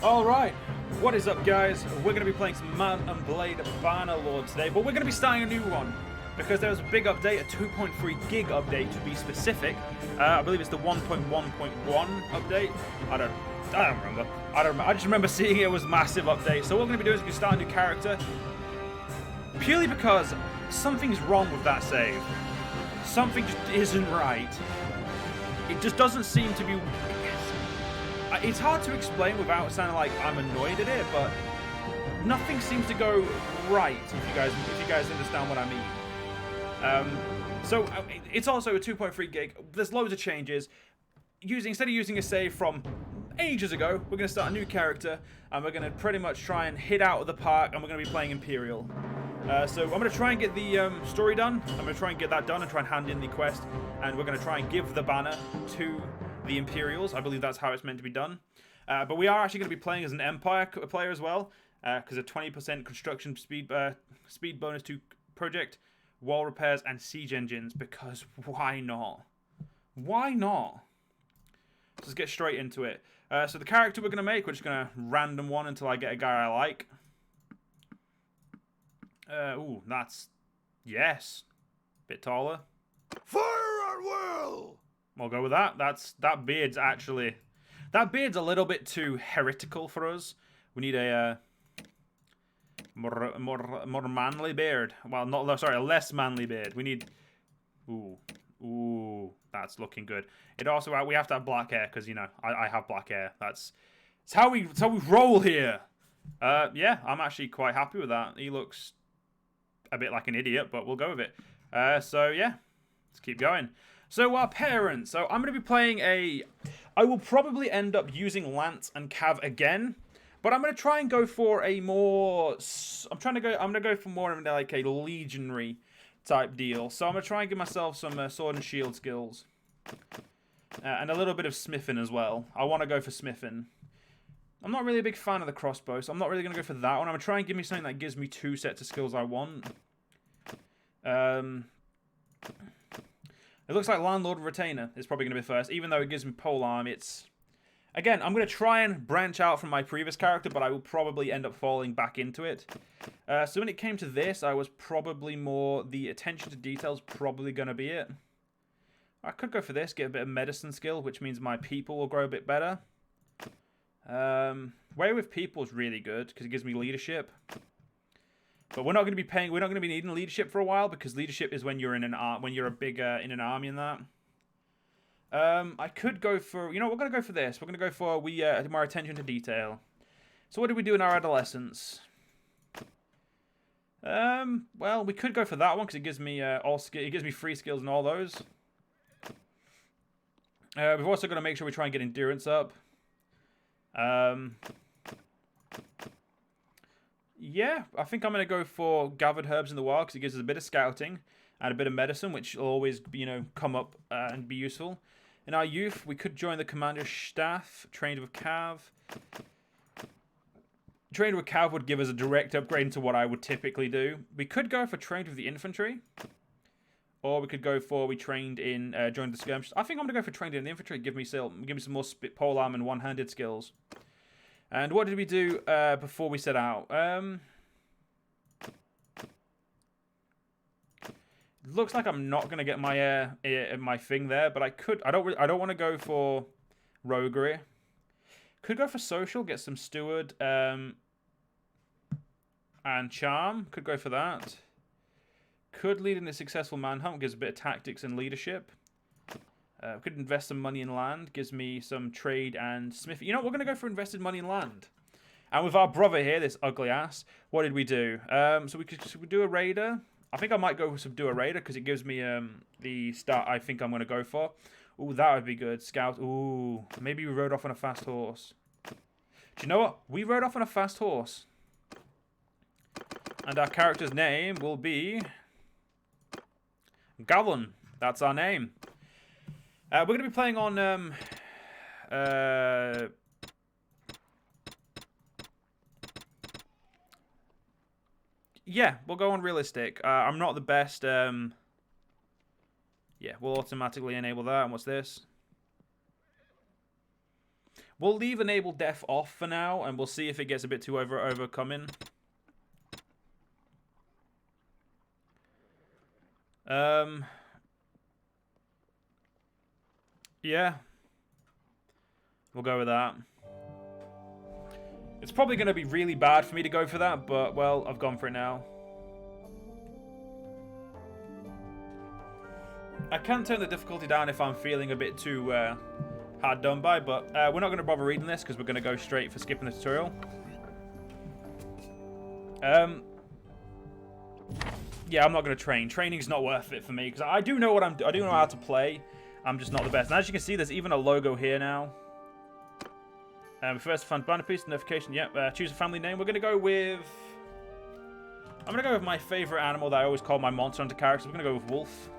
Alright, what is up guys? We're going to be playing some Mount and Blade Bannerlord today, but we're going to be starting a new one. Because there was a big update, a 2.3 gig update to be specific. I believe it's the 1.1.1 update. I don't remember. I just remember seeing it was massive update. So what we're going to be doing is we start a new character. Purely because something's wrong with that save. Something just isn't right. It just doesn't seem to be... It's hard to explain without sounding like I'm annoyed at it, but nothing seems to go right, if you guys understand what I mean. So it's also a 2.3 gig. There's loads of changes. Instead of using a save from ages ago, we're going to start a new character, and we're going to pretty much try and hit out of the park, and we're going to be playing Imperial. So I'm going to try and get the story done. I'm going to try and get that done and try and hand in the quest, and we're going to try and give the banner to the Imperials. I believe that's how it's meant to be done. But we are actually going to be playing as an Empire player as well, because a 20% construction speed bonus to project, wall repairs, and siege engines, because why not? Why not? So let's get straight into it. So the character we're going to make, we're just going to random one until I get a guy I like. Ooh, that's... Yes. Bit taller. Fire at will! We'll go with that. That beard's actually... That beard's a little bit too heretical for us. We need a... More manly beard. Well, a less manly beard. We need... Ooh, that's looking good. It also, we have to have black hair, because, you know, I have black hair. It's how we roll here. Yeah, I'm actually quite happy with that. He looks a bit like an idiot, but we'll go with it. So, yeah, let's keep going. So, our parents. So, I'm going to be playing I will probably end up using Lance and Cav again. But I'm going to try and go for a more... I'm going to go for more of like a legionary type deal. So I'm going to try and give myself some sword and shield skills. And a little bit of smithing as well. I want to go for smithing. I'm not really a big fan of the crossbow, so I'm not really going to go for that one. I'm going to try and give me something that gives me 2 sets of skills I want. It looks like Landlord Retainer is probably going to be first. Even though it gives me polearm, it's... Again, I'm going to try and branch out from my previous character, but I will probably end up falling back into it. So when it came to this, I was probably more... The attention to detail is probably going to be it. I could go for this, get a bit of medicine skill, which means my people will grow a bit better. Way with people is really good, because it gives me leadership. But we're not going to be we're not going to be needing leadership for a while, because leadership is when you're in an in an army and that. I could go for... You know, we're going to go for this. We're going to go for more attention to detail. So what did we do in our adolescence? Well, we could go for that one, because it gives me it gives me free skills and all those. We've also got to make sure we try and get endurance up. Yeah, I think I'm going to go for gathered herbs in the wild, because it gives us a bit of scouting and a bit of medicine, which will always, you know, come up and be useful. In our youth, we could join the commander's staff, trained with Cav. Trained with Cav would give us a direct upgrade into what I would typically do. We could go for trained with the infantry. Or we could go for joined the skirmish. I think I'm going to go for trained in the infantry. Give me some more polearm and one-handed skills. And what did we do before we set out? Looks like I'm not gonna get my thing there, but I could. I don't want to go for roguery. Could go for social, get some steward and charm. Could go for that. Could lead in a successful manhunt, gives a bit of tactics and leadership. Could invest some money in land, gives me some trade and smith. You know, we're gonna go for invested money in land. And with our brother here, this ugly ass, what did we do? So we could do a raider. I think I might go with subdue a raider, because it gives me the start I think I'm going to go for. Ooh, that would be good. Scout. Ooh, maybe we rode off on a fast horse. Do you know what? We rode off on a fast horse. And our character's name will be... Gallon. That's our name. We're going to be playing on... Yeah, we'll go on realistic. I'm not the best. Yeah, we'll automatically enable that. And what's this? We'll leave Enable Death off for now, and we'll see if it gets a bit too overcoming. Yeah. We'll go with that. It's probably going to be really bad for me to go for that, but, well, I've gone for it now. I can turn the difficulty down if I'm feeling a bit too hard done by, but we're not going to bother reading this because we're going to go straight for skipping the tutorial. Yeah, I'm not going to train. Training's not worth it for me because I do know what I do know how to play. I'm just not the best. And as you can see, there's even a logo here now. First, fun banner piece notification. Yep. Choose a family name. We're going to go with. I'm going to go with my favorite animal that I always call my Monster Hunter character. We're going to go with Wolf.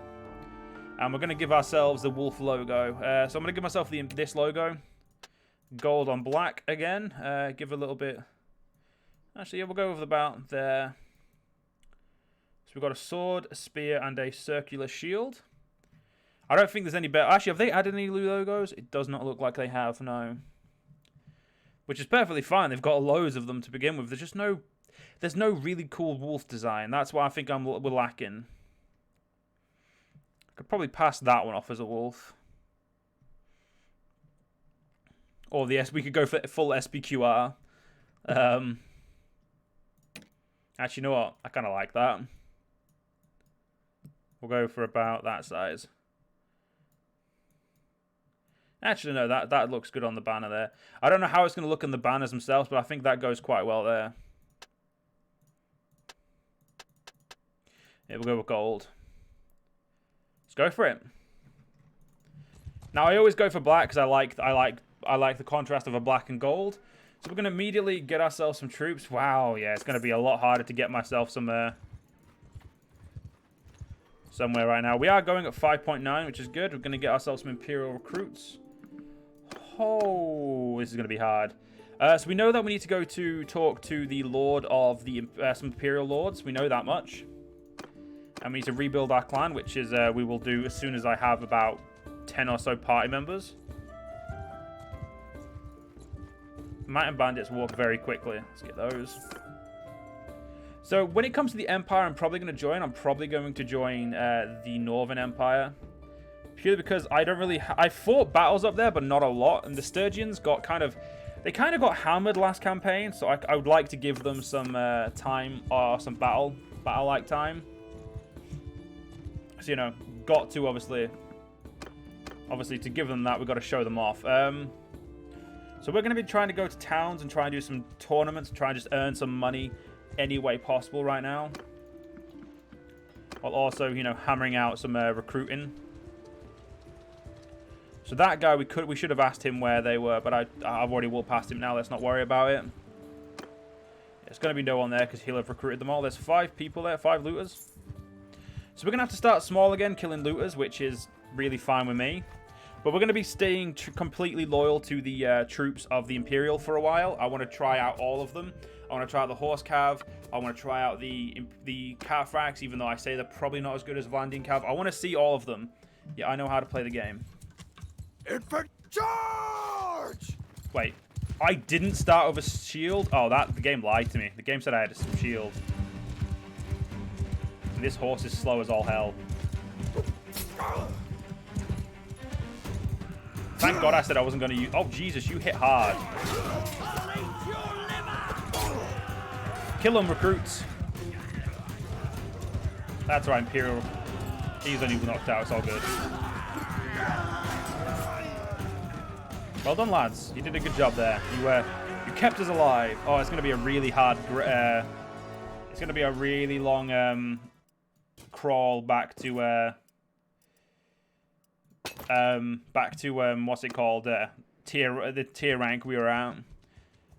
And we're going to give ourselves the wolf logo. So I'm going to give myself this logo. Gold on black again. Give a little bit... Actually, yeah, we'll go with about there. So we've got a sword, a spear, and a circular shield. I don't think there's any better... Actually, have they added any logos? It does not look like they have, no. Which is perfectly fine. They've got loads of them to begin with. There's just no... There's no really cool wolf design. That's why I think we're lacking. Could probably pass that one off as a wolf. Or we could go for full SPQR. Actually, you know what? I kind of like that. We'll go for about that size. Actually, no, that looks good on the banner there. I don't know how it's going to look in the banners themselves, but I think that goes quite well there. Yeah, we'll go with gold. Let's go for it. Now I always go for black because I like the contrast of a black and gold. So we're gonna immediately get ourselves some troops. Wow, yeah, it's gonna be a lot harder to get myself some somewhere right now. We are going at 5.9, which is good. We're gonna get ourselves some Imperial Recruits. Oh, this is gonna be hard. So we know that we need to go to talk to the Lord of the some Imperial Lords. We know that much. And we need to rebuild our clan, which is we will do as soon as I have about 10 or so party members. Mountain Bandits walk very quickly. Let's get those. So when it comes to the Empire, I'm probably going to join. I'm probably going to join the Northern Empire. Purely because I don't really... I fought battles up there, but not a lot. And the Sturgians got kind of... They kind of got hammered last campaign. So I would like to give them some time or some battle-like time. So, you know, got to obviously to give them that, we've got to show them off. So we're going to be trying to go to towns and try and do some tournaments, try and just earn some money any way possible right now. While also, you know, hammering out some recruiting. So that guy, we should have asked him where they were, but I've already walked past him now. Let's not worry about it. It's going to be no one there because he'll have recruited them all. There's 5 people there, 5 looters. So we're going to have to start small again, killing looters, which is really fine with me. But we're going to be staying completely loyal to the troops of the Imperial for a while. I want to try out all of them. I want to try out the Horse Cav. I want to try out the Cataphracts, even though I say they're probably not as good as Landing Cav. I want to see all of them. Yeah, I know how to play the game. Infant charge! Wait, I didn't start with a shield? Oh, the game lied to me. The game said I had a shield. This horse is slow as all hell. Thank God I said I wasn't going to use... Oh, Jesus, you hit hard. Kill them, recruits. That's right, Imperial. He's only knocked out. It's all good. Well done, lads. You did a good job there. You kept us alive. Oh, it's going to be a really hard... it's going to be a really long... crawl back to what's it called, the tier rank we were at.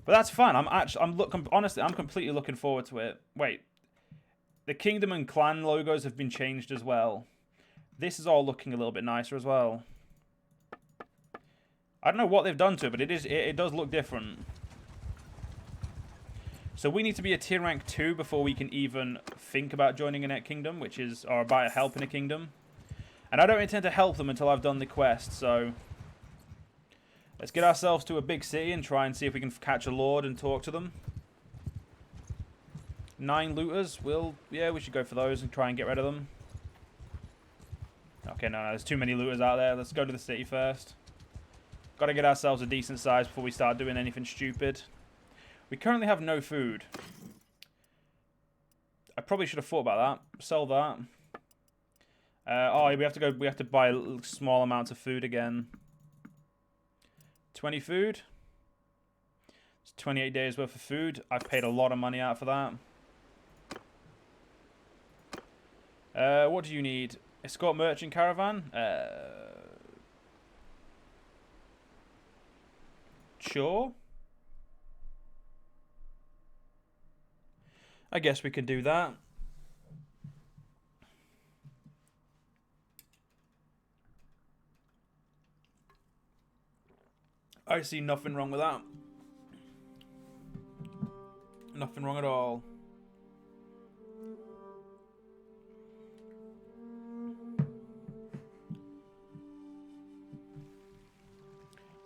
But that's fun. Honestly, I'm completely looking forward to it. Wait, the kingdom and clan logos have been changed as well. This is all looking a little bit nicer as well. I don't know what they've done to it, but it does look different. So we need to be a tier rank 2 before we can even think about joining a net kingdom, or about helping a kingdom. And I don't intend to help them until I've done the quest, so Let's get ourselves to a big city and try and see if we can catch a lord and talk to them. 9 looters. Yeah, we should go for those and try and get rid of them. Okay, no, there's too many looters out there. Let's go to the city first. Got to get ourselves a decent size before we start doing anything stupid. We currently have no food. I probably should have thought about that. Sell that. Oh, we have to go. We have to buy small amounts of food again. 20 food. It's 28 days worth of food. I've paid a lot of money out for that. What do you need? Escort merchant caravan. Sure. I guess we can do that. I see nothing wrong with that. Nothing wrong at all.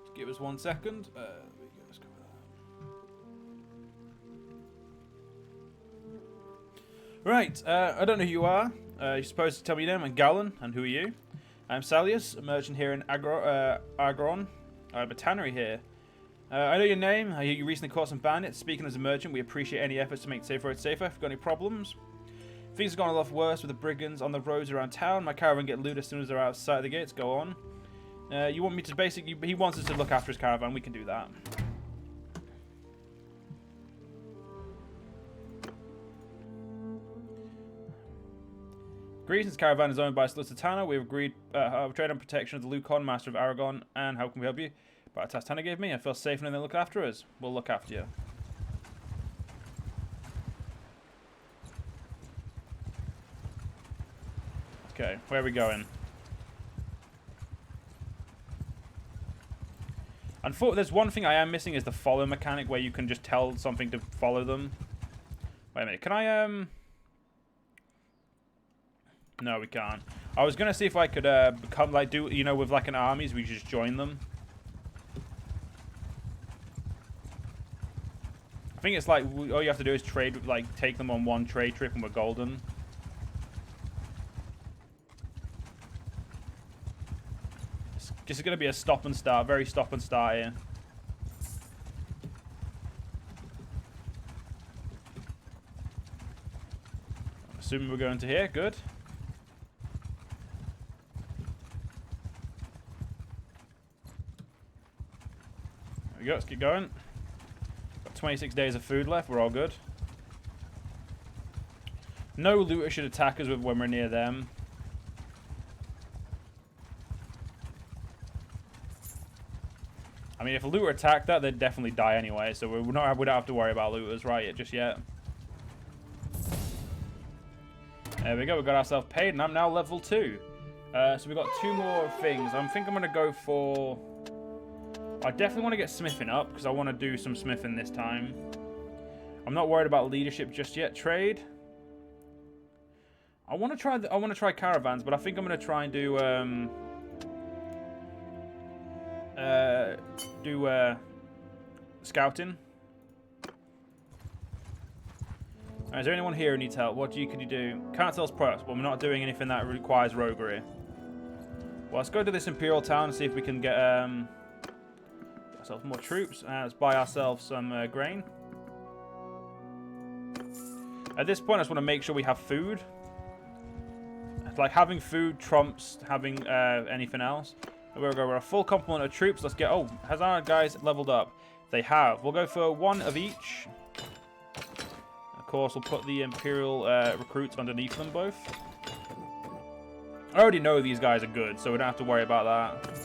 Just give us 1 second. There we go. Let's go with that. Right. I don't know who you are. You're supposed to tell me your name. I'm Gallon. And who are you? I'm Salius, a merchant here in Agron. I have a tannery here. I know your name. I hear you recently caught some bandits. Speaking as a merchant, we appreciate any efforts to make safe roads safer. If you've got any problems, things have gone a lot worse with the brigands on the roads around town. My caravan get looted as soon as they're outside the gates. Go on. You want me to basically... He wants us to look after his caravan. We can do that. Greetings, caravan is owned by Sultana. We have agreed trade on protection of the Lucon, Master of Aragon, and how can we help you? But a task Tana gave me. I feel safe and they look after us. We'll look after you. Okay, where are we going? Unfortunately, there's one thing I am missing is the follow mechanic where you can just tell something to follow them. Wait a minute, can I No, we can't. I was gonna see if I could become like with like an armies, we just join them. I think it's like all you have to do is trade, like take them on one trade trip and we're golden. It's just gonna be a stop and start, very stop and start here. Assuming we're going to here, good. There we go, let's keep going. Got 26 days of food left, we're all good. No looter should attack us when we're near them. I mean, if a looter attacked that, they'd definitely die anyway, so we don't have to worry about looters right just yet. There we go, we got ourselves paid, and I'm now level 2. So we've got 2 more things. I think I'm going to go for... I definitely want to get smithing up, because I want to do some smithing this time. I'm not worried about leadership just yet. Trade. I want to try caravans, but I think I'm going to try and do scouting. Is there anyone here who needs help? What can you do? Can't sell products, but we're not doing anything that requires roguery. Well, let's go to this Imperial town and see if we can get ourselves more troops. Let's buy ourselves some grain. At this point, I just want to make sure we have food. Like, having food trumps having anything else. We're a full complement of troops. Let's get... Oh, has our guys leveled up? They have. We'll go for 1 of each. Of course, we'll put the Imperial Recruits underneath them both. I already know these guys are good, so we don't have to worry about that.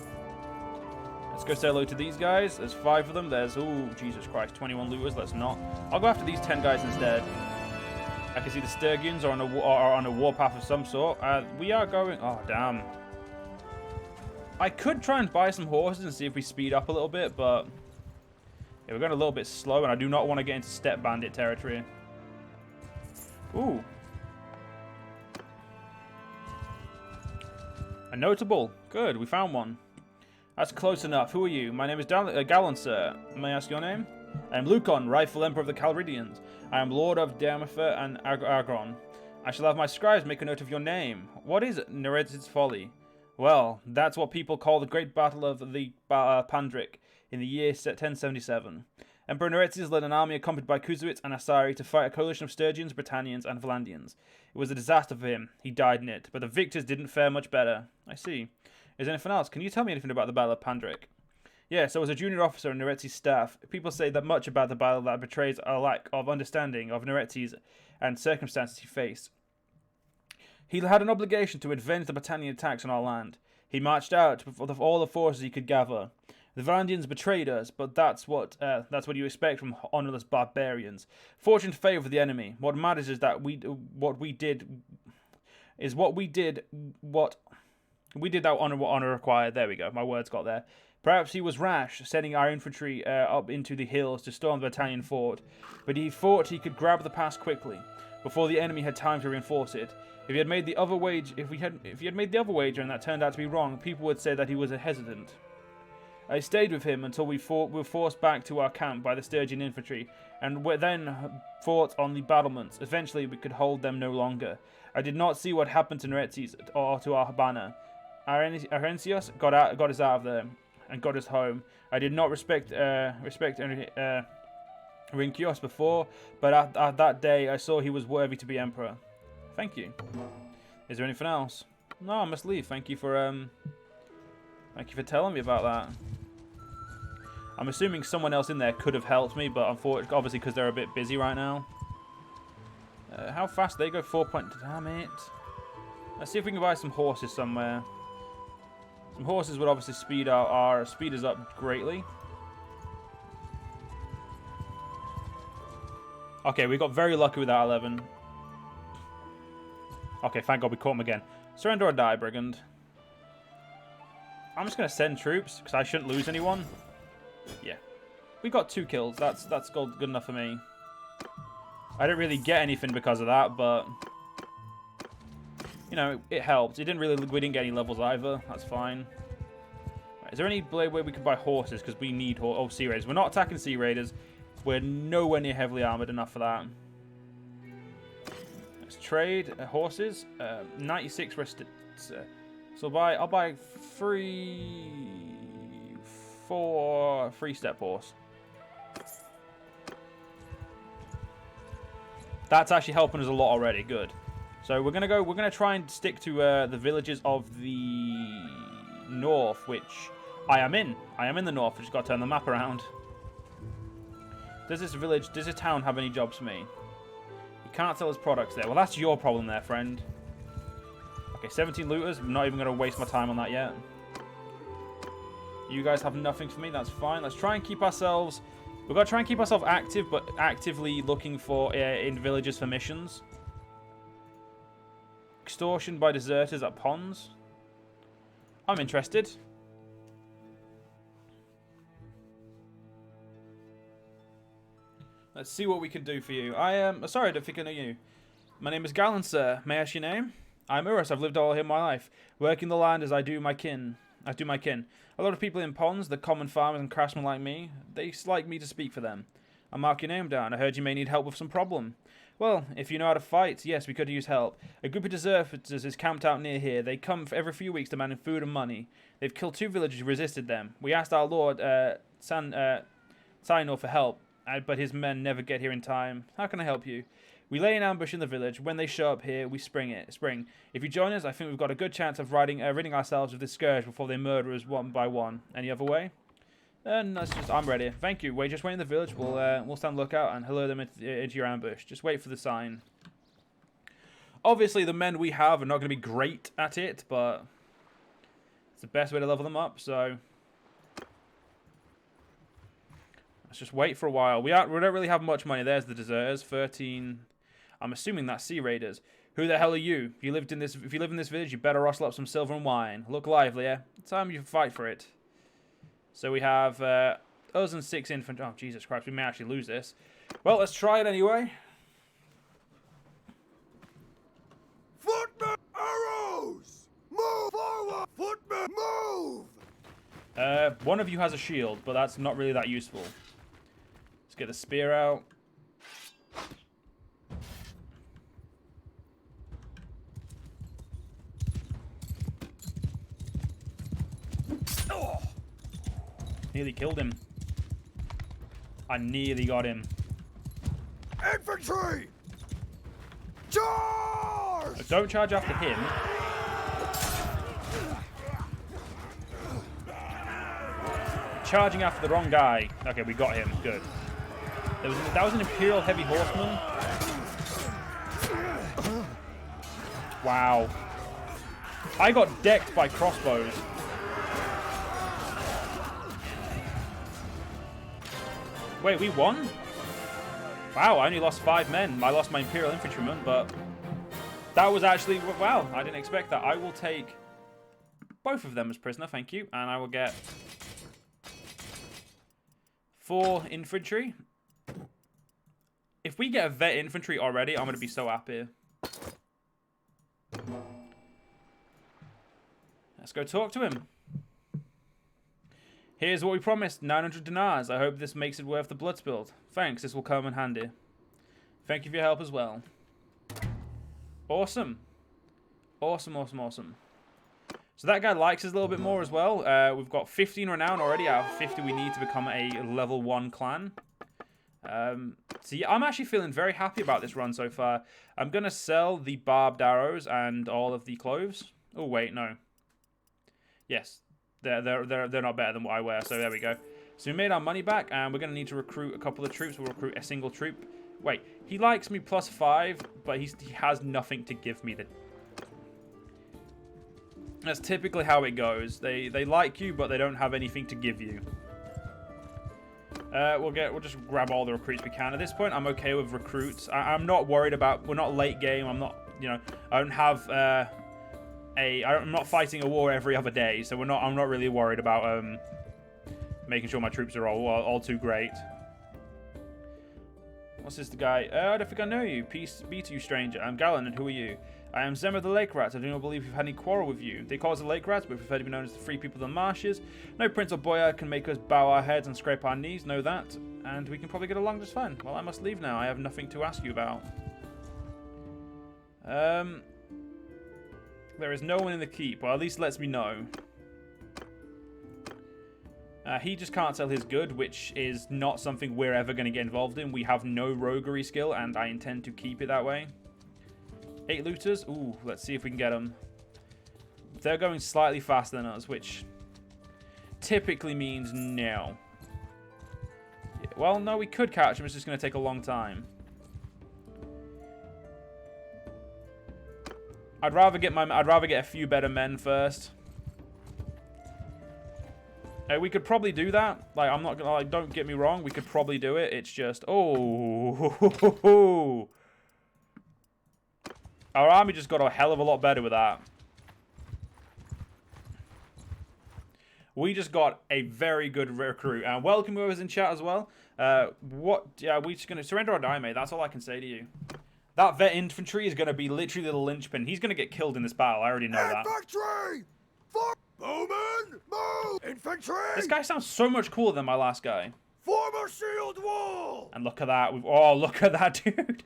Let's go say hello to these guys. There's 5 of them. There's... Oh, Jesus Christ. 21 looters. Let's not. I'll go after these 10 guys instead. I can see the Sturgians are on a warpath of some sort. We are going... Oh, damn. I could try and buy some horses and see if we speed up a little bit, but... Yeah, we're going a little bit slow, and I do not want to get into step bandit territory. Ooh. A notable. Good, we found one. That's close enough. Who are you? My name is Gallon, sir. May I ask your name? I am Lucon, rightful emperor of the Calridians. I am lord of Damatha and Agron. I shall have my scribes make a note of your name. What is Neretz's folly? Well, that's what people call the Great Battle of the Pandric in the year 1077. Emperor Neretzes led an army accompanied by Kuzovitz and Asari to fight a coalition of Sturgians, Britannians, and Valandians. It was a disaster for him. He died in it, but the victors didn't fare much better. I see. Is there anything else? Can you tell me anything about the Battle of Pandric? Yes, I was a junior officer in Neretzes' staff. People say that much about the battle that betrays a lack of understanding of Neretzes and circumstances he faced. He had an obligation to avenge the Britannian attacks on our land. He marched out with all the forces he could gather. The Valandians betrayed us, but that's what you expect from honorless barbarians. Fortune favored the enemy. What matters is that what we did that honor required. There we go. My words got there. Perhaps he was rash, sending our infantry up into the hills to storm the Britannian fort, but he thought he could grab the pass quickly, before the enemy had time to reinforce it. If he had made the other wager and that turned out to be wrong, people would say that he was hesitant. I stayed with him until we were forced back to our camp by the Sturgian infantry, and then fought on the battlements. Eventually, we could hold them no longer. I did not see what happened to Neretzes or to our banner. Arencius got us out of there and got us home. I did not respect Rinkios before, but at that day I saw he was worthy to be emperor. Thank you. Is there anything else? No, I must leave. Thank you for telling me about that. I'm assuming someone else in there could have helped me, but unfortunately, obviously because they're a bit busy right now. How fast they go? 4 point. Damn it. Let's see if we can buy some horses somewhere. Some horses would obviously speed us up greatly. Okay, we got very lucky with that 11. Okay, thank God we caught him again. Surrender or die, brigand. I'm just going to send troops, because I shouldn't lose anyone. Yeah. We got 2 kills. That's good enough for me. I didn't really get anything because of that, but... you know, it helped. We didn't get any levels either. That's fine. Right, is there any way we can buy horses? Because we need Sea Raiders. We're not attacking Sea Raiders. We're nowhere near heavily armored enough for that. Let's trade horses. 96 rested. So I'll buy 3-step horse. That's actually helping us a lot already. Good. So we're gonna try and stick to the villages of the north, which I am in. I am in the north. I just got to turn the map around. Does this town have any jobs for me? You can't sell his products there. Well, that's your problem there, friend. Okay, 17 looters. I'm not even going to waste my time on that yet. You guys have nothing for me. That's fine. Let's try and keep ourselves... we've got to try and keep ourselves active, but actively looking for in villages for missions. Extortion by deserters at ponds. I'm interested. Let's see what we can do for you. Sorry, I don't think I know you. My name is Gallon, sir. May I ask your name? I'm Urus. I've lived all here my life, working the land as I do my kin. A lot of people in ponds, the common farmers and craftsmen like me, they like me to speak for them. I'll mark your name down. I heard you may need help with some problem. Well, if you know how to fight, yes, we could use help. A group of deserters is camped out near here. They come every few weeks demanding food and money. They've killed 2 villagers who resisted them. We asked our lord, Sainor, for help, but his men never get here in time. How can I help you? We lay an ambush in the village. When they show up here, we spring. If you join us, I think we've got a good chance of ridding ourselves of this scourge before they murder us one by one. Any other way? I'm ready. Thank you. Just wait in the village. We'll stand lookout and lure them into your ambush. Just wait for the sign. Obviously, the men we have are not going to be great at it, but it's the best way to level them up. So let's just wait for a while. We don't really have much money. There's the deserters. 13. I'm assuming that's Sea Raiders. Who the hell are you? If you live in this village, you better rustle up some silver and wine. Look lively, yeah? It's time you fight for it. So we have us and 6 infantry. Oh, Jesus Christ, we may actually lose this. Well, let's try it anyway. Footmen arrows! Move forward! Footmen move! One of you has a shield, but that's not really that useful. Let's get the spear out. Nearly killed him. I nearly got him. Infantry! Charge! Don't charge after him. Charging after the wrong guy. Okay, we got him. Good. That was an Imperial Heavy Horseman. Wow. I got decked by crossbows. Wait, we won? Wow, I only lost 5 men. I lost my Imperial Infantryman, but that was actually... Wow, I didn't expect that. I will take both of them as prisoner, thank you. And I will get 4 infantry. If we get a vet infantry already, I'm going to be so happy. Let's go talk to him. Here's what we promised, 900 dinars. I hope this makes it worth the blood spilled. Thanks, this will come in handy. Thank you for your help as well. Awesome. Awesome, awesome, awesome. So that guy likes us a little bit more as well. We've got 15 renown already out of 50 we need to become a level 1 clan. So yeah, I'm actually feeling very happy about this run so far. I'm going to sell the barbed arrows and all of the cloves. Oh, wait, no. Yes. They're not better than what I wear, so there we go. So we made our money back, and we're going to need to recruit a couple of troops. We'll recruit a single troop. Wait, he likes me +5, but he has nothing to give me. That's typically how it goes. They like you, but they don't have anything to give you. We'll just grab all the recruits we can. At this point, I'm okay with recruits. I'm not worried about... We're not late game. I'm not... You know, I don't have... I'm not fighting a war every other day, so I'm not really worried about making sure my troops are all too great. What's this guy? I don't think I know you. Peace be to you, stranger. I'm Galen, and who are you? I am Zem of the Lake Rats. I do not believe we've had any quarrel with you. They call us the Lake Rats, but we prefer to be known as the free people of the marshes. No prince or boyar can make us bow our heads and scrape our knees, know that. And we can probably get along just fine. Well, I must leave now. I have nothing to ask you about. There is no one in the keep, or at least lets me know. He just can't sell his good, which is not something we're ever going to get involved in. We have no roguery skill, and I intend to keep it that way. 8 looters. Ooh, let's see if we can get them. They're going slightly faster than us, which typically means no. Yeah, well, no, we could catch them. It's just going to take a long time. I'd rather get a few better men first. We could probably do that. Like, I'm not gonna, like, don't get me wrong, we could probably do it. It's just, oh, our army just got a hell of a lot better with that. We just got a very good recruit. And welcome whoever's in chat as well. Yeah, we're just gonna surrender or die, mate. That's all I can say to you. That vet infantry is going to be literally the linchpin. He's going to get killed in this battle. I already know that. Infantry! Bowman! Move! Infantry! This guy sounds so much cooler than my last guy. Form a shield wall! And look at that. Oh, look at that, dude.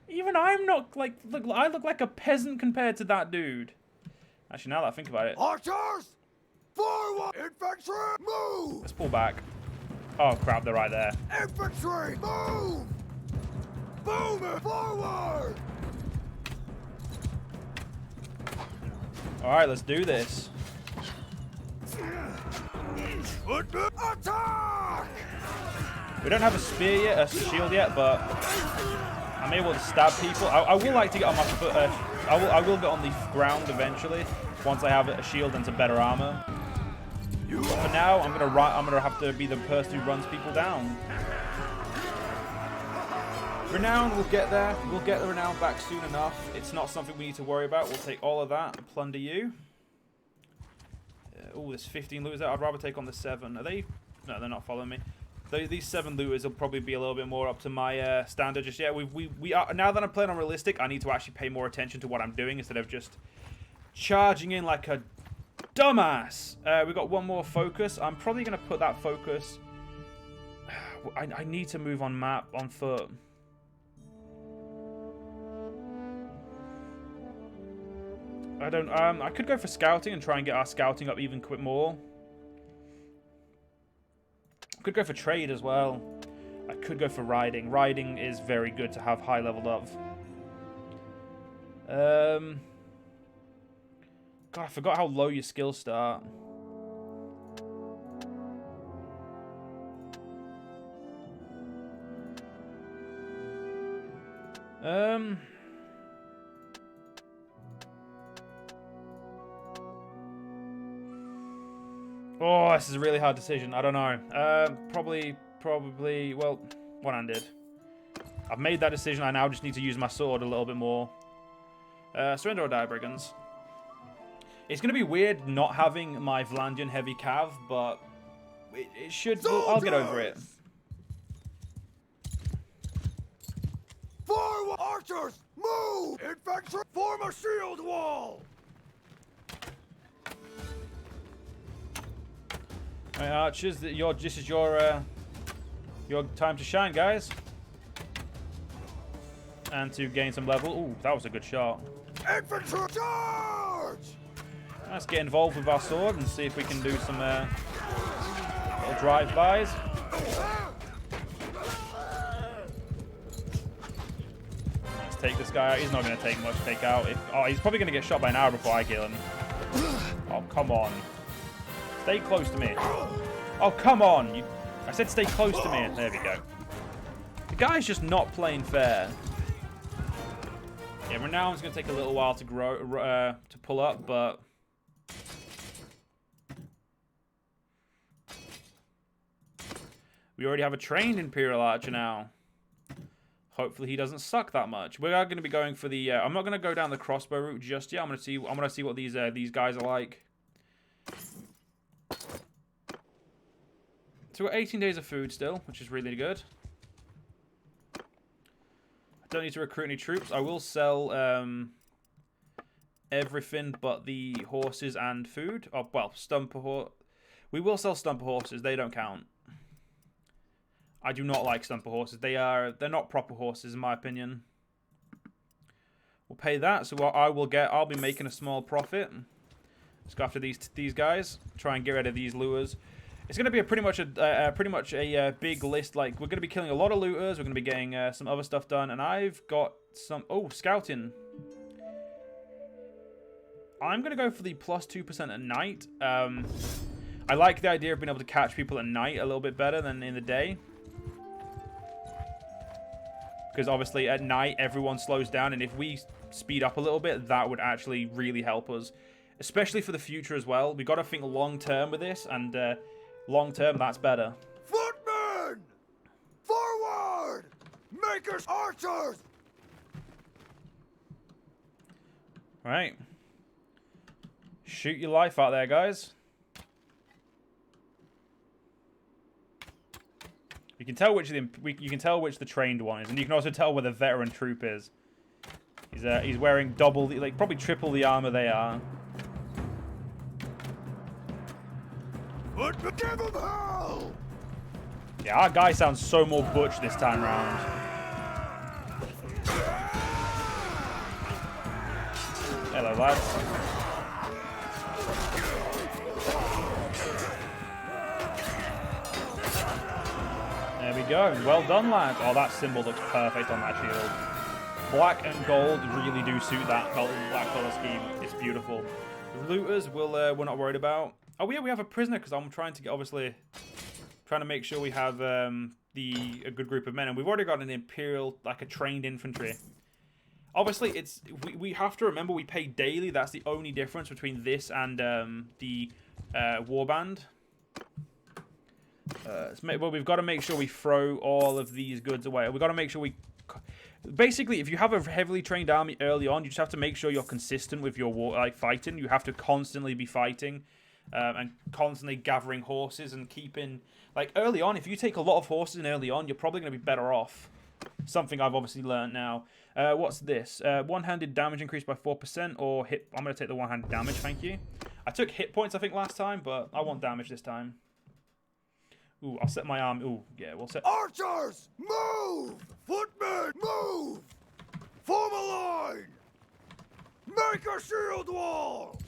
Even I'm not, like, look, I look like a peasant compared to that dude. Actually, now that I think about it. Archers! Forward! Infantry! Move! Let's pull back. Oh, crap, they're right there. Infantry! Move! Bowman! Forward! Alright, let's do this. Attack! We don't have a spear yet, a shield yet, but I'm able to stab people. I will like to get on my foot. I will get on the ground eventually once I have a shield and some better armor. But for now, I'm gonna have to be the person who runs people down. Renown, we'll get there. We'll get the renown back soon enough. It's not something we need to worry about. We'll take all of that and plunder you. Oh, there's 15 looters there. I'd rather take on the 7. Are they? No, they're not following me. These 7 looters will probably be a little bit more up to my standard. Just yet, we are now that I'm playing on realistic. I need to actually pay more attention to what I'm doing instead of just charging in like a Dumbass! We got one more focus. I'm probably going to put that focus... I need to move on map, on foot. I don't... I could go for scouting and try and get our scouting up even quite more. Could go for trade as well. I could go for riding. Riding is very good to have high leveled up. God, I forgot how low your skills start. Oh, this is a really hard decision. I don't know. Probably, well, one-handed. I've made that decision. I now just need to use my sword a little bit more. Surrender or die, brigands. It's going to be weird not having my Vlandian heavy cav, but it should... I'll get over it. Forward! Archers, move! Infantry, form a shield wall! Alright, archers, this is your time to shine, guys. And to gain some level. Ooh, that was a good shot. Infantry, charge! Let's get involved with our sword and see if we can do some little drive-bys. Let's take this guy out. He's not going to take much to take out. He's probably going to get shot by an arrow before I kill him. Oh, come on. Stay close to me. Oh, come on. I said stay close to me. There we go. The guy's just not playing fair. Yeah, Renown's going to take a little while to grow, to pull up, but... We already have a trained Imperial Archer now. Hopefully he doesn't suck that much. We are going to be going for the... I'm not going to go down the crossbow route just yet. I'm going to see what these guys are like. So we've got 18 days of food still, which is really good. I don't need to recruit any troops. I will sell everything but the horses and food. Oh, well, stumper horse. We will sell stumper horses. They don't count. I do not like stumper horses. They're not proper horses in my opinion. We'll pay that. So what I'll be making a small profit. Let's go after these guys. Try and get rid of these lures. It's going to be pretty much a big list. Like, we're going to be killing a lot of looters. We're going to be getting some other stuff done. And I've got some... Oh, scouting. I'm going to go for the plus 2% at night. I like the idea of being able to catch people at night a little bit better than in the day. Because obviously at night everyone slows down. And if we speed up a little bit, that would actually really help us. Especially for the future as well. We've got to think long term with this. And... long term, that's better. Footmen! Forward! Makers, archers! Right. Shoot your life out there, guys. You can tell which the trained one is, and you can also tell where the veteran troop is. He's wearing double, like probably triple the armor they are. Give him hell! Yeah, our guy sounds so more butch this time round. Hello, lads. There we go. Well done, lads. Oh, that symbol looks perfect on that shield. Black and gold really do suit that black color scheme. It's beautiful. The looters we're not worried about. Oh yeah, we have a prisoner because I'm trying to get trying to make sure we have a good group of men, and we've already got an Imperial, like a trained infantry. Obviously, we have to remember we pay daily. That's the only difference between this and the warband. Well, we've got to make sure we throw all of these goods away. We've got to make sure we... Basically, if you have a heavily trained army early on, you just have to make sure you're consistent with your fighting. You have to constantly be fighting and constantly gathering horses and keeping... Like, early on, if you take a lot of horses in early on, you're probably going to be better off. Something I've obviously learned now. What's this? One-handed damage increased by 4% or hit... I'm going to take the one-handed damage, thank you. I took hit points, I think, last time, but I want damage this time. Ooh, I'll set my arm. Ooh, yeah, we'll set... Archers, move! Footmen, move! Form a line! Make a shield wall!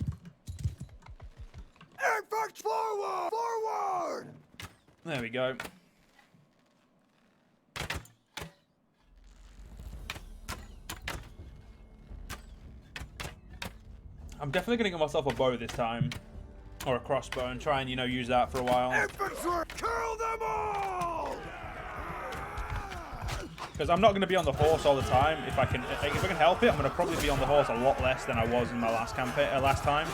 Infantry, forward! Forward! There we go. I'm definitely going to get myself a bow this time. Or a crossbow and try and, you know, use that for a while. Infantry, kill them all! Because I'm not going to be on the horse all the time. If I can help it, I'm going to probably be on the horse a lot less than I was in my last campaign, last time.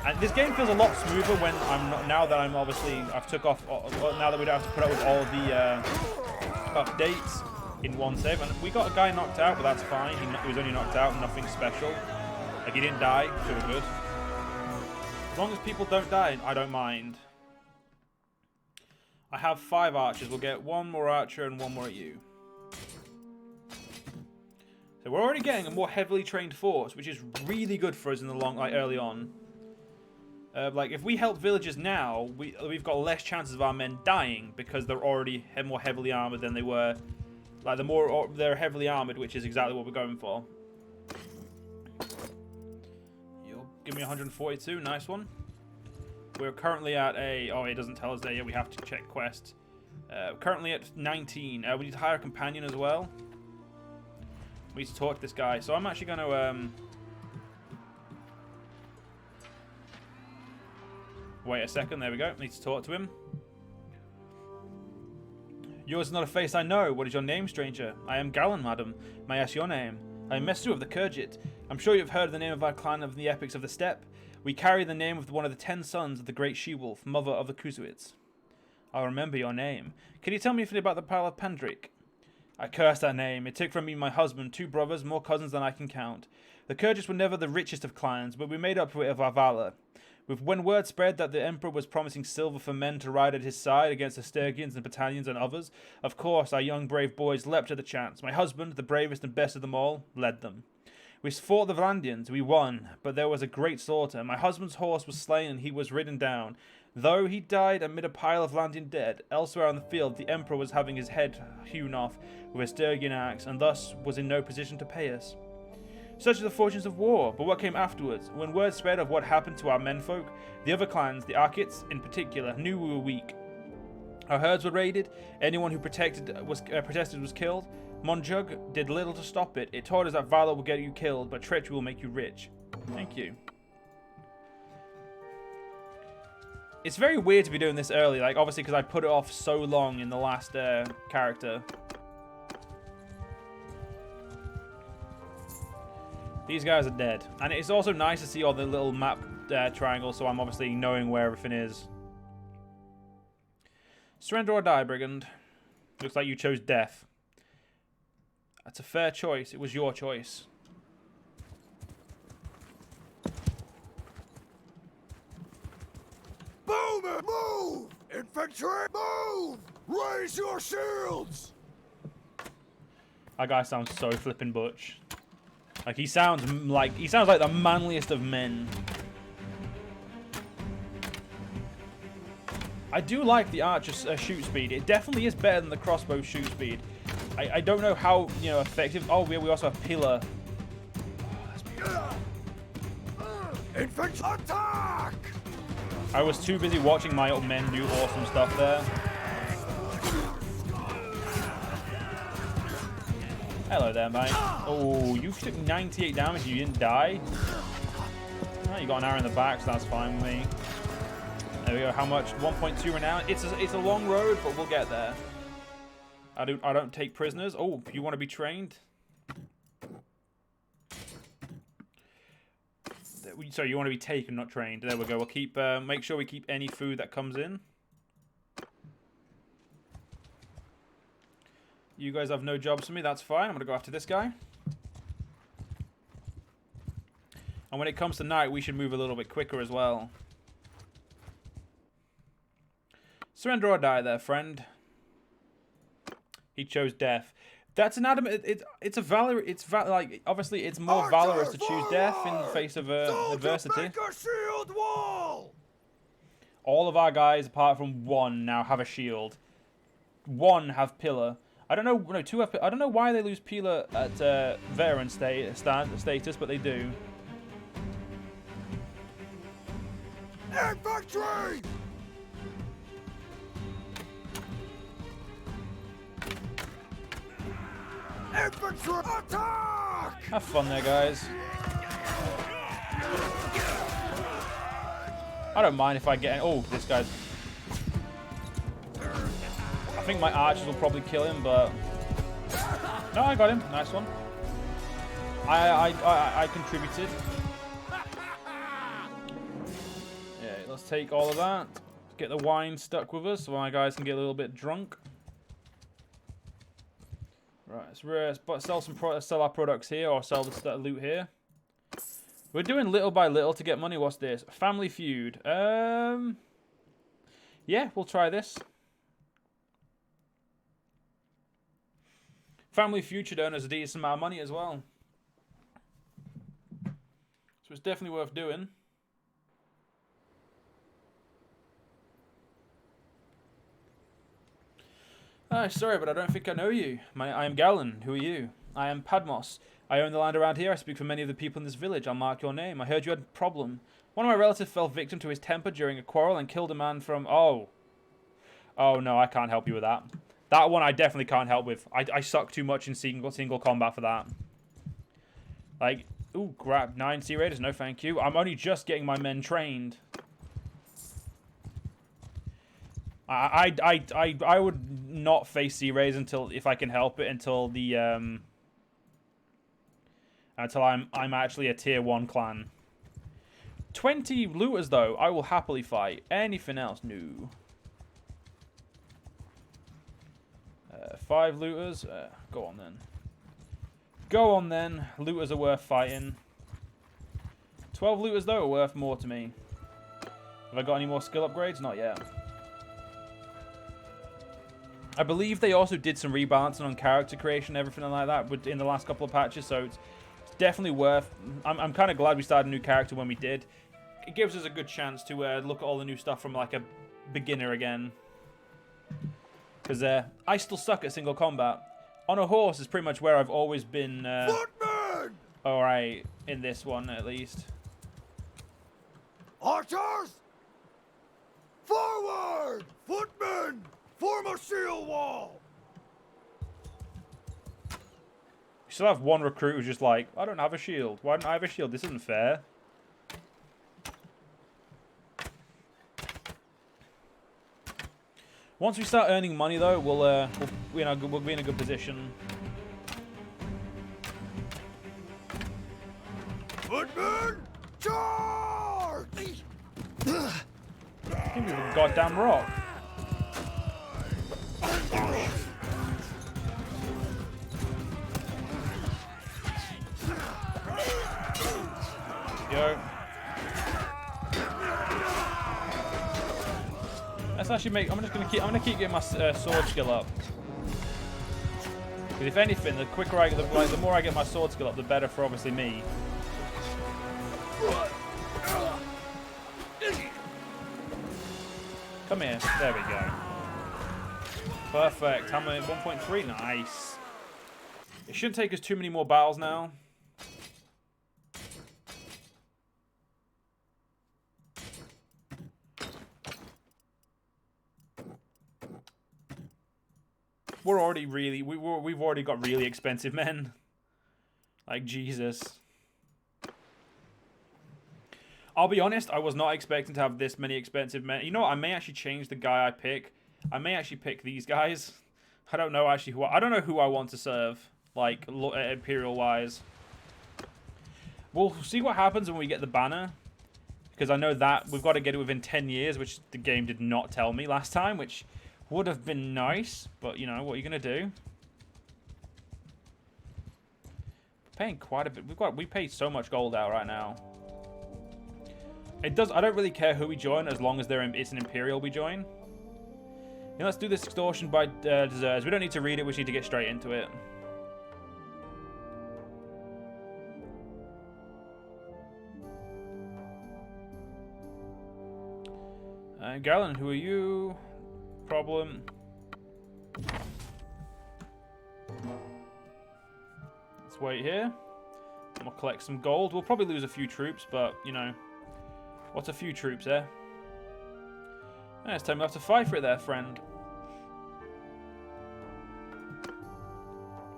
And this game feels a lot smoother when I'm not, now that I'm obviously, I've took off, now that we don't have to put up with all of the updates in one save. And we got a guy knocked out, but that's fine. He was only knocked out, nothing special. Like, he didn't die, so we're good. As long as people don't die, I don't mind. I have 5 archers. We'll get 1 more archer and 1 more at you. So we're already getting a more heavily trained force, which is really good for us in the long, like early on. Like if we help villagers now, we've got less chances of our men dying because they're already more heavily armored than they were. Like the more they're heavily armored, which is exactly what we're going for. Give me 142, nice one. We're currently at a... Oh, it doesn't tell us there yet. We have to check quest. Currently at 19. We need to hire a companion as well. We need to talk to this guy. So I'm actually going to... Wait a second. There we go. Need to talk to him. Yours is not a face I know. What is your name, stranger? I am Galen, madam. May I ask your name? I am Messer of the Kurgit. I'm sure you've heard the name of our clan of the Epics of the Steppe. We carry the name of one of the 10 sons of the great she-wolf, mother of the Kuzuits. I'll remember your name. Can you tell me anything about the Pile of Pandrik? I curse that name. It took from me my husband, 2 brothers, more cousins than I can count. The Kurgits were never the richest of clans, but we made up for it of our valor. When word spread that the Emperor was promising silver for men to ride at his side against the Sturgians and battalions and others, of course our young brave boys leapt at the chance. My husband, the bravest and best of them all, led them. We fought the Vlandians, we won, but there was a great slaughter. My husband's horse was slain and he was ridden down. Though he died amid a pile of Vlandian dead, elsewhere on the field the Emperor was having his head hewn off with a Sturgian axe, and thus was in no position to pay us. Such are the fortunes of war, but what came afterwards? When word spread of what happened to our menfolk, the other clans, the Archits in particular, knew we were weak. Our herds were raided, anyone who protested was killed. Monjug did little to stop it. It taught us that valor will get you killed, but treachery will make you rich. Thank you. It's very weird to be doing this early, like obviously because I put it off so long in the last character. These guys are dead. And it's also nice to see all the little map triangles, so I'm obviously knowing where everything is. Surrender or die, brigand. Looks like you chose death. That's a fair choice. It was your choice. Bowmen, move! Infantry, move! Raise your shields! That guy sounds so flippin' butch. Like he sounds like the manliest of men. I do like the archer's shoot speed. It definitely is better than the crossbow shoot speed. I don't know how, you know, effective. Oh, we also have pillar. Infantry, attack! I was too busy watching my old men do awesome stuff there. Hello there, mate. Oh, you took 98 damage. You didn't die. Oh, you got an arrow in the back, so that's fine with me. There we go. How much? 1.2 renown. It's a long road, but we'll get there. I don't take prisoners. Oh, you want to be trained? So you want to be taken, not trained. There we go. We'll keep. Make sure we keep any food that comes in. You guys have no jobs for me. That's fine. I'm gonna go after this guy. And when it comes to night, we should move a little bit quicker as well. Surrender or die there, friend. He chose death. That's an adamant. It's a valor. Like obviously it's more Archer, valorous to choose death in the forward! face of Soldier, adversity. make a shield wall! All of our guys, apart from one, now have a shield. One have pillar. I don't know. No, two have. I don't know why they lose pillar at veteran status, but they do. Infantry! Infantry attack! Have fun there, guys. I don't mind if I get... Oh, this guy's... I think my archers will probably kill him, but... No, I got him. Nice one. I contributed. Yeah, let's take all of that. Get the wine stuck with us so my guys can get a little bit drunk. Right, let's sell our products here or sell the loot here. We're doing little by little to get money. What's this? Family Feud. Yeah, we'll try this. Family Feud should earn us a decent amount of money as well. So it's definitely worth doing. Sorry, but I don't think I know you. I am Galen. Who are you? I am Padmos. I own the land around here. I speak for many of the people in this village. I'll mark your name. I heard you had a problem. One of my relatives fell victim to his temper during a quarrel and killed a man from... Oh. Oh, no, I can't help you with that. That one I definitely can't help with. I suck too much in single combat for that. Like, ooh, grab 9 Sea Raiders. No, thank you. I'm only just getting my men trained. I would not face Sea Raiders until, if I can help it, until the until I'm actually a tier 1 clan. 20 looters though, I will happily fight. Anything else? No. 5 looters. Go on then. Go on then. Looters are worth fighting. 12 looters though are worth more to me. Have I got any more skill upgrades? Not yet. I believe they also did some rebalancing on character creation and everything like that in the last couple of patches, so it's definitely worth... I'm kind of glad we started a new character when we did. It gives us a good chance to look at all the new stuff from like a beginner again. Because I still suck at single combat. On a horse is pretty much where I've always been alright in this one at least. Archers! Forward! Footmen! Form a shield wall! You still have one recruit who's just like, I don't have a shield. Why don't I have a shield? This isn't fair. Once we start earning money, though, we'll be in a good position. Footmen! Charge! Give me the goddamn rock. Yo. Let's actually make. I'm gonna keep getting my sword skill up. Because if anything, the quicker the more I get my sword skill up, the better for obviously me. Come here. There we go. Perfect. How many? 1.3. Nice. It shouldn't take us too many more battles now. We're already really... We've already got really expensive men. Like, Jesus. I'll be honest, I was not expecting to have this many expensive men. You know what? I may actually change the guy I pick. I may actually pick these guys. I don't know actually who I don't know who I want to serve, like Imperial wise. We'll see what happens when we get the banner, because I know that we've got to get it within 10 years, which the game did not tell me last time, which would have been nice, but you know what are you gonna do? We're paying quite a bit. We paid so much gold out right now. It does. I don't really care who we join as long as it's an Imperial we join. Yeah, let's do this extortion by deserters. We don't need to read it. We just need to get straight into it. Galen, who are you? Problem. Let's wait here. We'll collect some gold. We'll probably lose a few troops, but, you know, what's a few troops, eh? Yeah, it's time to have to fight for it there, friend.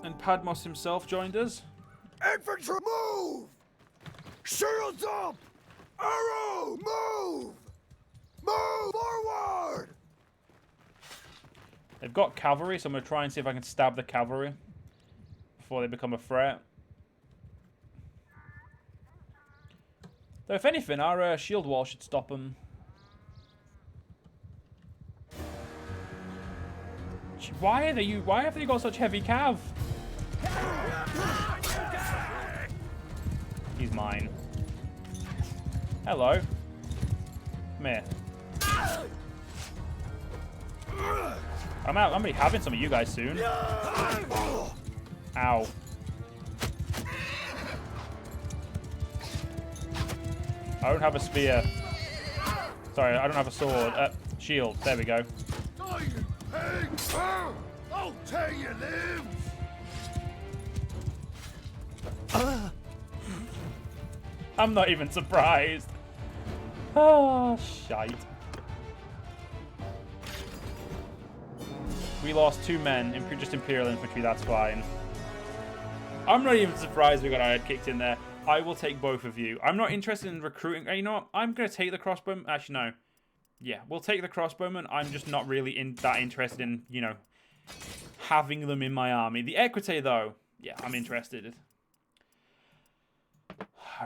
And Padmos himself joined us. Infantry, move! Shields up! Arrow, move! Move forward! They've got cavalry, so I'm going to try and see if I can stab the cavalry before they become a threat. Though, if anything, our shield wall should stop them. Why have they got such heavy cav? He's mine. Hello. Come here. I'm gonna be having some of you guys soon. Ow. I don't have a spear. Sorry, I don't have a sword. Shield. There we go. I'll tear your limbs! I'm not even surprised. Oh, shite. We lost 2 men, just Imperial infantry, that's fine. I'm not even surprised we got our head kicked in there. I will take both of you. I'm not interested in recruiting. You know what? I'm going to take the crossbowman. Actually, no. Yeah, we'll take the crossbowmen. I'm just not really that interested in, you know, having them in my army. The Equite, though, yeah, I'm interested.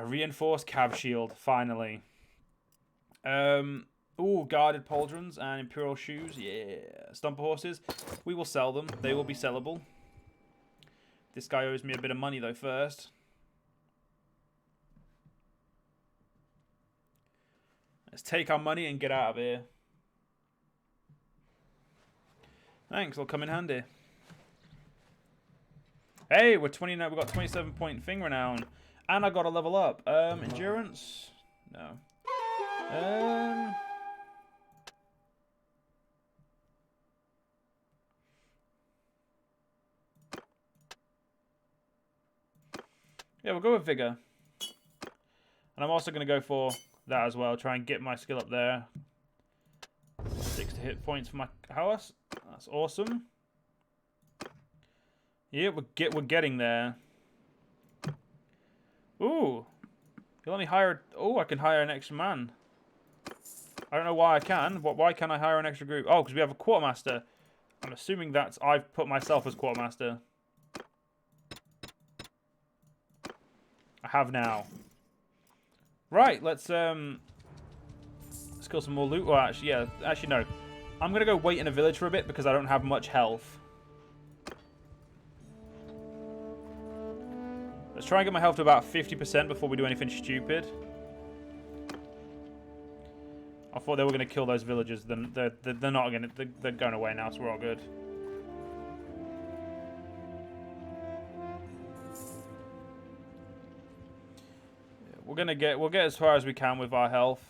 Reinforced cav shield, finally. Ooh, guarded pauldrons and imperial shoes. Yeah, stumper horses. We will sell them. They will be sellable. This guy owes me a bit of money, though, first. Let's take our money and get out of here. Thanks, it'll come in handy. Hey, we're 29. We've got 27-point thing renown, and I got to level up. Endurance? No. Yeah, we'll go with vigor, and I'm also going to go for that as well. Try and get my skill up there. 6 to hit points for my house. That's awesome. Yeah, we're getting there. Ooh, you let me hire. Oh, I can hire an extra man. I don't know why I can. Why can't I hire an extra group? Oh, because we have a quartermaster. I'm assuming that's I've put myself as quartermaster. I have now. Right, let's kill some more loot. Well, actually, yeah, actually no. I'm gonna go wait in a village for a bit because I don't have much health. Let's try and get my health to about 50% before we do anything stupid. I thought they were gonna kill those villagers. Then they're not gonna. They're going away now, so we're all good. We'll get as far as we can with our health.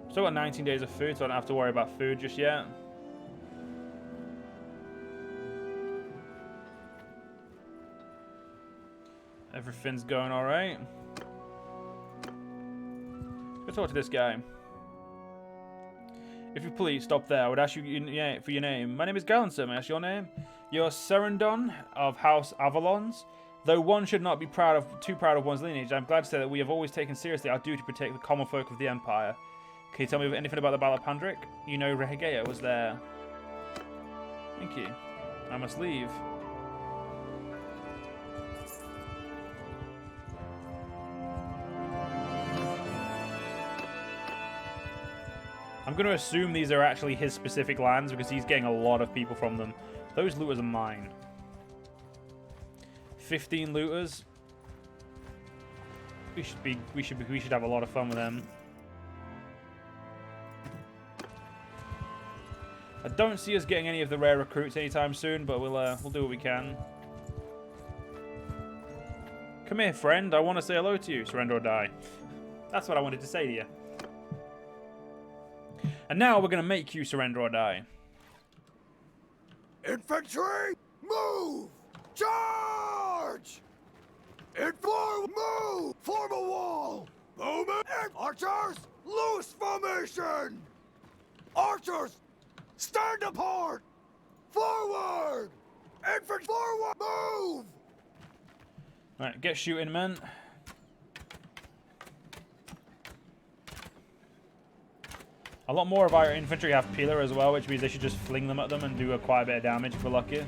Still got 19 days of food, so I don't have to worry about food just yet. Everything's going all right. Let's talk to this guy. If you please stop there, I would ask you for your name. My name is Galen, sir. May I ask your name? You're Serendon of House Avalons. Though one should not be too proud of one's lineage, I'm glad to say that we have always taken seriously our duty to protect the common folk of the Empire. Can you tell me anything about the Battle of Pandric? You know Rehegea was there. Thank you. I must leave. I'm going to assume these are actually his specific lands because he's getting a lot of people from them. Those looters are mine. 15 looters. We should have a lot of fun with them. I don't see us getting any of the rare recruits anytime soon, but we'll do what we can. Come here, friend. I want to say hello to you. Surrender or die. That's what I wanted to say to you. And now we're going to make you surrender or die. Infantry, move! Charge! Move! Form a wall! Movement! Archers, loose formation! Archers, stand apart! Forward! Infantry, forward! Move! Alright, get shooting, men. A lot more of our infantry have peeler as well, which means they should just fling them at them and do quite a bit of damage if we're lucky.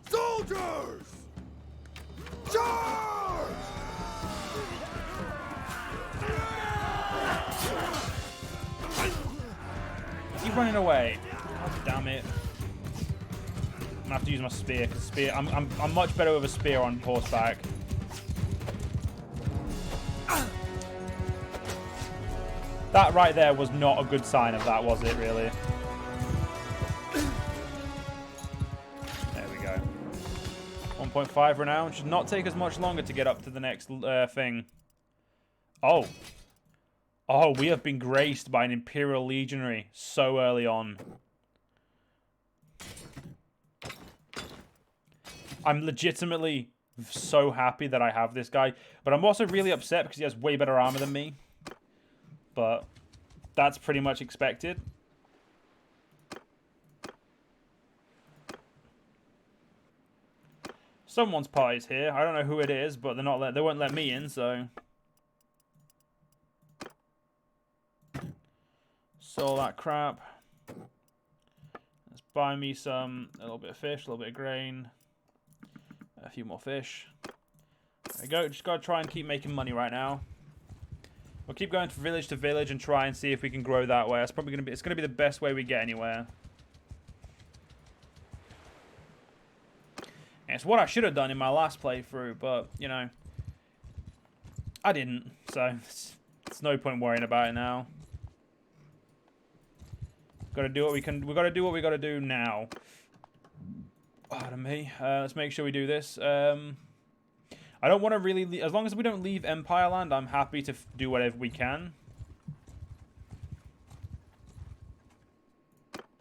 Soldiers! Charge! Keep running away. God damn it. I'm gonna have to use my spear, because spear I'm much better with a spear on horseback. That right there was not a good sign of that, was it, really? There we go. 1.5 renown. Should not take as much longer to get up to the next thing. Oh. Oh, we have been graced by an Imperial Legionary so early on. I'm legitimately so happy that I have this guy. But I'm also really upset because he has way better armor than me. But that's pretty much expected. Someone's party's here. I don't know who it is, but they won't let me in, so. So all that crap. Let's buy me a little bit of fish, a little bit of grain, a few more fish. There we go. Just gotta try and keep making money right now. We'll keep going from village to village and try and see if we can grow that way. It's probably gonna be the best way we get anywhere. And it's what I should have done in my last playthrough, but you know, I didn't. So it's no point worrying about it now. Got to do what we can. We got to do what we got to do now. Pardon me. Let's make sure we do this. I don't want to really... As long as we don't leave Empire Land, I'm happy to do whatever we can.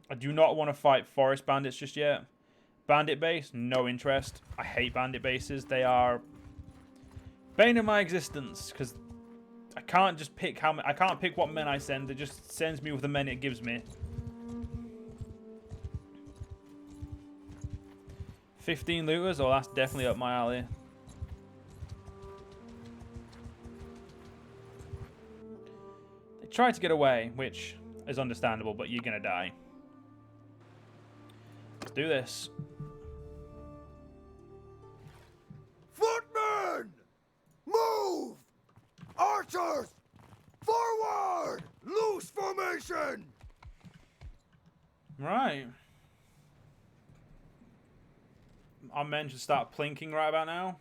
I do not want to fight Forest Bandits just yet. Bandit base, no interest. I hate bandit bases. They are bane of my existence because I can't just pick I can't pick what men I send. It just sends me with the men it gives me. 15 looters? Oh, that's definitely up my alley. They tried to get away, which is understandable, but you're gonna die. Let's do this. Footmen! Move! Archers! Forward! Loose formation! Right. Our men should start plinking right about now.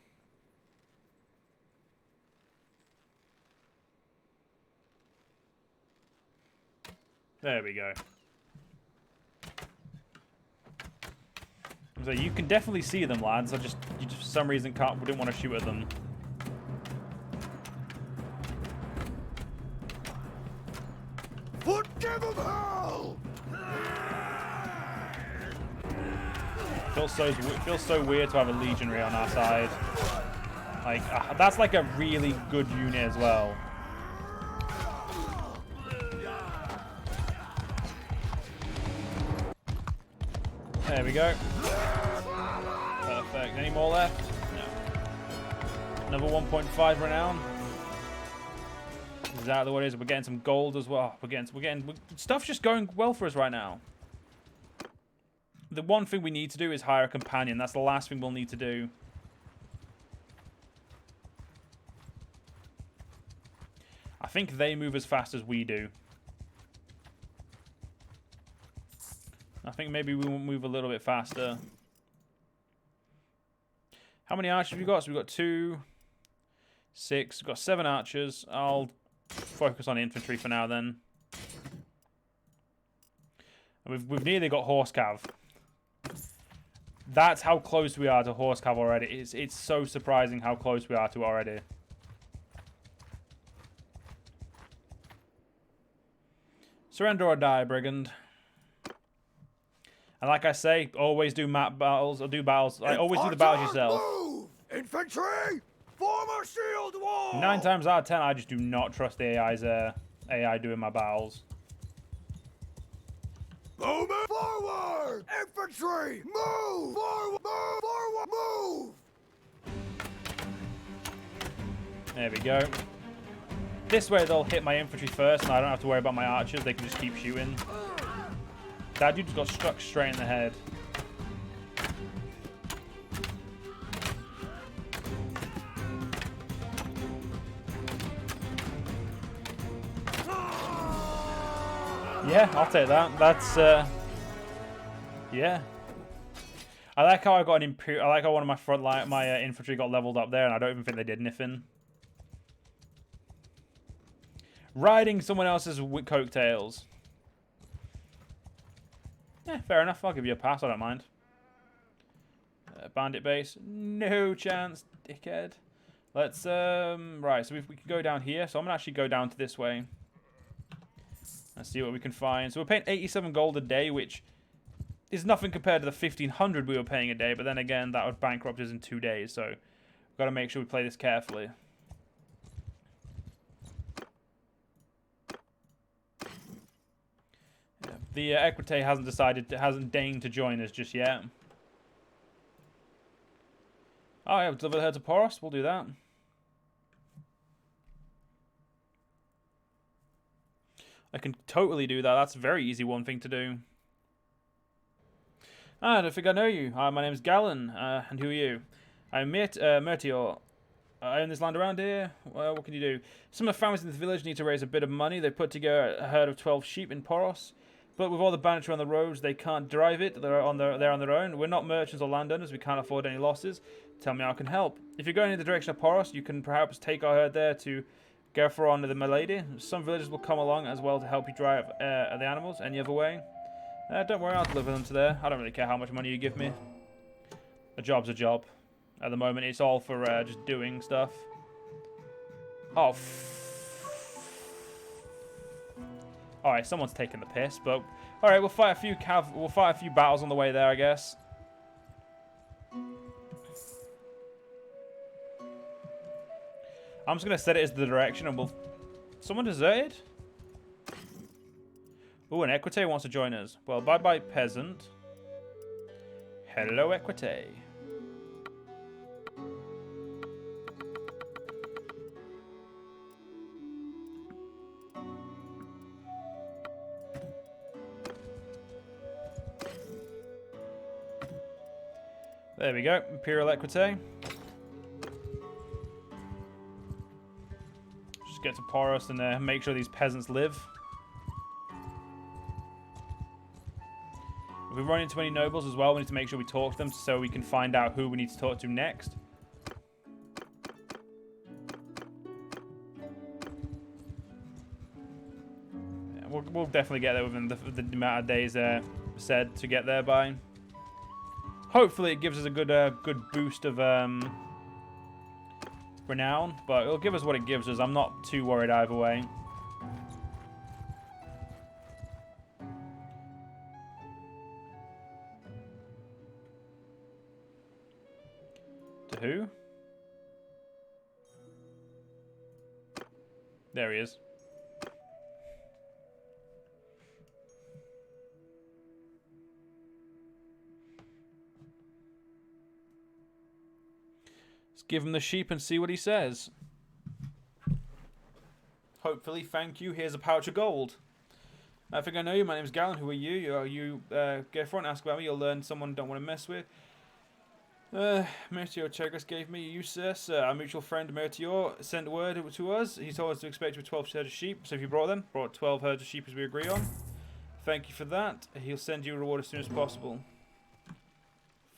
There we go. So you can definitely see them, lads. You just for some reason didn't want to shoot at them. Foot, give 'em hell! Feels so weird to have a legionary on our side. Like that's like a really good unit as well. There we go. Perfect. Any more left? No. Another 1.5 renown. This is exactly what it is. We're getting some gold as well. Stuff's just going well for us right now. The one thing we need to do is hire a companion. That's the last thing we'll need to do. I think they move as fast as we do. I think maybe we will move a little bit faster. How many archers have we got? So we've got 2, 6. We've got 7 archers. I'll focus on infantry for now then. And we've nearly got horse cav. That's how close we are to horse cav already. It's so surprising how close we are to it already. Surrender or die, brigand. And like I say, always do map battles or do battles. I always do the battles yourself. Move! Infantry, form a shield wall. 9 times out of 10, I just do not trust the AI's AI doing my battles. Movement forward! Infantry, move! Forward, move! Forward, move! There we go. This way they'll hit my infantry first, and I don't have to worry about my archers. They can just keep shooting. That dude just got struck straight in the head. Yeah, I'll take that. That's, yeah. I like how I got an Imperial. I like how one of my front line, my infantry got leveled up there, and I don't even think they did anything. Riding someone else's coattails. Yeah, fair enough. I'll give you a pass. I don't mind. Bandit base. No chance, dickhead. Let's, right, so we can go down here. So I'm going to actually go down to this way. Let's see what we can find. So we're paying 87 gold a day, which is nothing compared to the 1,500 we were paying a day. But then again, that would bankrupt us in 2 days. So we've got to make sure we play this carefully. Yeah, the Equite hasn't deigned to join us just yet. Oh, yeah, we'll deliver her to Poros. We'll do that. I can totally do that. That's a very easy one thing to do. I don't think I know you. Hi, my name is Galen. And who are you? I'm Mertior. I own this land around here. Well, what can you do? Some of the families in the village need to raise a bit of money. They put together a herd of 12 sheep in Poros. But with all the banditry on the roads, they can't drive it. They're on their own. We're not merchants or landowners. We can't afford any losses. Tell me how I can help. If you're going in the direction of Poros, you can perhaps take our herd there to Gerferon to the Milady. Some villagers will come along as well to help you drive the animals any other way. Don't worry, I'll deliver them to there. I don't really care how much money you give me. A job's a job. At the moment, it's all for just doing stuff. Oh, alright, someone's taking the piss, but alright, we'll fight a few battles on the way there, I guess. I'm just gonna set it as the direction, and we'll. Someone deserted? Ooh, an Equite wants to join us. Well, bye-bye, peasant. Hello, Equite. There we go, Imperial Equite. Just get to Poros and make sure these peasants live. If we run into any nobles as well, we need to make sure we talk to them so we can find out who we need to talk to next. Yeah, we'll definitely get there within the amount of days said to get there by. Hopefully it gives us a good boost of renown, but it'll give us what it gives us. I'm not too worried either way. To who? There he is. Let's give him the sheep and see what he says. Hopefully, thank you. Here's a pouch of gold. I think I know you. My name's Galen. Who are you? Are you get front? Ask about me. You'll learn someone don't want to mess with. Mertior Chagris gave me you, sir. Our mutual friend Mertior sent word to us. He told us to expect you 12 herds of sheep. So if you brought them, brought 12 herds of sheep as we agree on. Thank you for that. He'll send you a reward as soon as possible.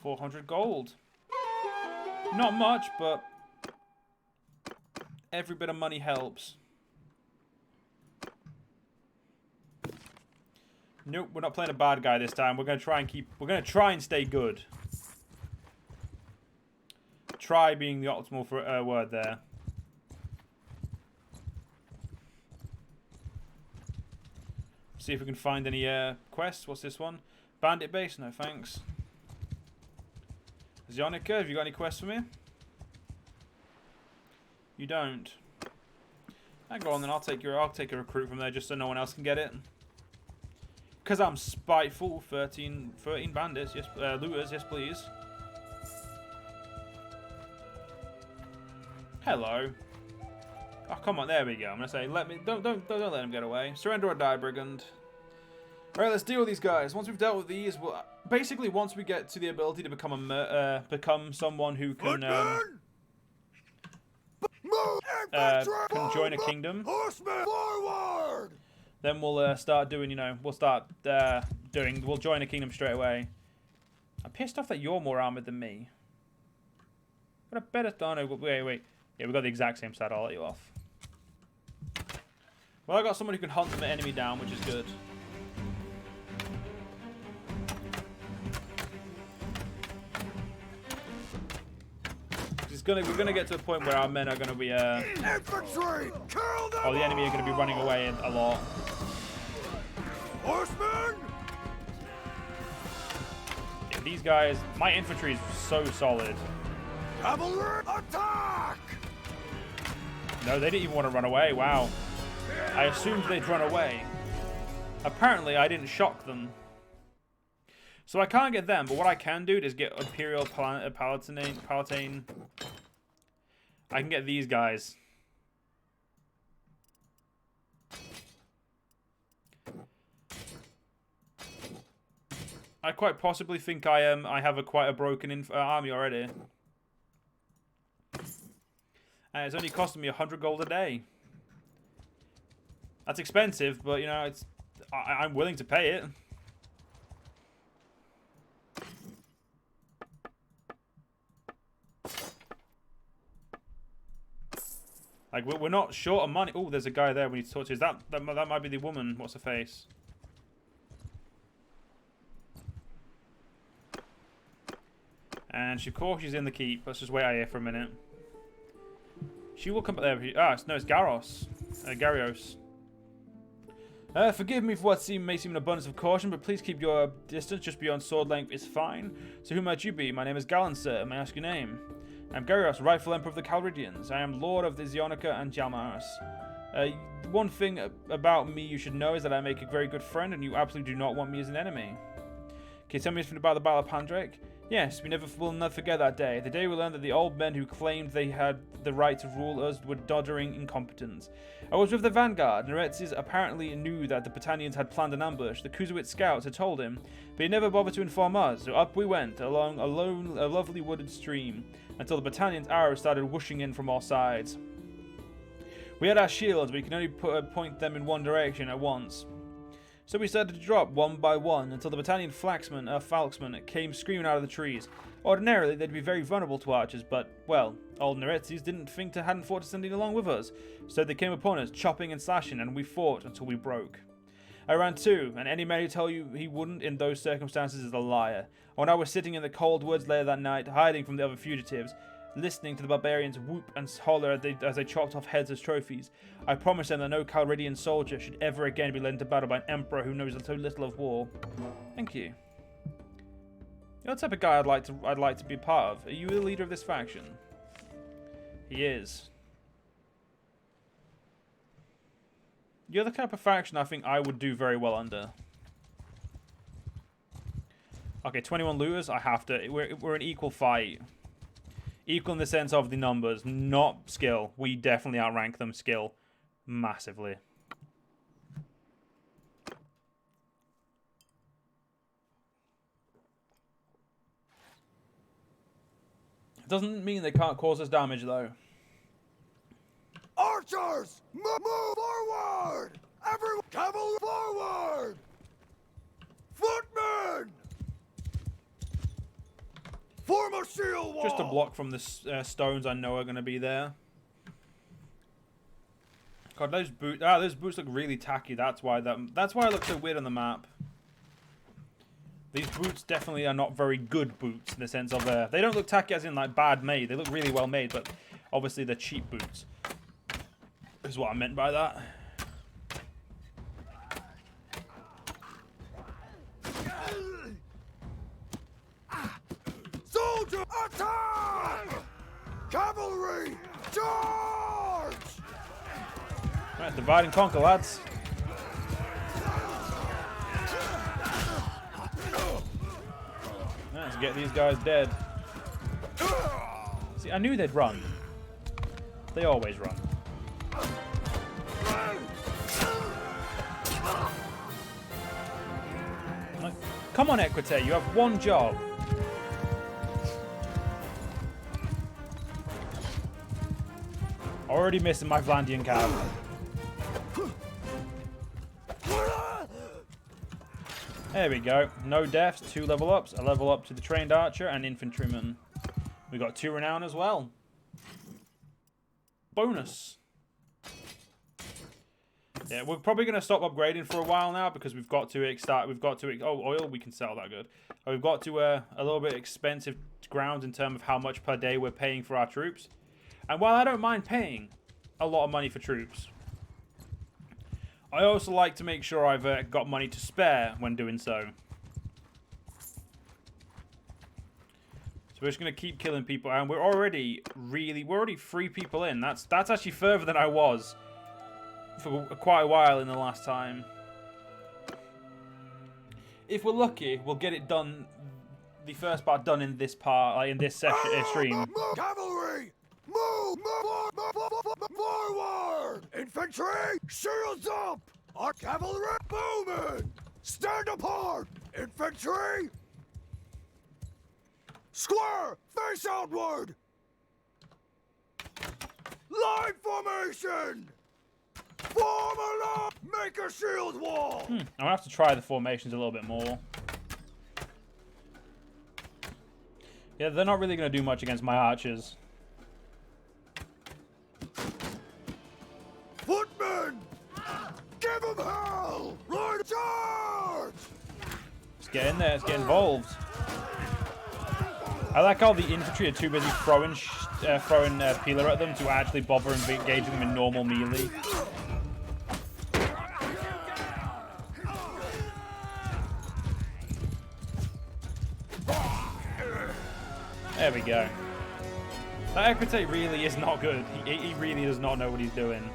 400 gold. Not much, but every bit of money helps. Nope, we're not playing a bad guy this time. We're gonna try and stay good. try being the optimal for word there. See if we can find any quests. What's this one? Bandit base? No thanks. Zionica, have you got any quests for me? You don't. Go on then, I'll take a recruit from there just so no one else can get it. Because I'm spiteful. 13 bandits, yes, looters, yes please. Hello. Oh come on, there we go. I'm gonna say, don't let him get away. Surrender or die, brigand. All right, let's deal with these guys. Once we've dealt with these, well, basically once we get to the ability to become someone who can join a kingdom, forward! then we'll start doing. We'll join a kingdom straight away. I'm pissed off that you're more armored than me. But I better. Oh no, wait. Yeah, we got the exact same stat. I'll let you off. Well, I got someone who can hunt the enemy down, which is good. We're gonna get to a point where our men are gonna be Infantry! Kill them! or the enemy are gonna be running away a lot. Horsemen! Yeah, these guys, my infantry is so solid. Cavalry! Attack! No, they didn't even want to run away. Wow. I assumed they'd run away. Apparently, I didn't shock them. So I can't get them, but what I can do is get Imperial Palatine. I can get these guys. I quite possibly think I have quite a broken army already. And it's only costing me 100 gold a day. That's expensive, but you know, I'm willing to pay it. Like, we're not short of money. Oh, there's a guy there we need to talk to. That might be the woman. What's her face? And of course she's in the keep. Let's just wait out here for a minute. She will come back there. No, it's Garros. Garrios. Forgive me for what may seem an abundance of caution, but please keep your distance just beyond sword length is fine. So who might you be? My name is Galan, sir. May I ask your name? I'm Garrios, rightful emperor of the Calridians. I am lord of the Zionica and Jalmaris. One thing about me you should know is that I make a very good friend, and you absolutely do not want me as an enemy. Can you tell me something about the Battle of Pandrake? Yes, will never forget that day. The day we learned that the old men who claimed they had the right to rule us were doddering incompetents. I was with the vanguard, and Neretzes apparently knew that the Battanians had planned an ambush. The Kuzowitz scouts had told him, but he never bothered to inform us, so up we went, along a lovely wooded stream, until the Battanians' arrows started whooshing in from all sides. We had our shields, but we could only point them in one direction at once. So we started to drop one by one until the battalion Falksmen came screaming out of the trees. Ordinarily, they'd be very vulnerable to archers, but, well, old Neretzes hadn't thought of sending along with us. So they came upon us, chopping and slashing, and we fought until we broke. I ran too, and any man who tell you he wouldn't in those circumstances is a liar. When I was sitting in the cold woods later that night, hiding from the other fugitives, listening to the barbarians whoop and holler as they chopped off heads as trophies, I promised them that no Calridian soldier should ever again be led into battle by an emperor who knows so little of war. Thank you. You're the type of guy I'd like to be part of. Are you the leader of this faction? He is. You're the type of faction I think I would do very well under. Okay, 21 looters. I have to. We're an equal fight. Equal in the sense of the numbers, not skill. We definitely outrank them skill massively. It doesn't mean they can't cause us damage, though. Archers! Move forward! Everyone, cavalry forward! Footmen! Form a shield wall! Just a block from the stones I know are going to be there. God, those boots look really tacky. That's why it looks so weird on the map. These boots definitely are not very good boots in the sense of they don't look tacky as in like bad made. They look really well made, but obviously they're cheap boots. Is what I meant by that. Soldier attack! Cavalry charge! Right, divide and conquer, lads. Let's get these guys dead. See, I knew they'd run. They always run. Like, come on, Equite, you have one job. Already missing my Vlandian cav. There we go. No deaths, 2 level ups. A level up to the trained archer and infantryman. We got 2 renown as well. Bonus. Yeah, we're probably going to stop upgrading for a while now because we've got to start. We've got to. Oh, oil, we can sell that good. We've got to a little bit expensive ground in terms of how much per day we're paying for our troops. And while I don't mind paying a lot of money for troops, I also like to make sure I've got money to spare when doing so. So we're just going to keep killing people, and we're already 3 people in. That's actually further than I was for quite a while in the last time. If we're lucky, we'll get it done, the first part done in this part, like in this session, stream. Cavalry! Move! Forward! Infantry! Shields up! Our cavalry booming! Stand apart! Infantry! Square! Face outward! Line formation! Form a line! Make a shield wall! I'll have to try the formations a little bit more. Yeah, they're not really going to do much against my archers. Footmen! Give them hell! Right charge! Let's get in there. Let's get involved. I like how the infantry are too busy throwing peeler at them to actually bother engaging them in normal melee. There we go. That Equite really is not good. He really does not know what he's doing.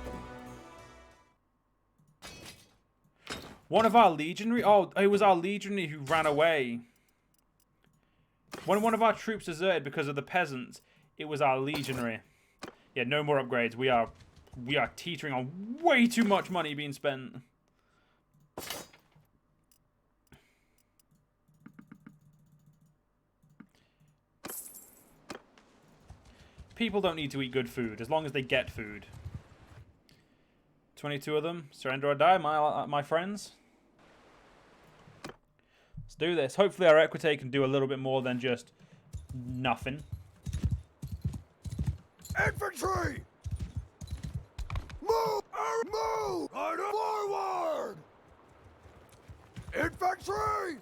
One of our legionary... Oh, it was our legionary who ran away. When one of our troops deserted because of the peasants, it was our legionary. Yeah, no more upgrades. We are teetering on way too much money being spent. People don't need to eat good food, as long as they get food. 22 of them. Surrender or die, my friends. Let's do this. Hopefully our Equite can do a little bit more than just nothing. Infantry! Move! Move! Forward! Infantry!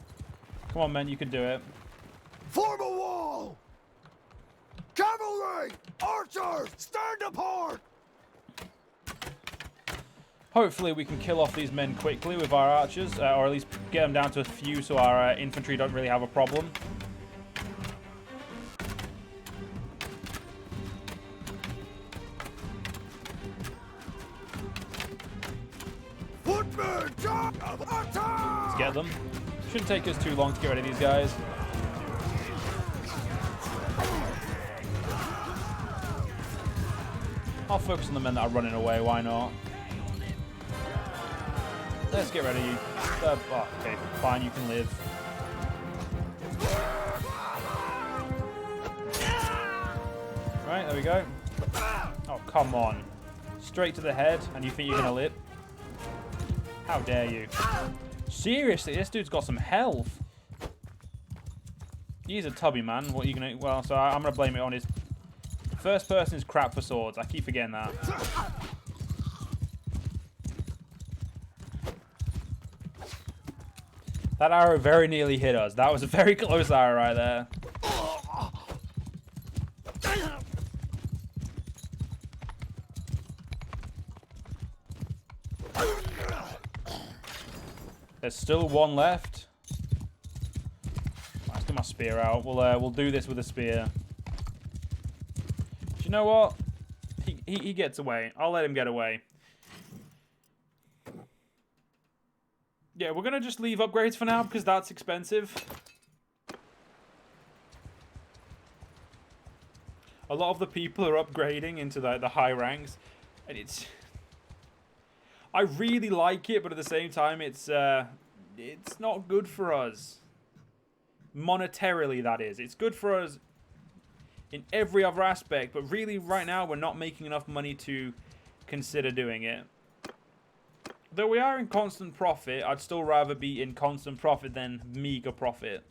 Come on, men, you can do it. Form a wall! Cavalry! Archers! Stand apart! Hopefully we can kill off these men quickly with our archers, or at least get them down to a few so our infantry don't really have a problem. Footmen! Attack! Let's get them. Shouldn't take us too long to get rid of these guys. I'll focus on the men that are running away, why not? Let's get rid of you. Oh, okay, fine, you can live. Right, there we go. Oh, come on. Straight to the head, and you think you're gonna live? How dare you? Seriously, this dude's got some health. He's a tubby, man. What are you gonna... Well, so I'm gonna blame it on his... First person is crap for swords. I keep forgetting that. That arrow very nearly hit us. That was a very close arrow right there. There's still one left. Let's get my spear out. We'll do this with a spear. Do you know what? He gets away. I'll let him get away. Yeah, we're gonna just leave upgrades for now because that's expensive. A lot of the people are upgrading into the high ranks, and it's. I really like it, but at the same time, it's not good for us. Monetarily, that is. It's good for us in every other aspect, but really, right now, we're not making enough money to consider doing it. Though we are in constant profit, I'd still rather be in constant profit than meager profit.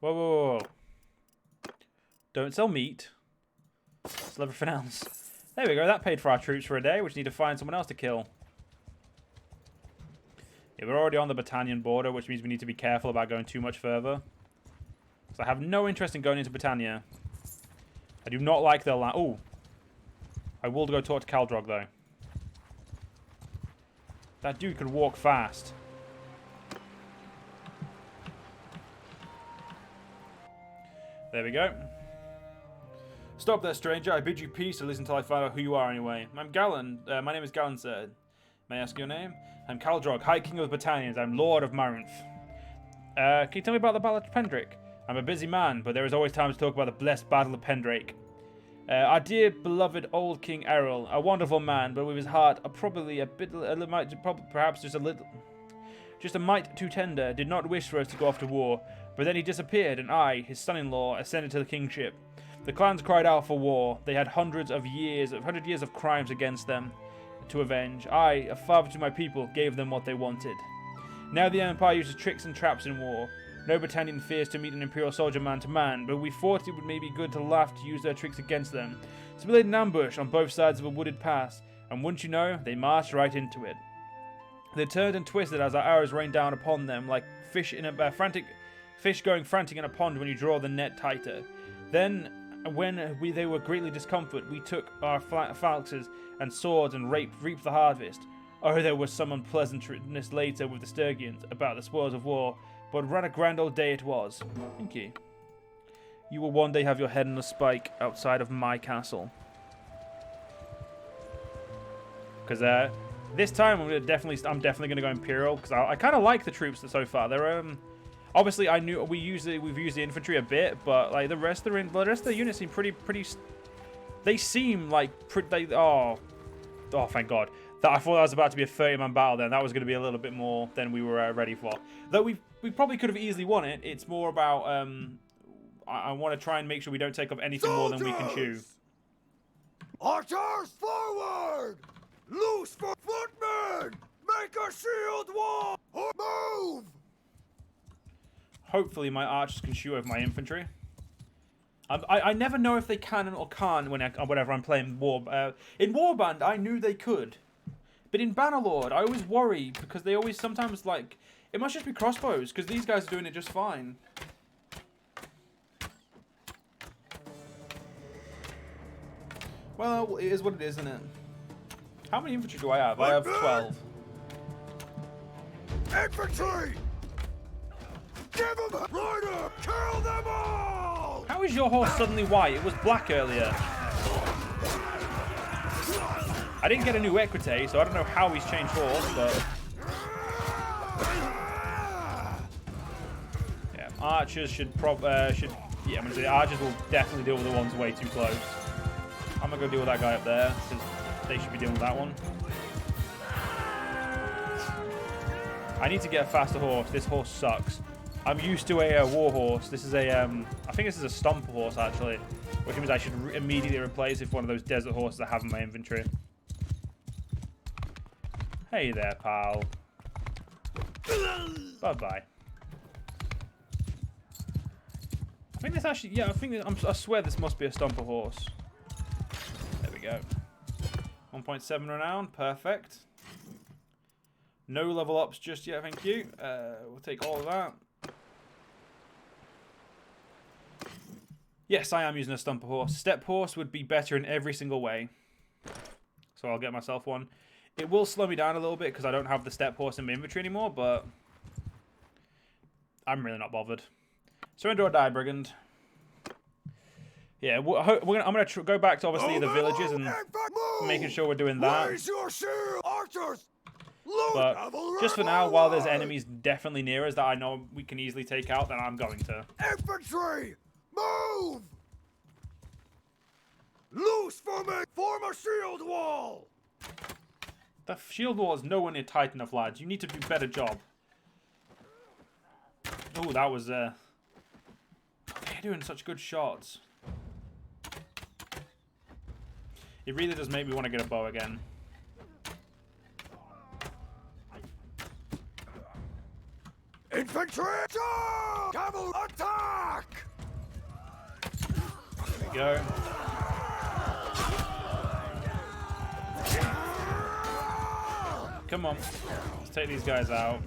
Whoa, whoa, whoa. Don't sell meat. Sell everything else. There we go. That paid for our troops for a day. We just need to find someone else to kill. Yeah, we're already on the Battanian border, which means we need to be careful about going too much further. So I have no interest in going into Britannia. I do not like their land. Oh. I will go talk to Caldrog, though. That dude could walk fast. There we go. Stop there, stranger. I bid you peace, at least until I find out who you are anyway. I'm Galen. My name is Galen, sir. May I ask your name? I'm Caldrog, High King of the Battanians. I'm Lord of Marinth. Can you tell me about the Battle of Pendrake? I'm a busy man, but there is always time to talk about the blessed Battle of Pendrake. Our dear, beloved old King Errol, a wonderful man, but with his heart probably a bit, perhaps just a mite too tender, did not wish for us to go off to war. But then he disappeared, and I, his son-in-law, ascended to the kingship. The clans cried out for war. They had hundred years of crimes against them to avenge. I, a father to my people, gave them what they wanted. Now the Empire uses tricks and traps in war. No Britannian fears to meet an Imperial soldier man to man, but we thought it would maybe good to laugh to use their tricks against them. So we laid an ambush on both sides of a wooded pass, and wouldn't you know, they marched right into it. They turned and twisted as our arrows rained down upon them, like fish in a fish going frantic in a pond when you draw the net tighter. Then, when they were greatly discomfited, we took our falxes and swords and reaped the harvest. Oh, there was some unpleasantness later with the Sturgians about the spoils of war, but what a grand old day it was. Thank you. You will one day have your head on a spike outside of my castle. Because this time I'm definitely going to go Imperial because I kind of like the troops so far. They're obviously I knew we've used the infantry a bit, but like the rest of the units seem pretty. They seem like oh thank God. I thought that was about to be a 30-man battle then. That was going to be a little bit more than we were ready for. Though we probably could have easily won it. It's more about I want to try and make sure we don't take up anything more than we can chew. Archers forward! Loose for footmen! Make a shield wall! Move! Hopefully my archers can shoot over my infantry. I never know if they can or can't whenever I'm playing War. In Warband, I knew they could. But in Bannerlord, I always worry because they always sometimes like... It must just be crossbows because these guys are doing it just fine. Well, it is what it is, isn't it? How many infantry do I have? I have 12. Infantry! Give them a rider! Kill them all! How is your horse suddenly white? It was black earlier. I didn't get a new equite, so I don't know how he's changed horse, but... Yeah, archers should yeah, I'm gonna say archers will definitely deal with the ones way too close. I'm gonna go deal with that guy up there, because they should be dealing with that one. I need to get a faster horse. This horse sucks. I'm used to a war horse. This is a, I think this is a stomp horse, actually. Which means I should immediately replace it with one of those desert horses I have in my inventory. Hey there, pal. Bye-bye. I think this actually, yeah, I swear this must be a stomper horse. There we go. 1.7 renown, perfect. No level ups just yet, thank you. We'll take all of that. Yes, I am using a stumper horse. Step horse would be better in every single way. So I'll get myself one. It will slow me down a little bit because I don't have the step horse in my inventory anymore, but I'm really not bothered. Surrender or die, brigand. Yeah, I'm going to go back to obviously the villages and making sure we're doing that. Raise your shield, archers! But just for now, while there's enemies definitely near us that I know we can easily take out, then I'm going to. Infantry, move! Loose for me! Form a shield wall! The shield wall is nowhere near tight enough, lads. You need to do a better job. Oh, that was... They're doing such good shots. It really does make me want to get a bow again. Infantry! Cavalry attack! There we go. Come on. Let's take these guys out.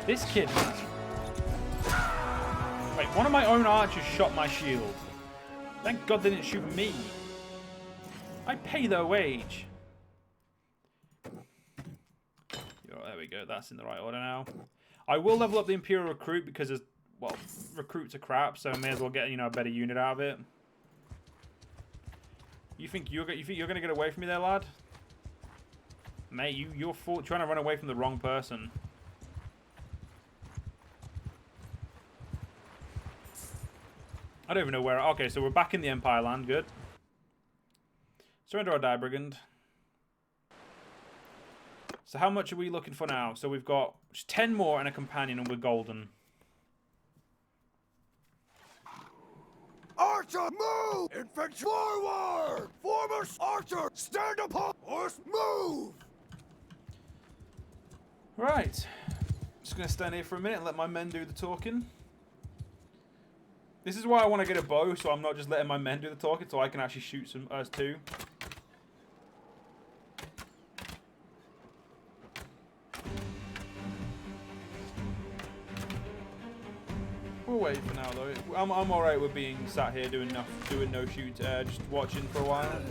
This kid, man. Wait, one of my own archers shot my shield. Thank God they didn't shoot me. I pay their wage. There we go. That's in the right order now. I will level up the Imperial Recruit because, well, recruits are crap, so I may as well get, a better unit out of it. You think you're gonna get away from me there, lad? Mate, you're trying to run away from the wrong person. I don't even know where. Okay, so we're back in the Empire land. Good. Surrender or die, brigand. So how much are we looking for now? So we've got 10 more and a companion, and we're golden. Archer, move! Infantry, forward! Former archer, stand upon horse, move! Right. Just going to stand here for a minute and let my men do the talking. This is why I want to get a bow, so I'm not just letting my men do the talking, so I can actually shoot us too. We'll wait for now, though. I'm alright with being sat here doing no shoot, just watching for a while.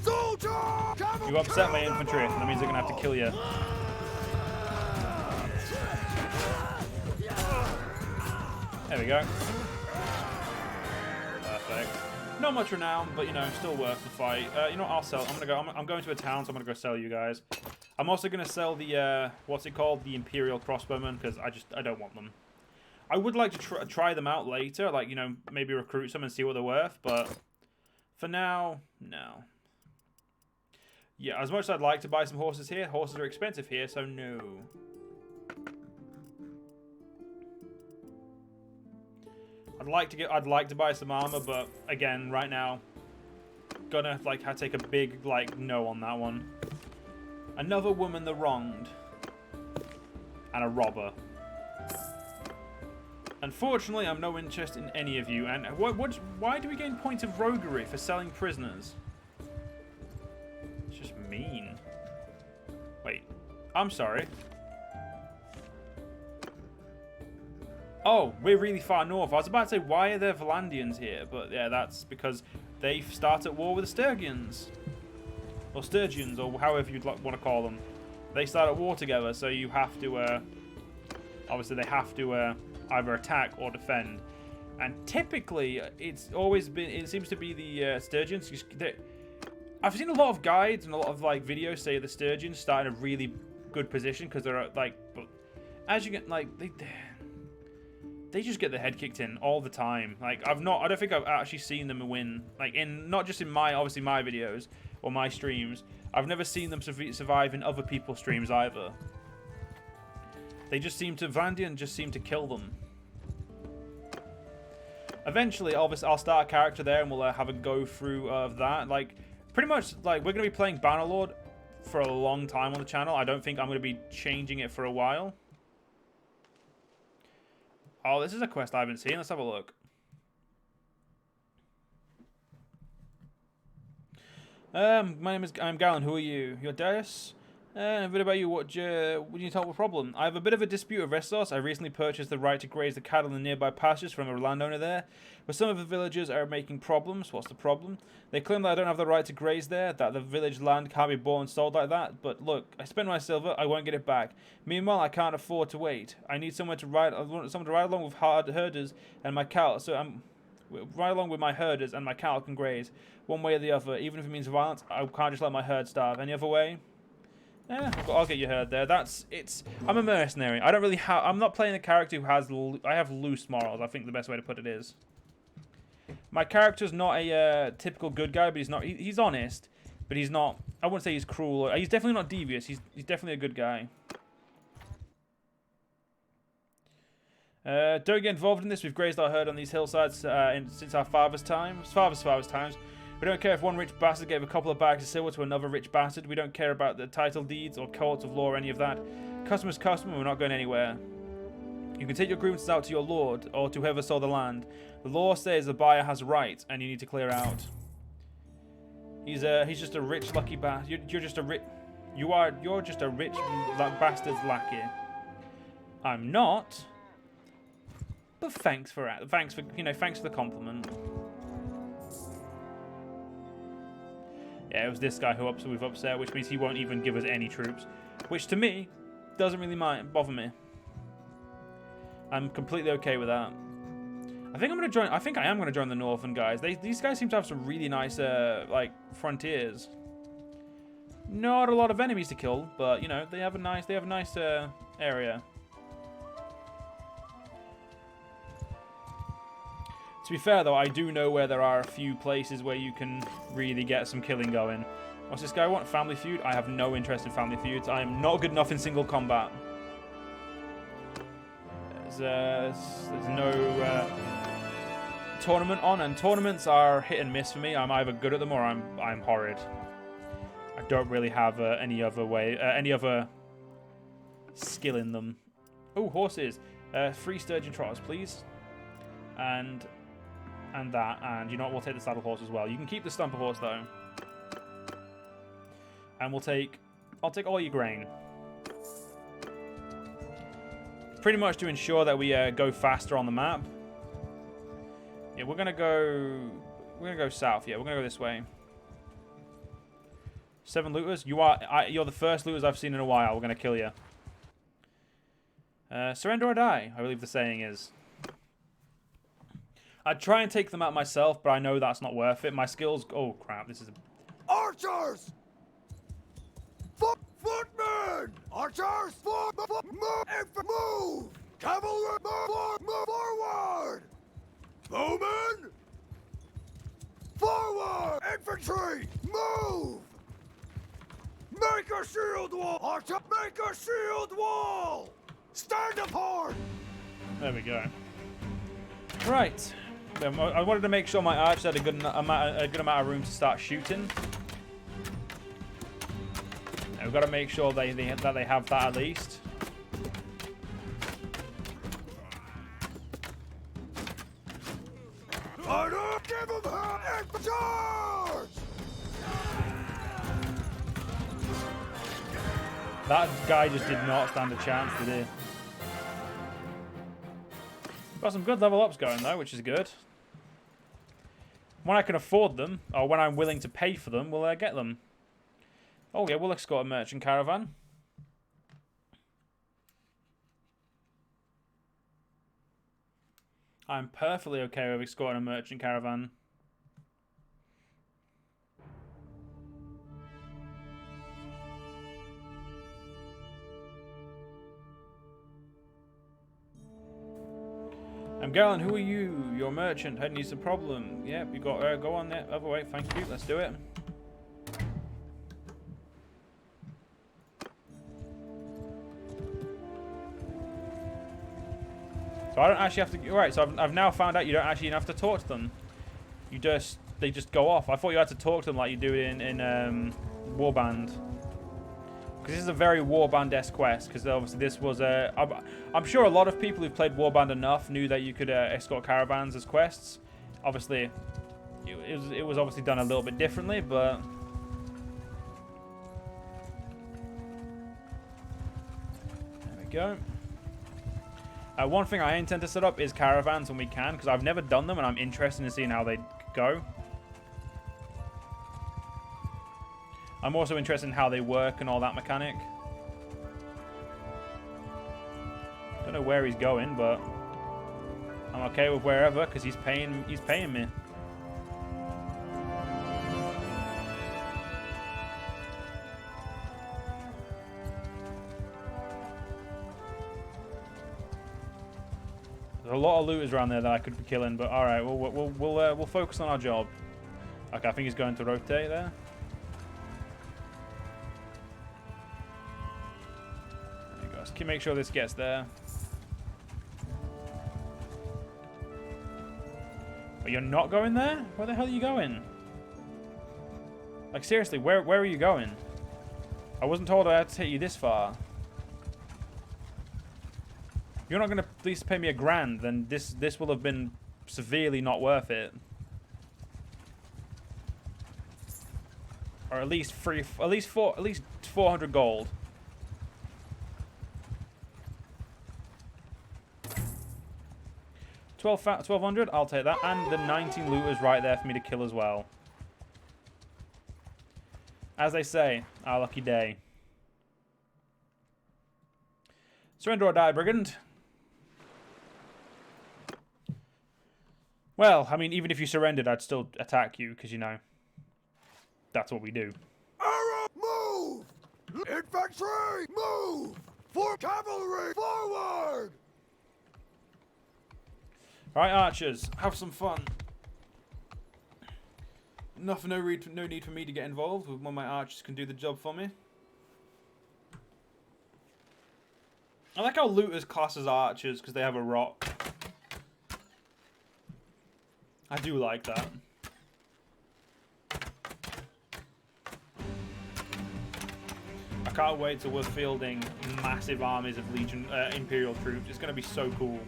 Soldier! You upset my infantry, that means they're gonna have to kill you. There we go. Perfect. Not much renown, but still worth the fight. You know what? I'll sell. I'm going to a town, so I'm gonna go sell you guys. I'm also gonna sell the what's it called, the Imperial crossbowmen, because I don't want them. I would like to try them out later, like maybe recruit some and see what they're worth, but for now, no. Yeah, as much as I'd like to buy some horses here, horses are expensive here, so no. I'd like to buy some armor, but again, right now, gonna take a big no on that one. Another woman the wronged, and a robber. Unfortunately, I'm no interest in any of you. And why do we gain points of roguery for selling prisoners? It's just mean. Wait, I'm sorry. Oh, we're really far north. I was about to say, why are there Valandians here? But yeah, that's because they start at war with the Sturgians. Or Sturgians, or however you'd want to call them. They start at war together, so you have to, obviously they have to either attack or defend. And typically, it seems to be the Sturgians. I've seen a lot of guides and a lot of videos say the Sturgians start in a really good position because they're as you get they just get their head kicked in all the time. I don't think I've actually seen them win. Not just in obviously my videos or my streams. I've never seen them survive in other people's streams either. Valandian just seem to kill them. Eventually, I'll start a character there and we'll have a go through of that. Pretty much, we're going to be playing Bannerlord for a long time on the channel. I don't think I'm going to be changing it for a while. Oh, this is a quest I haven't seen. Let's have a look. My name is... I'm Galen. Who are you? You're Darius? A bit about you. What do you talk about problem? I have a bit of a dispute with resource. I recently purchased the right to graze the cattle in nearby pastures from a landowner there, but some of the villagers are making problems. What's the problem? They claim that I don't have the right to graze there, that the village land can't be bought and sold like that. But look, I spent my silver. I won't get it back. Meanwhile, I can't afford to wait. I need someone to ride. I want someone to ride along with herders and my cattle. So I'm right along with my herders and my cattle can graze one way or the other. Even if it means violence, I can't just let my herd starve. Any other way? I'll get your herd there. I'm a mercenary. I don't really have... I'm not playing a character who has... I have loose morals, I think the best way to put it is. My character's not a typical good guy, but he's not... He's honest, but he's not... I wouldn't say he's cruel. He's definitely not devious. He's definitely a good guy. Don't get involved in this. We've grazed our herd on these hillsides since our father's times. We don't care if one rich bastard gave a couple of bags of silver to another rich bastard. We don't care about the title deeds or courts of law or any of that. Customer's customer, we're not going anywhere. You can take your grievances out to your lord or to whoever sold the land. The law says the buyer has rights and you need to clear out. He's just a rich lucky bastard. You're just a rich... You're just a rich bastard's lackey. I'm not. But thanks for the compliment. Yeah, it was this guy who we've upset, which means he won't even give us any troops. Which, to me, doesn't really bother me. I'm completely okay with that. I think I am going to join the Northern guys. These guys seem to have some really nice, like, frontiers. Not a lot of enemies to kill, but, you know, they have a nice area. To be fair, though, I do know where there are a few places where you can really get some killing going. What's this guy want? Family feud? I have no interest in family feuds. I am not good enough in single combat. There's no tournament on, and tournaments are hit and miss for me. I'm either good at them or I'm horrid. I don't really have any other skill in them. Oh, horses. 3 sturgeon trotters, please. And that, and you know what, we'll take the saddle horse as well. You can keep the stumper horse though. And I'll take all your grain. Pretty much to ensure that we go faster on the map. Yeah, we're gonna go south. Yeah, we're gonna go this way. 7 looters. You're the first looters I've seen in a while. We're gonna kill you. Surrender or die, I believe the saying is. I'd try and take them out myself, but I know that's not worth it. My skills... Oh, crap. This is... Archers! Footmen! Archers! Move! Cavalry! Move forward! Bowmen! Forward! Infantry! Move! Make a shield wall! Archer! Make a shield wall! Stand apart! There we go. Right. I wanted to make sure my archers had a good amount of room to start shooting. We've got to make sure that they have that at least. Give them charge! That guy just did not stand a chance, did he? Got some good level ups going though, which is good. When I can afford them, or when I'm willing to pay for them, we'll get them. Oh yeah, we'll escort a merchant caravan. I'm perfectly okay with escorting a merchant caravan. I'm Galen, who are you? You're a merchant. Head needs a problem. Yep, you got go on there. Other way, thank you. Let's do it. So I don't actually have to... Alright, so I've now found out you don't actually have to talk to them. They just go off. I thought you had to talk to them like you do in Warband. Because this is a very Warband-esque quest, because obviously this was a... I'm sure a lot of people who've played Warband enough knew that you could escort caravans as quests. Obviously, it was obviously done a little bit differently, but... There we go. One thing I intend to set up is caravans when we can, because I've never done them, and I'm interested in seeing how they go. I'm also interested in how they work and all that mechanic. Don't know where he's going, but I'm okay with wherever because he's paying me. There's a lot of looters around there that I could be killing, but all right, we'll focus on our job. Okay, I think he's going to rotate there. Can make sure this gets there. But you're not going there? Where the hell are you going? Like seriously, where are you going? I wasn't told I had to take you this far. If you're not going to at least pay me $1,000, then this will have been severely not worth it. Or at least 400 gold. 1200, I'll take that. And the 19 looters right there for me to kill as well. As they say, our lucky day. Surrender or die, brigand. Well, I mean, even if you surrendered, I'd still attack you, because, you know, that's what we do. Arrow, move! Infantry, move! For cavalry, forward! Alright, archers, have some fun. No need for me to get involved when my archers can do the job for me. I like how looters class as archers because they have a rock. I do like that. I can't wait till we're fielding massive armies of Legion, Imperial troops. It's going to be so cool.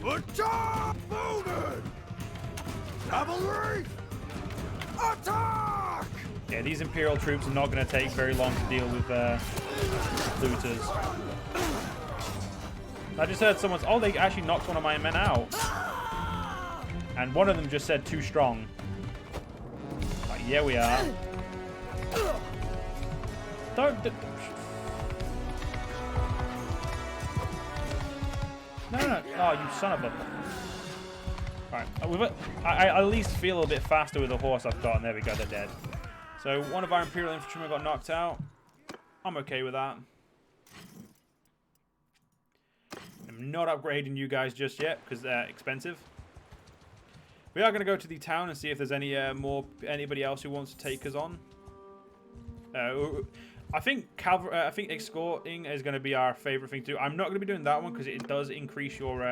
Attack! Moving! Cavalry! Attack! Yeah, these Imperial troops are not going to take very long to deal with looters. I just heard someone's... Oh, they actually knocked one of my men out. And one of them just said too strong. Like, yeah, we are. Don't... No. Oh, you son of a... Alright, I at least feel a bit faster with the horse I've got, and there we go, they're dead. So, one of our Imperial infantrymen got knocked out. I'm okay with that. I'm not upgrading you guys just yet, because they're expensive. We are going to go to the town and see if there's anybody else who wants to take us on. I think escorting is going to be our favorite thing to do. I'm not going to be doing that one because it does increase your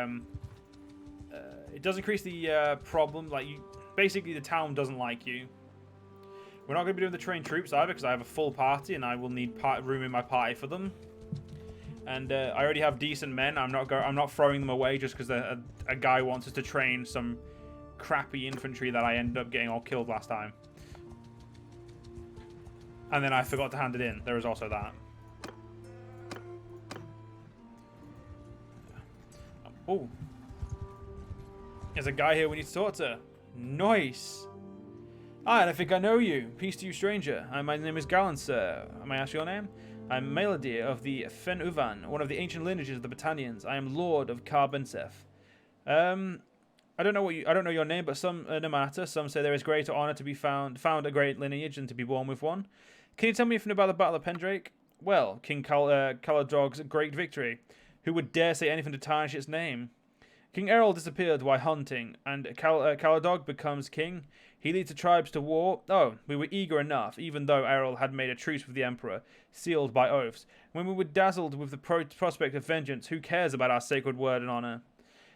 it does increase the problem. Like basically the town doesn't like you. We're not going to be doing the trained troops either because I have a full party and I will need room in my party for them. And I already have decent men. I'm not throwing them away just because a guy wants us to train some crappy infantry that I ended up getting all killed last time. And then I forgot to hand it in. There is also that. Oh. There's a guy here we need to talk to. Nice. Ah, and I think I know you. Peace to you, stranger. My name is Gallant, sir. May I ask your name? I'm Melody of the Fen Uvan, one of the ancient lineages of the Battanians. I am Lord of Caravan. I don't know your name, but no matter. Some say there is greater honor to be found a great lineage than to be born with one. Can you tell me anything about the Battle of Pendrake? Well, King Caladog's great victory. Who would dare say anything to tarnish its name? King Errol disappeared while hunting, and Caladog becomes king. He leads the tribes to war. Oh, we were eager enough, even though Errol had made a truce with the Emperor, sealed by oaths. When we were dazzled with the prospect of vengeance, who cares about our sacred word and honor?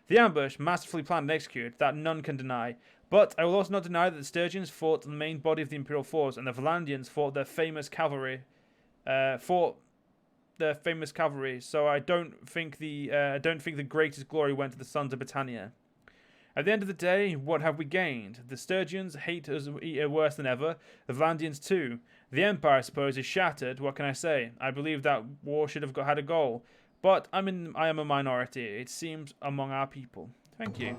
The ambush, masterfully planned and executed, that none can deny. But I will also not deny that the Sturgians fought the main body of the Imperial force, and the Valandians fought their famous cavalry. So I don't think the greatest glory went to the sons of Britannia. At the end of the day, what have we gained? The Sturgians hate us worse than ever. The Valandians too. The Empire, I suppose, is shattered. What can I say? I believe that war should have had a goal. But I am a minority, it seems, among our people. Thank you.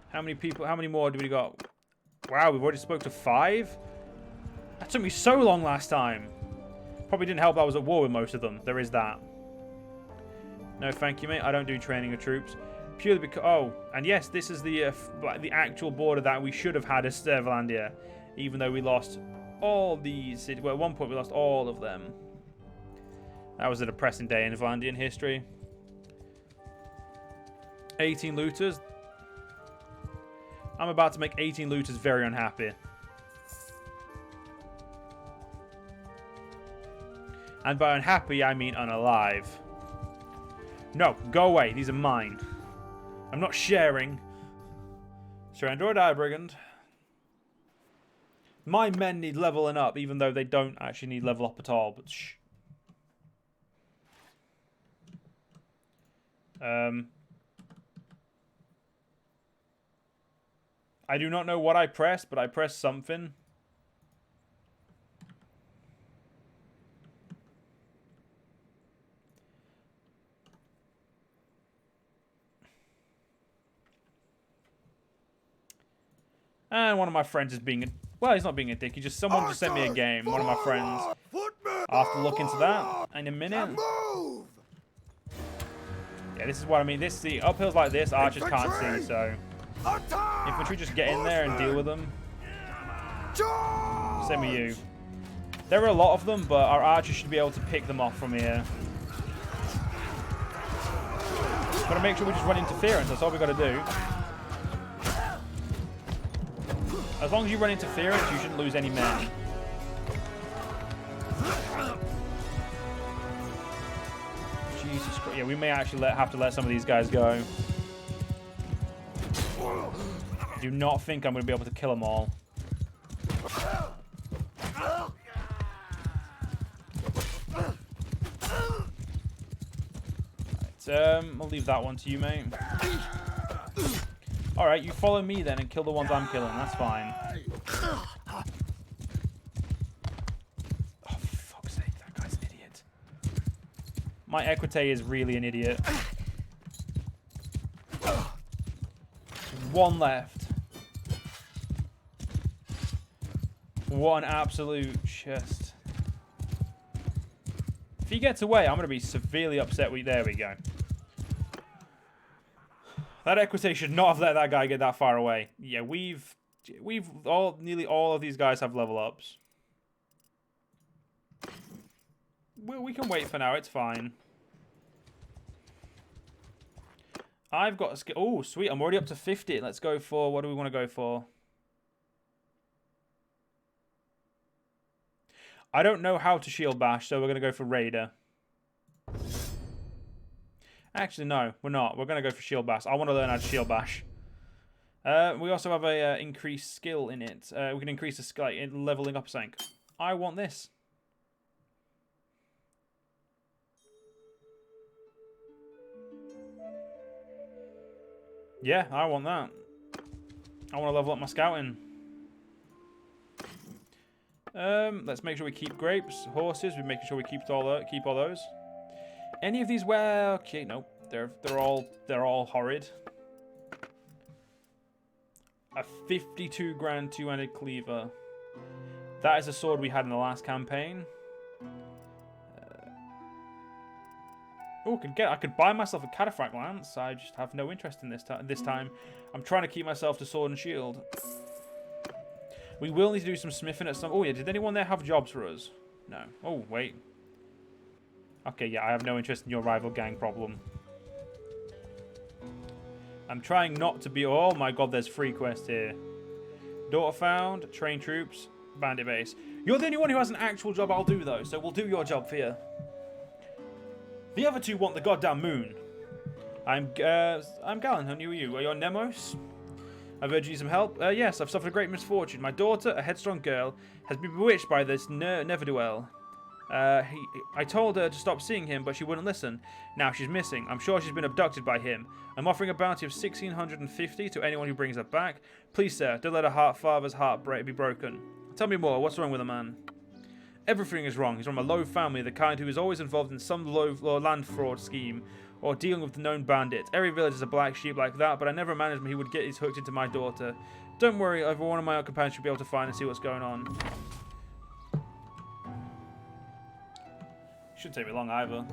How many more do we got? Wow, we've already spoke to 5? That took me so long last time. Probably didn't help I was at war with most of them. There is that. No, thank you, mate. I don't do training of troops. Purely because... Oh, and yes, this is the actual border that we should have had as Valandia. Even though we lost all these cities. Well, at one point we lost all of them. That was a depressing day in Valandian history. 18 looters. I'm about to make 18 looters very unhappy. And by unhappy, I mean unalive. No, go away. These are mine. I'm not sharing. Surrender or die, brigand. My men need leveling up, even though they don't actually need level up at all. But shh. I do not know what I pressed, but I pressed something. And one of my friends is being a... Well, he's not being a dick. Someone just sent me a game. One of my friends. I'll have to look into that in a minute. Yeah, this is what I mean. The uphills like this, archers can't see, so... Infantry, just get in there and deal with them. Same with you. There are a lot of them, but our archers should be able to pick them off from here. Gotta make sure we just run interference. That's all we gotta do. As long as you run interference, you shouldn't lose any men. Jesus Christ. Yeah, we may actually have to let some of these guys go. I do not think I'm going to be able to kill them all. Right, I'll leave that one to you, mate. Alright, you follow me then and kill the ones I'm killing. That's fine. Oh, for fuck's sake, that guy's an idiot. My Equite is really an idiot. One left. What an absolute chest. If he gets away, I'm going to be severely upset with... There we go. That Equite should not have let that guy get that far away. Yeah, nearly all of these guys have level ups. We can wait for now, it's fine. I've got a skill. Oh, sweet, I'm already up to 50. Let's go for, what do we want to go for? I don't know how to shield bash, so we're going to go for Raider. Actually, no, we're not. We're going to go for shield bash. I want to learn how to shield bash. We also have a increased skill in it. We can increase the skill in leveling up something. I want this. Yeah, I want that. I want to level up my scouting. Let's make sure we keep grapes, horses. We're making sure we keep all those. Any of these? Well, okay, no, they're all horrid. A 52 grand two-handed cleaver. That is a sword we had in the last campaign. Oh, I could buy myself a cataphract lance. I just have no interest in this time. I'm trying to keep myself to sword and shield. We will need to do some smithing at some... Oh, yeah, did anyone there have jobs for us? No. Oh, wait. Okay, yeah, I have no interest in your rival gang problem. I'm trying not to be... Oh, my God, there's free quests here. Daughter found, train troops, bandit base. You're the only one who has an actual job I'll do, though, so we'll do your job for you. The other two want the goddamn moon. I'm Galen. Who are you? Are you on Nemos? I've urged you some help. Yes, I've suffered a great misfortune. My daughter, a headstrong girl, has been bewitched by this ne'er-do-well. I told her to stop seeing him, but she wouldn't listen. Now she's missing. I'm sure she's been abducted by him. I'm offering a bounty of 1,650 to anyone who brings her back. Please, sir, don't let her father's heart be broken. Tell me more. What's wrong with the man? Everything is wrong. He's from a low family, the kind who is always involved in some low land fraud scheme, or dealing with the known bandits. Every village is a black sheep like that, but I never imagined he would get his hooked into my daughter. Don't worry, every one of my companions should be able to find and see what's going on. Shouldn't take me long either.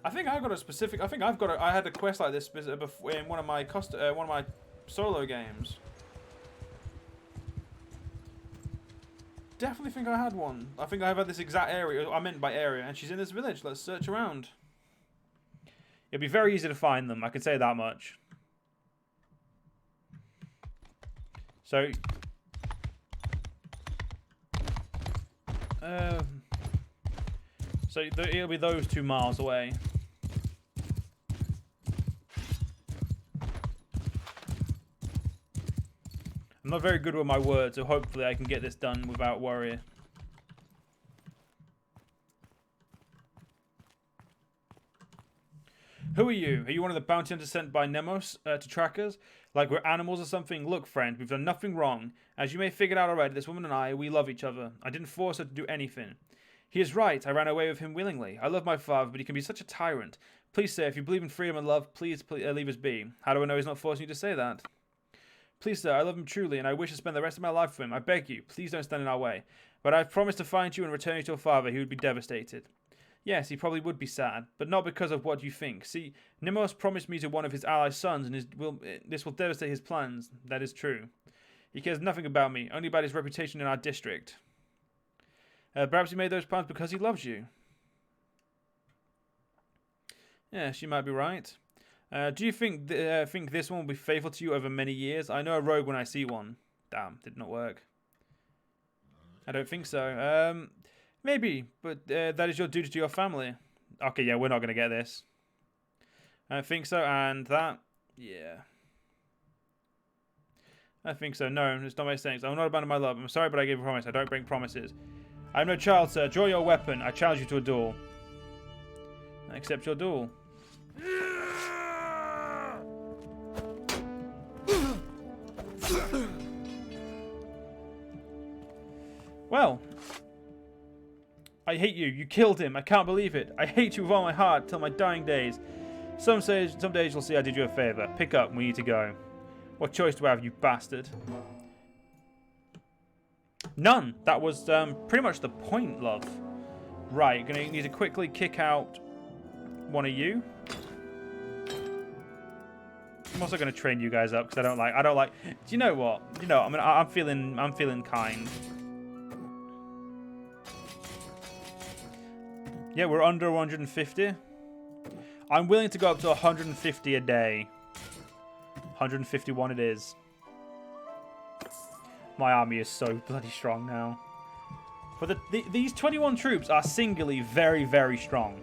I think I got a specific. I think I had a quest like this in one of my solo games. Definitely think I had one. I think I've had this exact area. I meant by area, and she's in this village. Let's search around. It'll be very easy to find them. I can say that much. So, it'll be those 2 miles away. I'm not very good with my words, so hopefully I can get this done without worry. Who are you? Are you one of the bounty hunters sent by Nemos to track us? Like we're animals or something? Look, friend, we've done nothing wrong. As you may have figured out already, this woman and I, we love each other. I didn't force her to do anything. He is right. I ran away with him willingly. I love my father, but he can be such a tyrant. Please, sir, if you believe in freedom and love, please leave us be. How do I know he's not forcing you to say that? Please, sir, I love him truly, and I wish to spend the rest of my life with him. I beg you, please don't stand in our way. But I've promised to find you and return you to your father. He would be devastated. Yes, he probably would be sad, but not because of what you think. See, Nemos promised me to one of his allies' sons, and this will devastate his plans. That is true. He cares nothing about me, only about his reputation in our district. Perhaps he made those plans because he loves you. Yeah, she might be right. Do you think this one will be faithful to you over many years? I know a rogue when I see one. Damn, did not work. I don't think so. Maybe, but that is your duty to your family. Okay, yeah, we're not going to get this. I don't think so, and that, yeah. I think so. No, it's not my sayings. I will not abandon my love. I'm sorry, but I gave a promise. I don't break promises. I am no child, sir. Draw your weapon. I challenge you to a duel. I accept your duel. Well, I hate you. You killed him. I can't believe it. I hate you with all my heart till my dying days. Some days you'll see I did you a favor. Pick up. We need to go. What choice do I have, you bastard? None. That was pretty much the point, love. Right. Gonna need to quickly kick out one of you. I'm also gonna train you guys up because I don't like. Do you know what? You know, I'm feeling kind. Yeah, we're under 150. I'm willing to go up to 150 a day. 151 it is. My army is so bloody strong now. But these 21 troops are singularly very, very strong.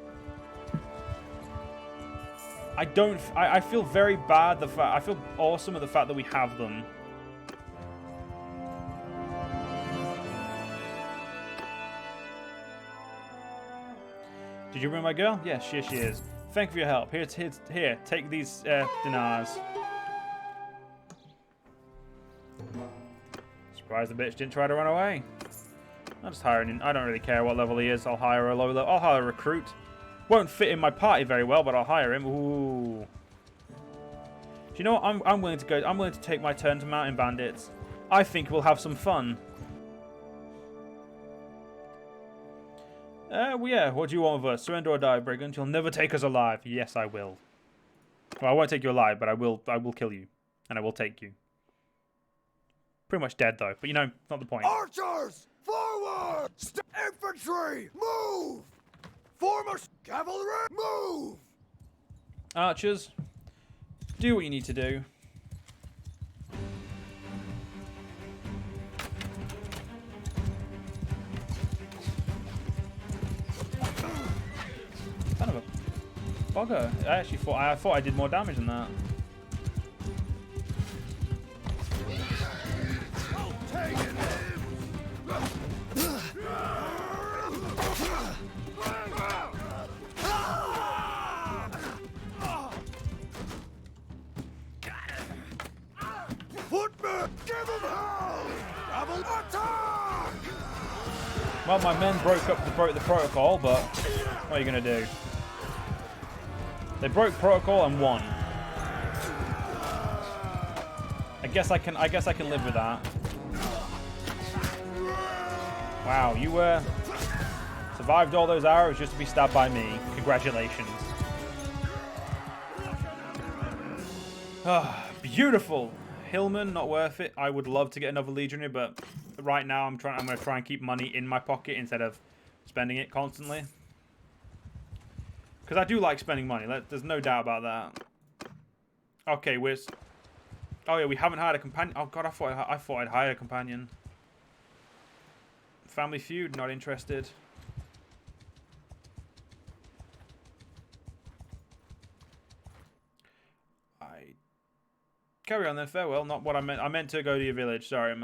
I feel very bad. I feel awesome at the fact that we have them. Did you bring my girl? Yes, she is. Thank you for your help. Here, take these dinars. Surprised the bitch didn't try to run away. I'll just hire him. I don't really care what level he is. I'll hire a low level. I'll hire a recruit. Won't fit in my party very well, but I'll hire him. Ooh. Do you know what? I'm willing to go. I'm willing to take my turn to mountain bandits. I think we'll have some fun. Well, yeah, what do you want of us? Surrender or die, brigand. You'll never take us alive. Yes, I will. Well, I won't take you alive, but I will kill you. And I will take you. Pretty much dead, though. But, you know, not the point. Archers! Forward! Infantry! Move! Form a cavalry! Move! Archers, do what you need to do. Bugger. I thought I did more damage than that. Footman, give him hell! Double attack! Well, my men broke the protocol, but what are you gonna do? They broke protocol and won. I guess I can live with that. Wow, you survived all those arrows just to be stabbed by me. Congratulations. Ah, beautiful. Hillman, not worth it. I would love to get another legionary, but right now I'm going to try and keep money in my pocket instead of spending it constantly. Because I do like spending money. There's no doubt about that. Okay, oh yeah, we haven't hired a companion. Oh god, I thought I'd hired a companion. Family Feud, not interested. Carry on then, farewell. Not what I meant. I meant to go to your village. Sorry,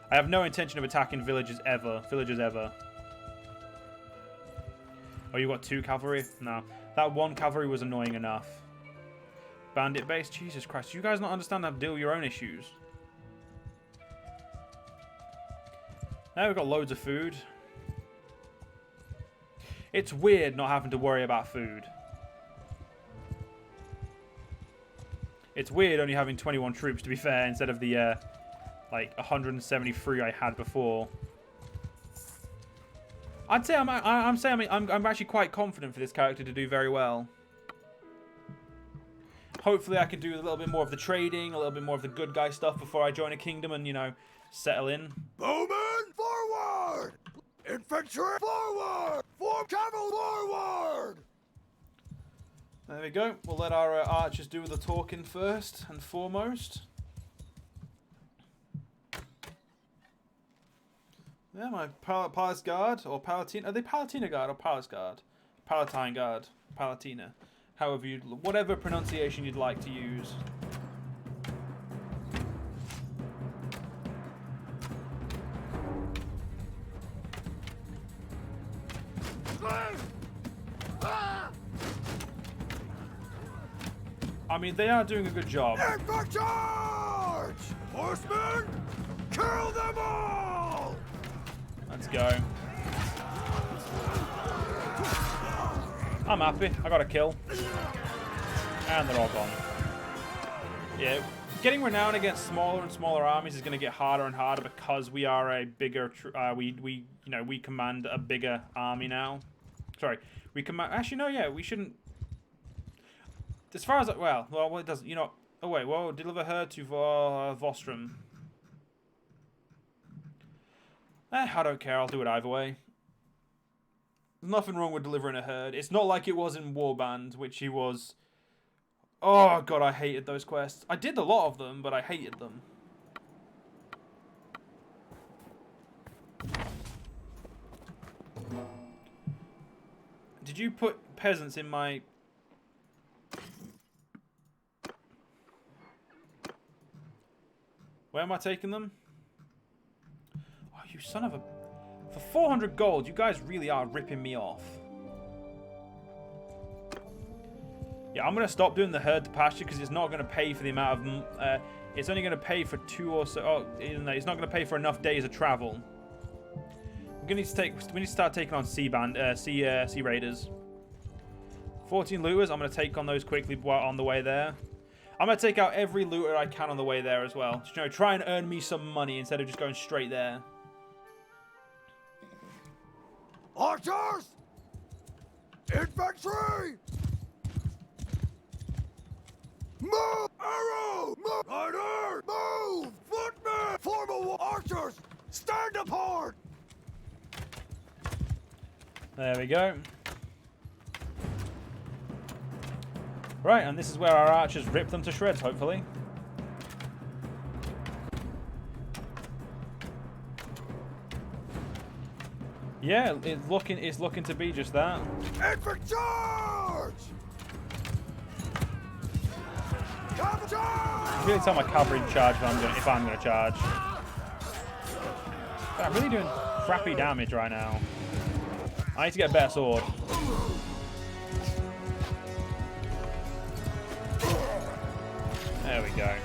I have no intention of attacking villagers ever. Oh, you got 2 cavalry? No. That 1 cavalry was annoying enough. Bandit base? Jesus Christ. You guys not understand how to deal with your own issues? Now we've got loads of food. It's weird not having to worry about food. It's weird only having 21 troops, to be fair, instead of the, like, 173 I had before. I'd say I'm actually quite confident for this character to do very well. Hopefully I can do a little bit more of the trading, a little bit more of the good guy stuff before I join a kingdom and, you know, settle in. Bowman, forward! Infantry, forward! Form cavalry, forward! There we go. We'll let our archers do the talking first and foremost. Yeah, my Palace Guard or Palatina. Are they Palatina Guard or Palace Guard? Palatine Guard. Palatina. However whatever pronunciation you'd like to use. I mean, they are doing a good job. Infantry charge! Horsemen, kill them all! Let's go. I'm happy. I got a kill. And they're all gone. Yeah, getting renowned against smaller and smaller armies is going to get harder and harder because we are a bigger. We command a bigger army now. Sorry, we command. Actually, no. Yeah, we shouldn't. As far as well, it doesn't. You know. Oh wait. Well, deliver her to Vostrom. I don't care. I'll do it either way. There's nothing wrong with delivering a herd. It's not like it was in Warband, which he was. Oh god, I hated those quests. I did a lot of them, but I hated them. Did you put peasants in my... Where am I taking them? Oh, you son of a... For 400 gold, you guys really are ripping me off. Yeah, I'm going to stop doing the herd to pasture because it's not going to pay for the amount of... it's only going to pay for 2 or so... Oh, it's not going to pay for enough days of travel. We need to start taking on sea raiders. 14 looters. I'm going to take on those quickly on the way there. I'm going to take out every looter I can on the way there as well. Just, you know, try and earn me some money instead of just going straight there. Archers! Infantry! Move! Arrow! Move! Rider! Move! Footmen! Form a wall! Archers! Stand apart! There we go. Right, and this is where our archers rip them to shreds, hopefully. Yeah, it's looking to be just that. Infantry charge! Really tell my cavalry to charge if I'm gonna charge. But I'm really doing crappy damage right now. I need to get a better sword. There we go.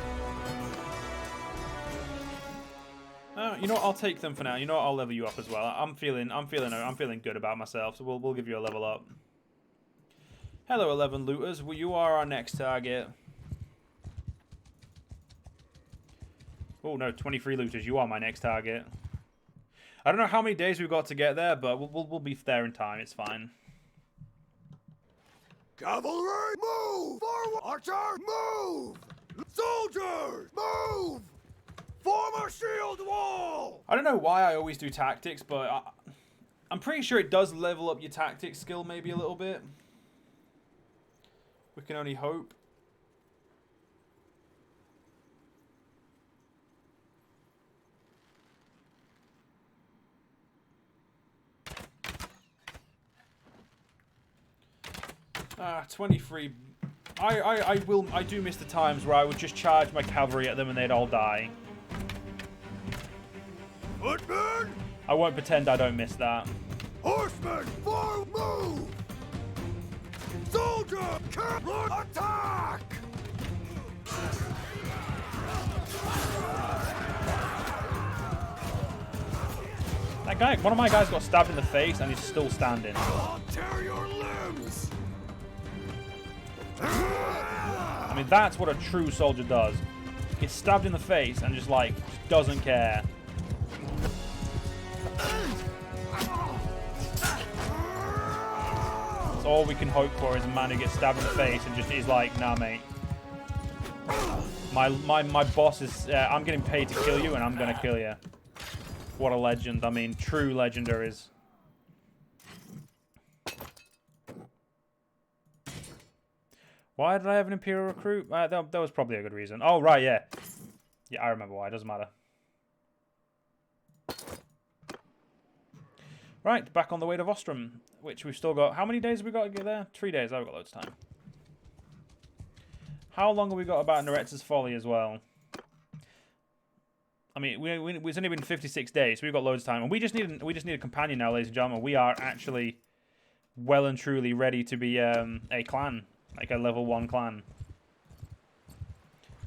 You know what? I'll take them for now. You know what? I'll level you up as well. I'm feeling good about myself. So we'll give you a level up. Hello, 11 looters. Well, you are our next target. Oh no, 23 looters. You are my next target. I don't know how many days we've got to get there, but we'll be there in time. It's fine. Cavalry, move! Forward! Archer, move! Soldiers, move! Form a shield wall! I don't know why I always do tactics, but I'm pretty sure it does level up your tactics skill maybe a little bit. We can only hope. Ah, 23. I do miss the times where I would just charge my cavalry at them and they'd all die. Footmen! I won't pretend I don't miss that. Horsemen, forward, move! Soldier, attack! That guy, one of my guys got stabbed in the face and he's still standing. I'll tear your limbs! I mean, that's what a true soldier does. Gets stabbed in the face and just doesn't care. That's all we can hope for is a man who gets stabbed in the face and just is like, nah, mate. My boss is, I'm getting paid to kill you and I'm gonna kill you. What a legend. I mean, true legendaries. Why did I have an Imperial Recruit? That was probably a good reason. Oh, right, yeah. Yeah, I remember why. It doesn't matter. Right, back on the way to Vostrum, which we've still got... How many days have we got to get there? 3 days. I've got loads of time. How long have we got about Neretz's Folly as well? I mean, it's only been 56 days, so we've got loads of time. And we just need a companion now, ladies and gentlemen. We are actually well and truly ready to be a clan. Like a level 1 clan.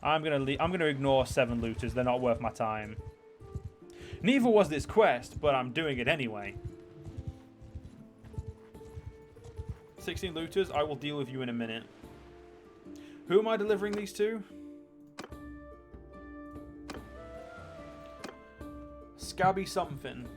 I'm gonna ignore 7 looters. They're not worth my time. Neither was this quest, but I'm doing it anyway. 16 looters. I will deal with you in a minute. Who am I delivering these to? Scabby something.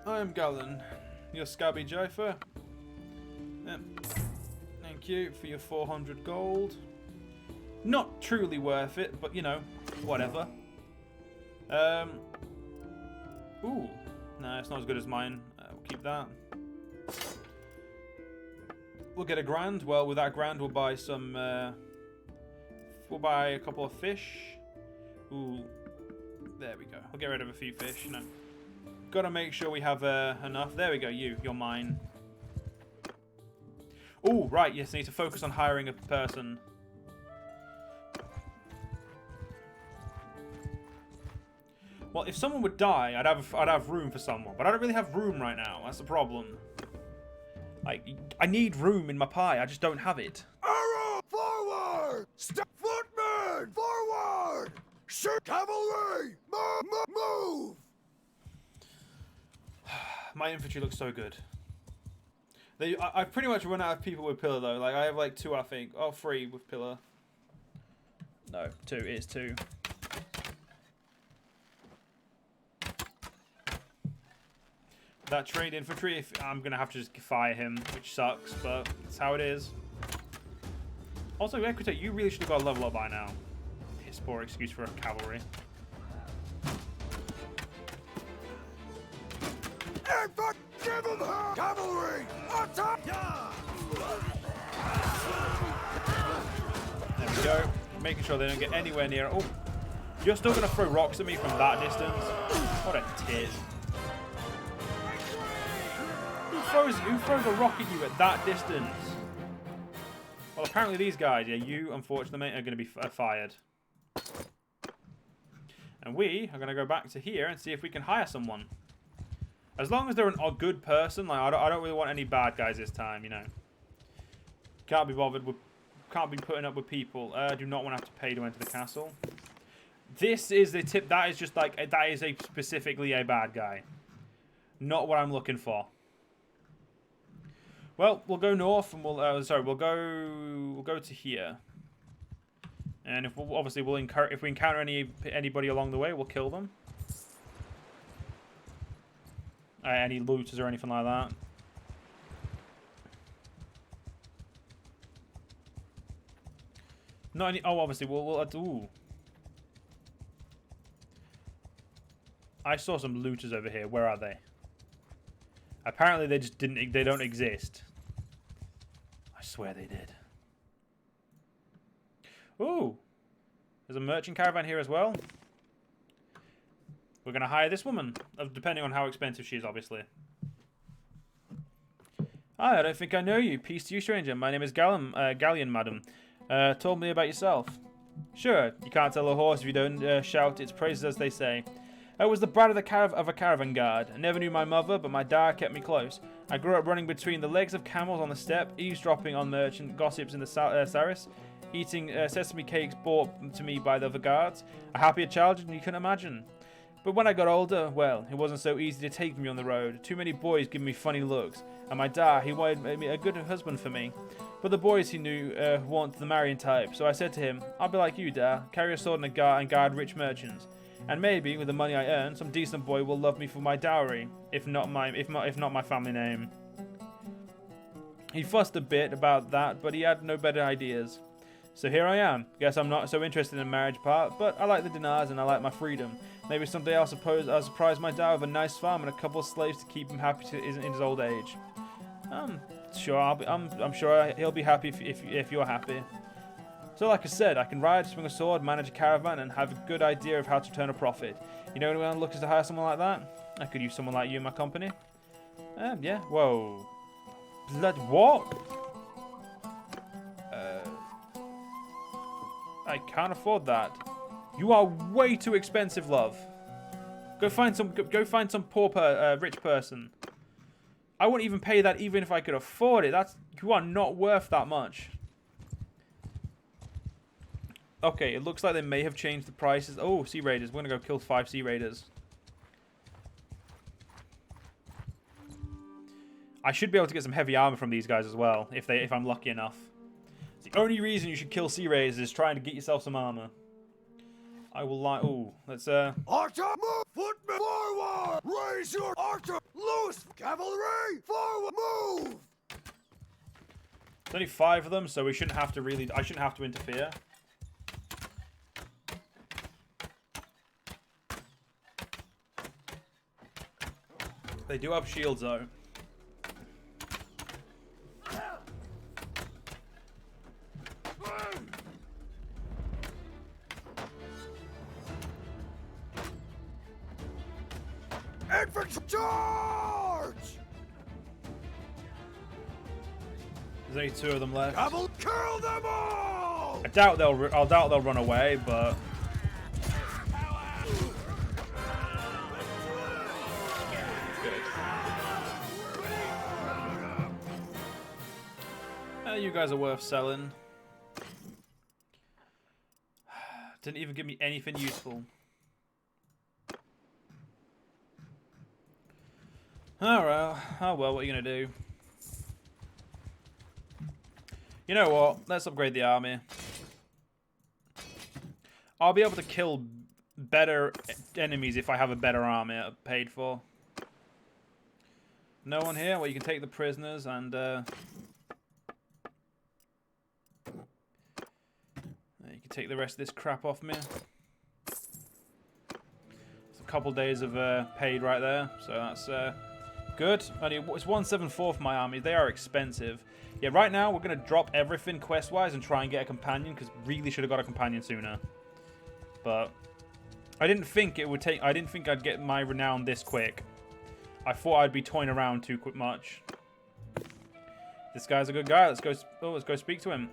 I am Gallon, your Scabby Jaffa. Yep. Thank you for your 400 gold. Not truly worth it, but you know, whatever. Ooh, no, it's not as good as mine. We'll keep that. We'll get a grand. Well, with that grand, we'll buy some. We'll buy a couple of fish. Ooh, there we go. We'll get rid of a few fish. No. Gotta make sure we have enough. There we go, you're mine. Oh, right, yes, I need to focus on hiring a person. Well, if someone would die, I'd have room for someone, but I don't really have room right now. That's the problem. Like, I need room in my pie. I just don't have it. Arrow! Forward! Step footmen! Forward! Shoot cavalry! Move! My infantry looks so good. I've pretty much run out of people with pillar though. Like I have like 2, I think. Oh, 3 with pillar. No, 2. It is 2. That trained infantry, I'm gonna have to just fire him, which sucks, but that's how it is. Also, Equite, you really should have got a level up by now. Piss poor excuse for a cavalry. Give him her! Cavalry! Attack! we go. Making sure they don't get anywhere near. Oh, you're still going to throw rocks at me from that distance? What a tit. Who throws a rock at you at that distance? Well, apparently these guys, yeah, you, unfortunately, are going to be fired. And we are going to go back to here and see if we can hire someone. As long as they're a good person, like I don't really want any bad guys this time, you know. Can't be bothered with, can't be putting up with people. Do not want to have to pay to enter the castle. This is the tip. That is just like, that is specifically a bad guy. Not what I'm looking for. Well, we'll go north and we'll we'll go to here. And if obviously if we encounter anybody along the way, we'll kill them. Any looters or anything like that. Not any. Oh, obviously we'll ooh. I saw some looters over here. Where are they? Apparently they just didn't. They don't exist. I swear they did. Ooh, there's a merchant caravan here as well. We're gonna hire this woman, depending on how expensive she is, obviously. Hi, I don't think I know you. Peace to you, stranger. My name is Galleon, madam. Told me about yourself. Sure, you can't tell a horse if you don't shout its praises, as they say. I was the brat of a caravan guard. I never knew my mother, but my dad kept me close. I grew up running between the legs of camels on the steppe, eavesdropping on merchant gossips in the Saris, eating sesame cakes brought to me by the other guards. A happier child than you can imagine. But when I got older, well, it wasn't so easy to take me on the road. Too many boys giving me funny looks. And my dad, he wanted me a good husband for me. But the boys he knew weren't the marrying type. So I said to him, I'll be like you, Dad. Carry a sword and guard rich merchants. And maybe, with the money I earn, some decent boy will love me for my dowry, if not my family name. He fussed a bit about that, but he had no better ideas. So here I am. Guess I'm not so interested in the marriage part, but I like the dinars and I like my freedom. Maybe someday I'll surprise my dad with a nice farm and a couple of slaves to keep him happy in his old age. Sure, I'm sure he'll be happy if you're happy. So like I said, I can ride, swing a sword, manage a caravan, and have a good idea of how to turn a profit. You know anyone looking to hire someone like that? I could use someone like you in my company. Yeah. Whoa. Blood, what? I can't afford that. You are way too expensive, love. Go find some poor rich person. I wouldn't even pay that even if I could afford it. You are not worth that much. Okay, it looks like they may have changed the prices. Oh, Sea Raiders. We're going to go kill 5 Sea Raiders. I should be able to get some heavy armor from these guys as well, if I'm lucky enough. The only reason you should kill Sea Raiders is trying to get yourself some armor. I will lie. Ooh, let's Archer, move! Footmen forward! Raise your archer! Loose! Cavalry! Forward! Move! There's only 5 of them, so I shouldn't have to interfere. They do have shields though. Infantry charge! There's only 2 of them left. Cavalry, kill them all! I doubt they'll run away, but you guys are worth selling. Didn't even give me anything useful. Oh well, what are you gonna do? You know what? Let's upgrade the army. I'll be able to kill better enemies if I have a better army paid for. No one here? Well, you can take the prisoners and you can take the rest of this crap off me. It's a couple days of paid right there, so that's Good. Only it's 174 for my army. They are expensive. Yeah, right now we're going to drop everything quest-wise and try and get a companion, because really should have got a companion sooner. But I didn't think it would take... I didn't think I'd get my renown this quick. I thought I'd be toying around too much. This guy's a good guy. Let's go... Oh, let's go speak to him.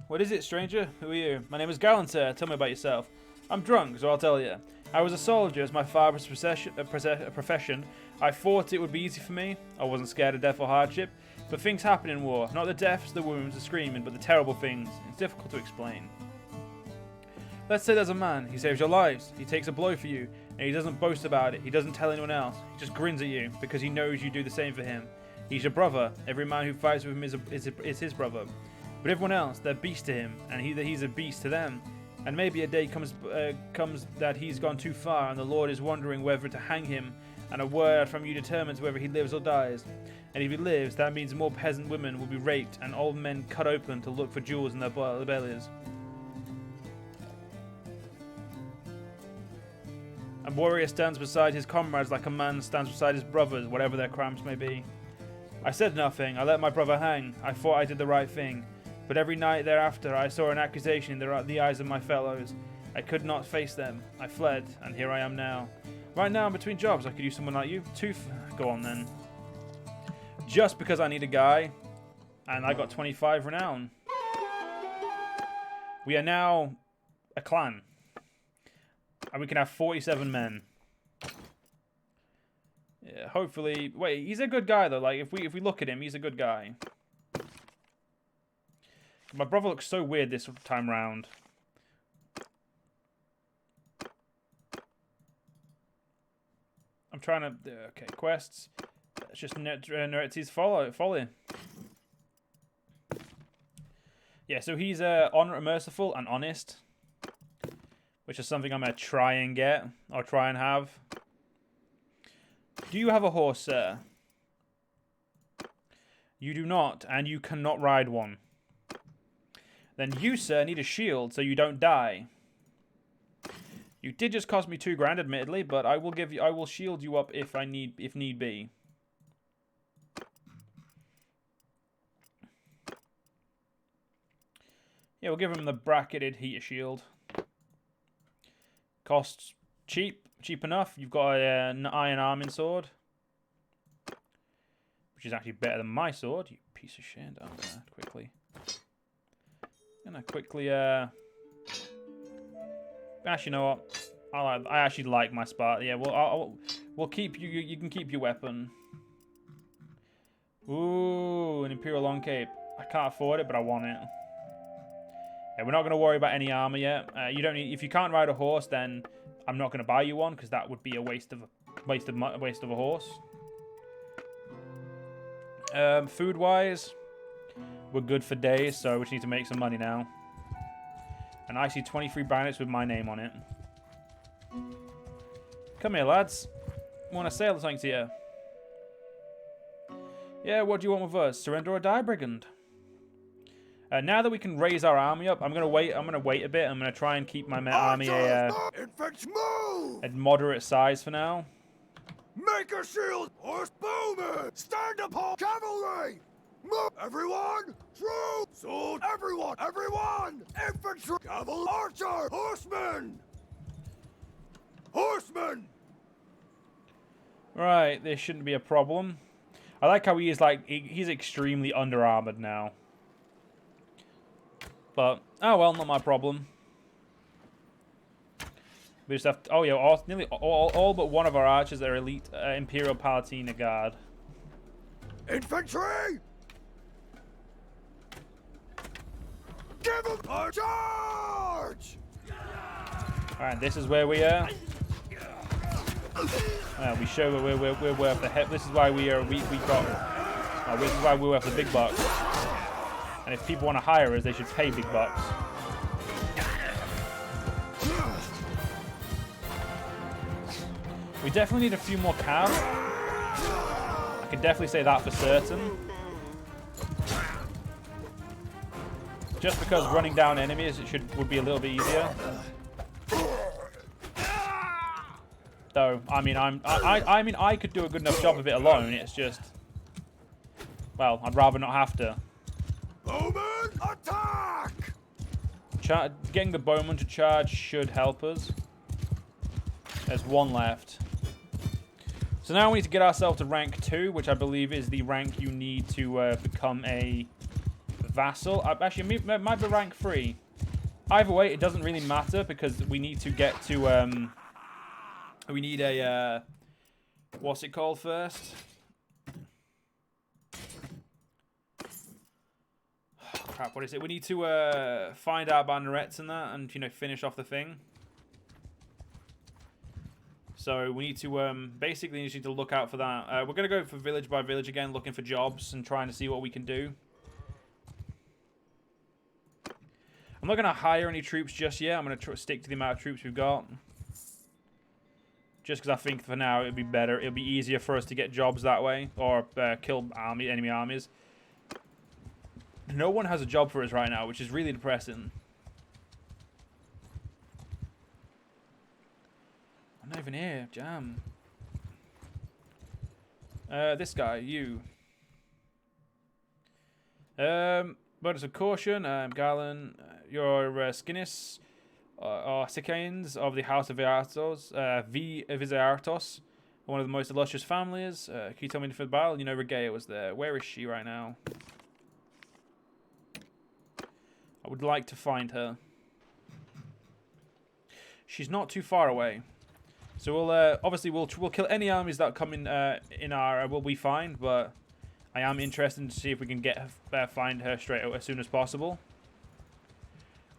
What is it, stranger? Who are you? My name is Gallant, sir. Tell me about yourself. I'm drunk, so I'll tell you. I was a soldier as my father's profession. I thought it would be easy for me. I wasn't scared of death or hardship. But things happen in war. Not the deaths, the wounds, the screaming, but the terrible things. It's difficult to explain. Let's say there's a man. He saves your lives. He takes a blow for you. And he doesn't boast about it. He doesn't tell anyone else. He just grins at you because he knows you do the same for him. He's your brother. Every man who fights with him is his brother. But everyone else, they're beasts to him. And he's a beast to them. And maybe a day comes that he's gone too far, and the Lord is wondering whether to hang him, and a word from you determines whether he lives or dies. And if he lives, that means more peasant women will be raped, and old men cut open to look for jewels in their bellies. A warrior stands beside his comrades like a man stands beside his brothers, whatever their crimes may be. I said nothing. I let my brother hang. I thought I did the right thing. But every night thereafter, I saw an accusation in the eyes of my fellows. I could not face them. I fled, and here I am now. Right now, I'm between jobs. I could use someone like you. Go on, then. Just because I need a guy, and I got 25 renown. We are now a clan. And we can have 47 men. Yeah, hopefully... Wait, he's a good guy, though. Like, if we look at him, he's a good guy. My brother looks so weird this time round. I'm trying to... Okay, quests. It's just Neretzi's folly. Yeah, so he's merciful and honest. Which is something I'm going to try and get. Or try and have. Do you have a horse, sir? You do not, and you cannot ride one. Then you, sir, need a shield so you don't die. You did just cost me 2 grand, admittedly, but I will shield you up if need be. Yeah, we'll give him the bracketed heater shield. Costs cheap enough. You've got an iron arming sword, which is actually better than my sword. You piece of shit. I'm gonna quickly. Actually, you know what? I actually like my Spartan. Yeah, we'll keep you. You can keep your weapon. Ooh, an Imperial long cape. I can't afford it, but I want it. Yeah, we're not going to worry about any armor yet. You don't need. If you can't ride a horse, then I'm not going to buy you one because that would be a waste of a horse. Food-wise, we're good for days, so we just need to make some money now. And I see 23 banners with my name on it. Come here, lads. I want to sell something to you. Yeah, what do you want with us? Surrender or die, brigand? Now that we can raise our army up, I'm gonna wait a bit. I'm gonna try and keep my army at moderate size for now. Make a shield, horse bowman, stand upon cavalry. Move, everyone, troops, sword, everyone, infantry, cavalry, archer, horsemen. Right, this shouldn't be a problem. I like how he is he's extremely under armored now. But, oh well, not my problem. We just have to, oh yeah, nearly all but one of our archers are elite Imperial Palatina Guard. Infantry! Give them a charge! Alright, this is where we are. We show that we're worth the head. This is why we got. This is why we're worth the big bucks. And if people want to hire us, they should pay big bucks. We definitely need a few more cabs. I can definitely say that for certain. Just because running down enemies would be a little bit easier. Though, I mean, I mean, I could do a good enough job of it alone. It's just, well, I'd rather not have to. Bowman, attack! Getting the bowman to charge should help us. There's one left. So now we need to get ourselves to rank 2, which I believe is the rank you need to become a vassal. Actually, it might be rank 3. Either way, it doesn't really matter because we need to get to, we need a, what's it called first? Oh, crap, what is it? We need to find our bannerets and that and, you know, finish off the thing. So we need to, basically need to look out for that. We're going to go for village by village again, looking for jobs and trying to see what we can do. I'm not going to hire any troops just yet. I'm going to stick to the amount of troops we've got. Just because I think for now it'd be better. It'll be easier for us to get jobs that way. Or kill enemy armies. No one has a job for us right now, which is really depressing. I'm not even here. Jam. This guy, you. Bonus of caution. Galen, your Skinnis are Sicanes of the House of Viartos. Viziartos, one of the most illustrious families. Can you tell me for the battle? You know, Regea was there. Where is she right now? I would like to find her. She's not too far away. So we'll obviously we'll kill any armies that come in our will be fine, but I am interested to see if we can get find her straight out as soon as possible.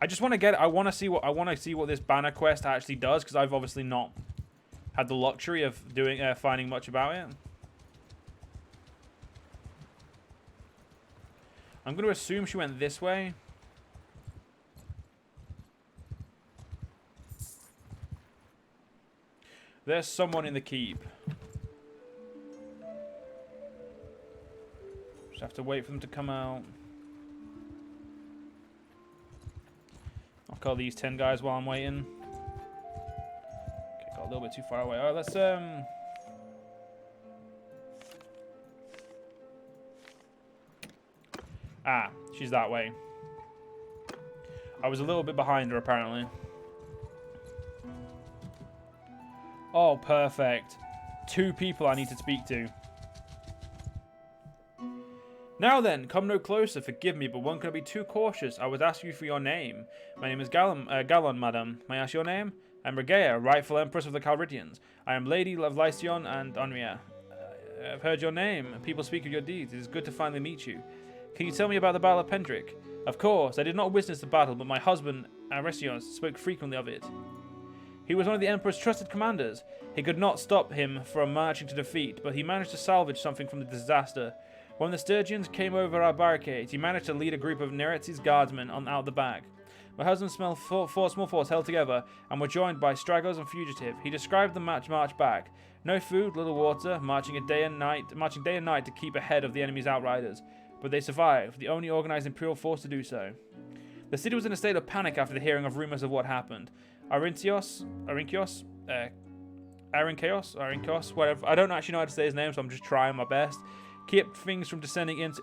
I just want to get. I want to see what this banner quest actually does because I've obviously not had the luxury of doing finding much about it. I'm going to assume she went this way. There's someone in the keep. Just have to wait for them to come out. I'll call these 10 guys while I'm waiting. Okay, got a little bit too far away. Alright, let's Ah, she's that way. I was a little bit behind her apparently. Oh, perfect. 2 people I need to speak to. Now then, come no closer, forgive me, but one cannot be too cautious. I would ask you for your name. My name is Gallon, madam. May I ask your name? I am Regea, rightful empress of the Calridians. I am Lady of Lycion and Onria. I've heard your name, and people speak of your deeds. It is good to finally meet you. Can you tell me about the Battle of Pendrick? Of course, I did not witness the battle, but my husband, Aresios, spoke frequently of it. He was one of the Emperor's trusted commanders. He could not stop him from marching to defeat, but he managed to salvage something from the disaster. When the Sturgians came over our barricades, he managed to lead a group of Neretz's guardsmen out the back. My husband smelled small force held together and were joined by stragglers and fugitive. He described the march back. No food, little water, marching day and night to keep ahead of the enemy's outriders. But they survived, the only organized Imperial force to do so. The city was in a state of panic after the hearing of rumors of what happened. Arinkios, whatever. I don't actually know how to say his name, so I'm just trying my best. Kept things from descending into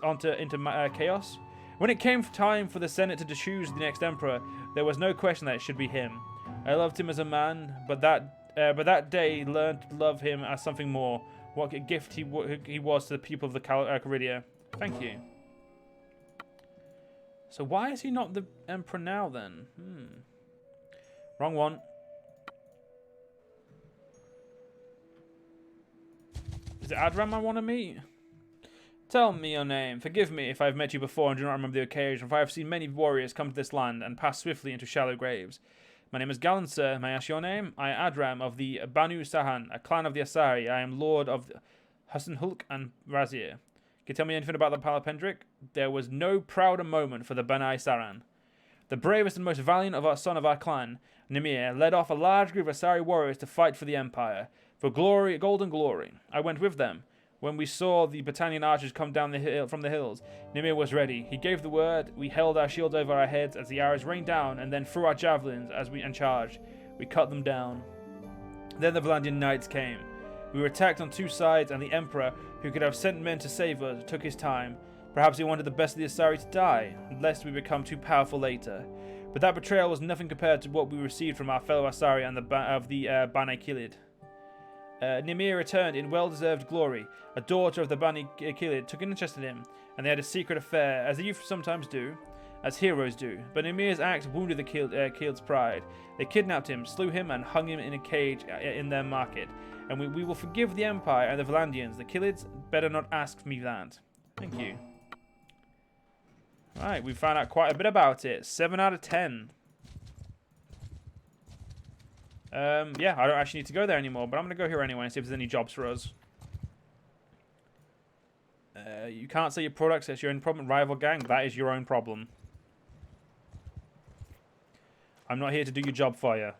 chaos. When it came time for the Senate to choose the next emperor, there was no question that it should be him. I loved him as a man, but that day learned to love him as something more. What a gift he was to the people of the Caridia. Thank you. So why is he not the emperor now then? Wrong one. Is it Adram I want to meet? Tell me your name. Forgive me if I have met you before and do not remember the occasion, for I have seen many warriors come to this land and pass swiftly into shallow graves. My name is Galen, sir. May I ask your name? I am Adram of the Banu Sahan, a clan of the Asari. I am lord of Hassanhulk and Razir. Can you tell me anything about the Palapendric? There was no prouder moment for the Banai Saran. The bravest and most valiant of our son of our clan, Nimir, led off a large group of Asari warriors to fight for the Empire. For glory, golden glory. I went with them. When we saw the battalion archers come down the hill from the hills, Nimir was ready. He gave the word. We held our shields over our heads as the arrows rained down, and then threw our javelins and charged. We cut them down. Then the Valandian knights came. We were attacked on two sides, and the Emperor, who could have sent men to save us, took his time. Perhaps he wanted the best of the Asari to die, lest we become too powerful later. But that betrayal was nothing compared to what we received from our fellow Asari and the Bani Kilid. Nimir returned in well-deserved glory. A daughter of the Bani Kilid took an interest in him, and they had a secret affair, as the youth sometimes do, as heroes do. But Nimir's act wounded the Kilid's pride. They kidnapped him, slew him, and hung him in a cage in their market. And we will forgive the Empire and the Valandians. The Kilids better not ask me that. Thank you. Right, we found out quite a bit about it. 7 out of 10. Yeah, I don't actually need to go there anymore, but I'm going to go here anyway and see if there's any jobs for us. You can't sell your products, that's your own problem. Rival gang, that is your own problem. I'm not here to do your job for you.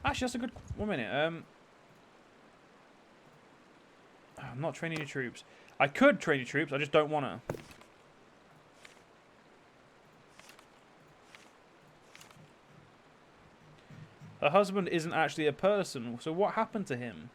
Actually, that's a good... 1 minute. I'm not training your troops. I could train your troops, I just don't want to. Her husband isn't actually a person, so what happened to him?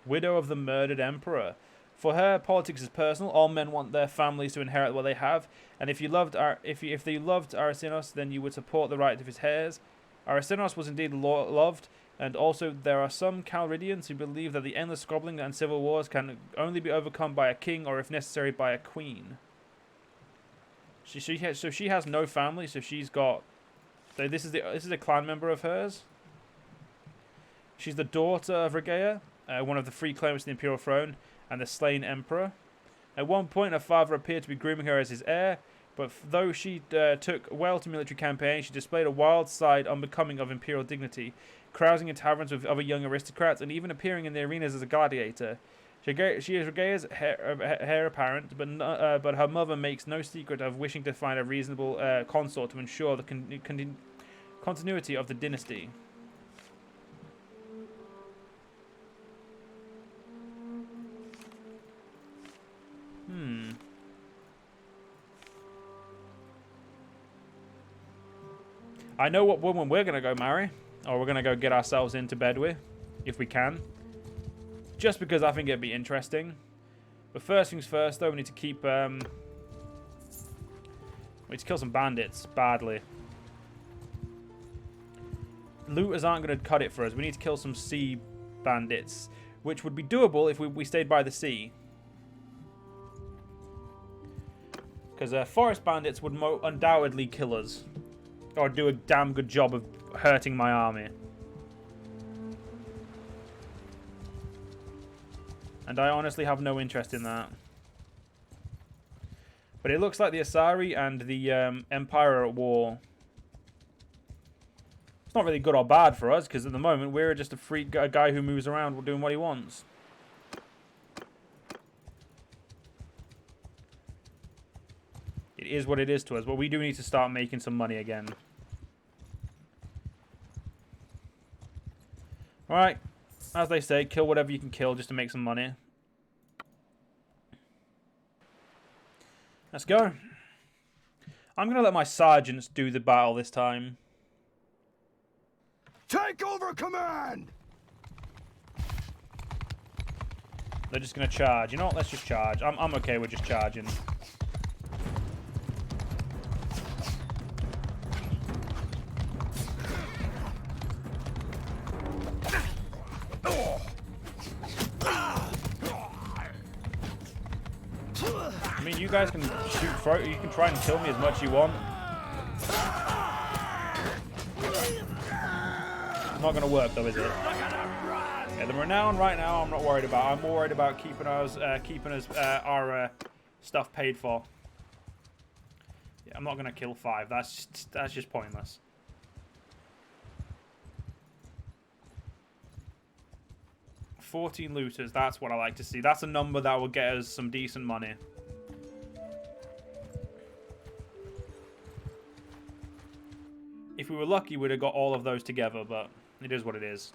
Widow of the murdered emperor. For her, politics is personal. All men want their families to inherit what they have, and if they loved Arsenos, then you would support the right of his heirs. Arsenos was indeed loved, and also there are some Calridians who believe that the endless squabbling and civil wars can only be overcome by a king, or if necessary, by a queen. So she has no family. So she's got. So this is a clan member of hers. She's the daughter of Regea, one of the three claimants to the imperial throne, and the slain emperor. At one point, her father appeared to be grooming her as his heir, but though she took well to military campaigns, she displayed a wild side unbecoming of imperial dignity, carousing in taverns with other young aristocrats, and even appearing in the arenas as a gladiator. She is Regea's heir apparent, but her mother makes no secret of wishing to find a reasonable consort to ensure the continuity of the dynasty. I know what woman we're going to go marry, or we're going to go get ourselves into bed with, if we can. Just because I think it'd be interesting. But first things first, though, we need to keep... we need to kill some bandits, badly. Looters aren't going to cut it for us. We need to kill some sea bandits, which would be doable if we stayed by the sea. Because forest bandits would undoubtedly kill us. Or do a damn good job of hurting my army. And I honestly have no interest in that. But it looks like the Asari and the Empire are at war. It's not really good or bad for us, because at the moment we're just a guy who moves around doing what he wants. It is what it is to us, but we do need to start making some money again. Alright, as they say, kill whatever you can kill just to make some money. Let's go. I'm going to let my sergeants do the battle this time. Take over command! They're just going to charge. You know what? Let's just charge. I'm okay with just charging. I mean, you guys can shoot, you can try and kill me as much as you want. Not going to work though, is it? Yeah, the renown right now I'm not worried about. I'm more worried about keeping our stuff paid for. Yeah, I'm not going to kill 5. That's just pointless. $14 looters, that's what I like to see. That's a number that will get us some decent money. If we were lucky, we'd have got all of those together, but it is what it is.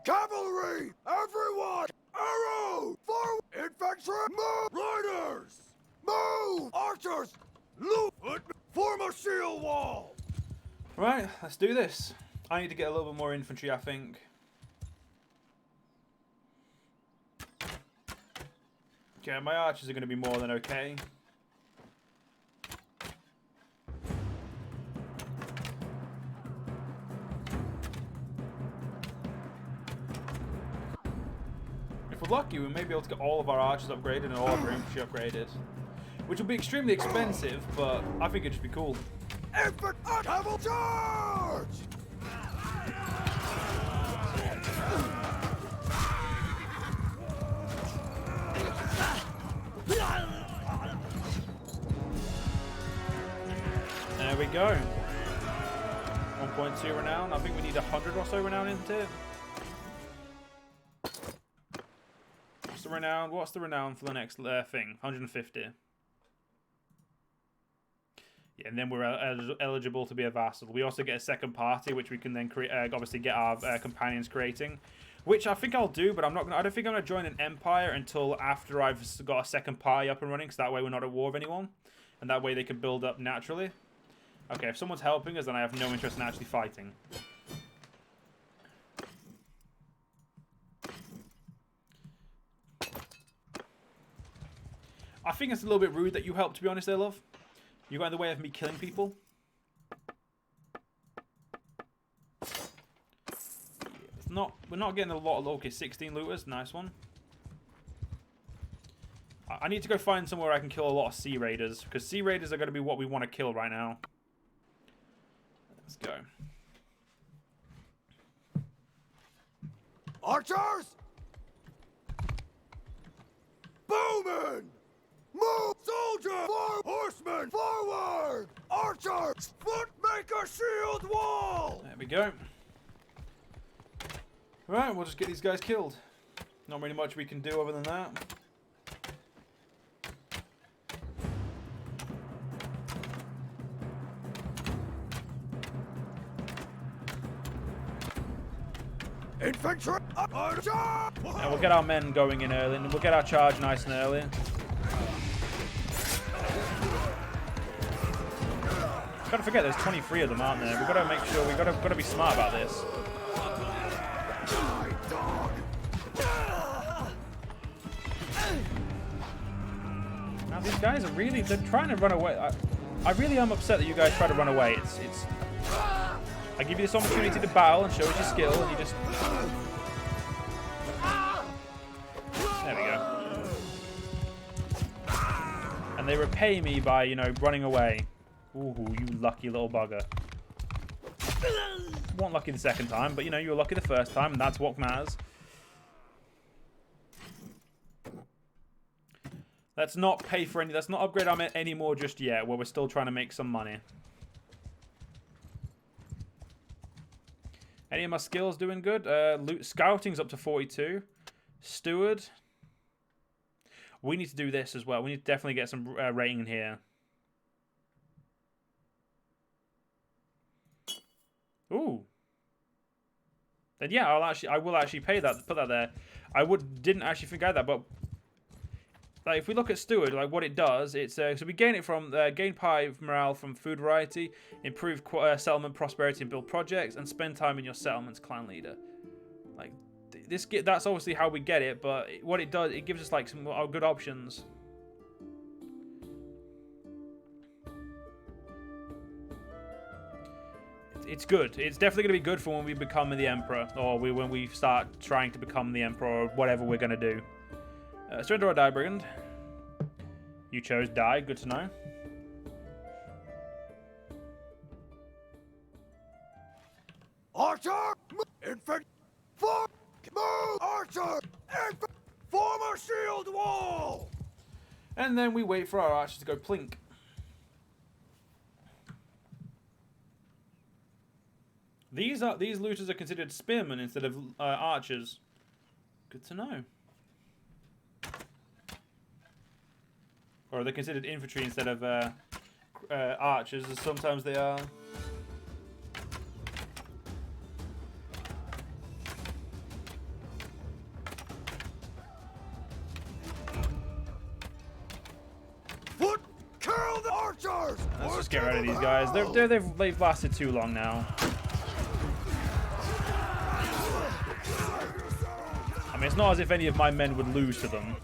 Cavalry! Everyone! Arrow! Forward! Infantry! Infantry, move! Riders, move! Archers, loot! Form a shield wall! Right, let's do this. I need to get a little bit more infantry, I think. Okay, my archers are going to be more than okay. If we're lucky, we may be able to get all of our archers upgraded and all of our infantry upgraded. Which will be extremely expensive, but I think it'd just be cool. Infantry, cavalry charge! There we go. 1.2 renown. I think we need 100 or so renown into it. What's the renown? What's the renown for the next thing? 150. Yeah, and then we're eligible to be a vassal. We also get a second party, which we can then create. Obviously, get our companions creating, which I think I'll do. But I'm not gonna. I don't think I'm gonna join an empire until after I've got a second party up and running. So that way we're not at war with anyone, and that way they can build up naturally. Okay, if someone's helping us, then I have no interest in actually fighting. I think it's a little bit rude that you help, to be honest there, love. You got in the way of me killing people. It's not. We're not getting a lot of... Okay, 16 looters. Nice one. I need to go find somewhere where I can kill a lot of Sea Raiders, because Sea Raiders are going to be what we want to kill right now. Let's go. Archers! Bowmen! Move! Soldier! Horsemen! Forward! Archers! Foot make a shield wall! There we go. Right, we'll just get these guys killed. Not really much we can do other than that. Infantry! Archer! And we'll get our men going in early, and we'll get our charge nice and early. Gotta forget there's 23 of them, aren't there? We've got to make sure, we've got to be smart about this. Now these guys are really, they're trying to run away. I really am upset that you guys try to run away. It's I give you this opportunity to battle and show us your skill, and you just... There we go. And they repay me by, you know, running away. Ooh, you lucky little bugger. Weren't lucky the second time, but, you know, you were lucky the first time, and that's what matters. Let's not pay for any... Let's not upgrade our men anymore just yet, where we're still trying to make some money. Any of my skills doing good? Scouting's up to 42. Steward. We need to do this as well. We need to definitely get some rating in here. Ooh. Then yeah, I will actually pay that. Put that there. Didn't actually think of that, but like if we look at Steward, like what it does, it's so we gain it from gain pie morale from food variety, improve settlement prosperity and build projects, and spend time in your settlement's clan leader. Like that's obviously how we get it, but what it does, it gives us like some good options. It's good. It's definitely going to be good for when we become the Emperor, or when we start trying to become the Emperor, or whatever we're going to do. Surrender or die, Brigand. You chose die. Good to know. Archer! Infant! Move! Archer! Infant! Form a shield wall! And then we wait for our archers to go plink. These looters are considered spearmen instead of archers. Good to know. Or they're considered infantry instead of archers, as sometimes they are. Archers! Let's just get rid of these guys. They've lasted too long now. I mean, it's not as if any of my men would lose to them.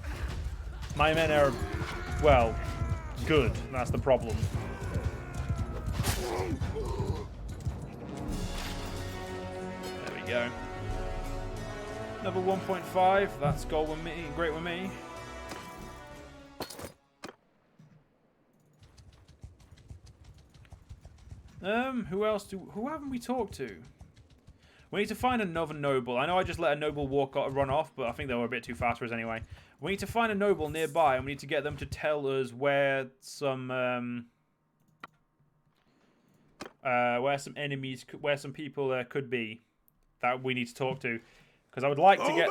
My men are, well, good. That's the problem. There we go. Another 1.5. That's gold with me. Great with me. Who haven't we talked to? We need to find another noble. I know I just let a noble run off, but I think they were a bit too fast for us anyway. We need to find a noble nearby, and we need to get them to tell us where some enemies, where some people could be that we need to talk to. Because I would like to get,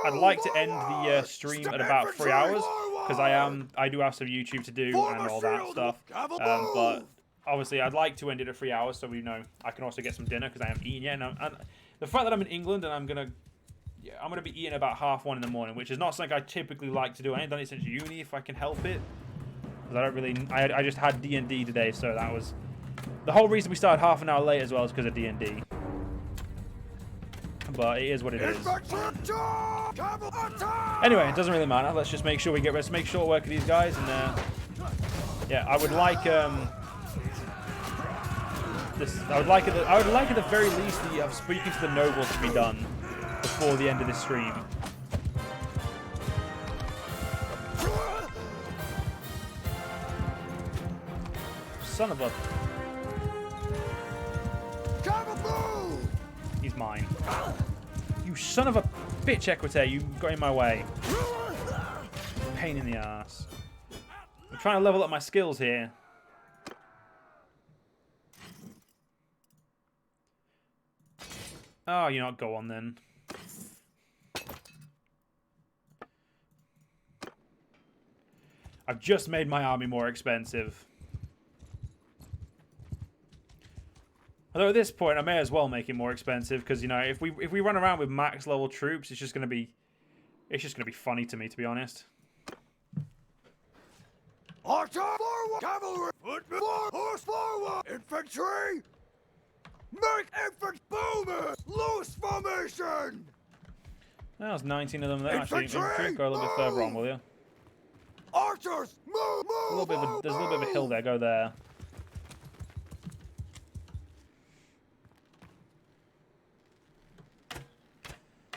I'd like to end the stream at about 3 hours, because I do have some YouTube to do and all that stuff. But obviously, I'd like to end it at 3 hours, so we know I can also get some dinner because I haven't eaten yet. And the fact that I'm in England and I'm gonna be eating about 1:30 in the morning, which is not something I typically like to do. I ain't done it since uni if I can help it. Because I don't really, I just had D&D today, so that was the whole reason we started half an hour late as well, is because of D&D. But it is what it is. Anyway, it doesn't really matter. Let's just make sure we get make short work of these guys, and yeah, I would like I would like at the very least the speaking to the nobles to be done before the end of this stream. Son of a... He's mine. You son of a bitch, Equite. You got in my way. Pain in the ass. I'm trying to level up my skills here. Oh, you know what? Go on then. I've just made my army more expensive. Although at this point, I may as well make it more expensive because, you know, if we run around with max level troops, it's just gonna be funny to me, to be honest. Archer forward, cavalry, footmen, horse forward, infantry. Make infantry boomers! Loose formation! There's 19 of them there. Actually, infantry, go a little bit further on, will you? Archers, move, move, there's a little bit of a hill there. Go there.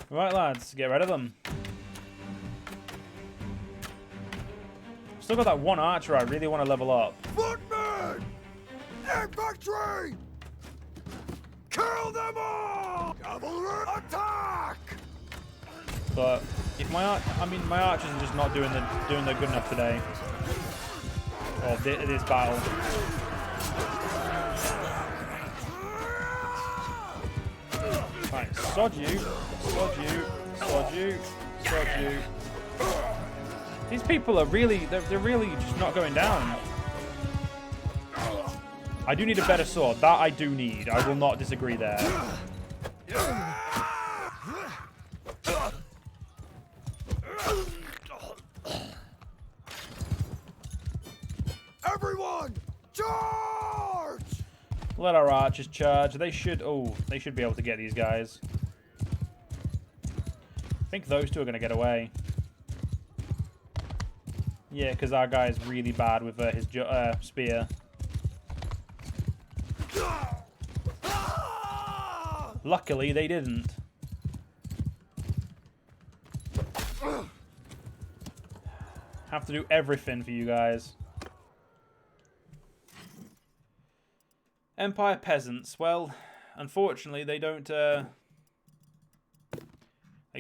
Right, lads, get rid of them. Still got that one archer I really want to level up. Footmen! Infantry! Kill them all! Cavalry attack! But if my archers are just not doing the good enough today. Or this battle. Right, sod you, sod you, sod you, sod you. These people are really, they're really just not going down. I do need a better sword. That I do need. I will not disagree there. Everyone, charge! Let our archers charge. They should be able to get these guys. I think those two are going to get away. Yeah, because our guy is really bad with his spear. Luckily, they didn't. Have to do everything for you guys. Empire peasants. Well, unfortunately, they don't. Like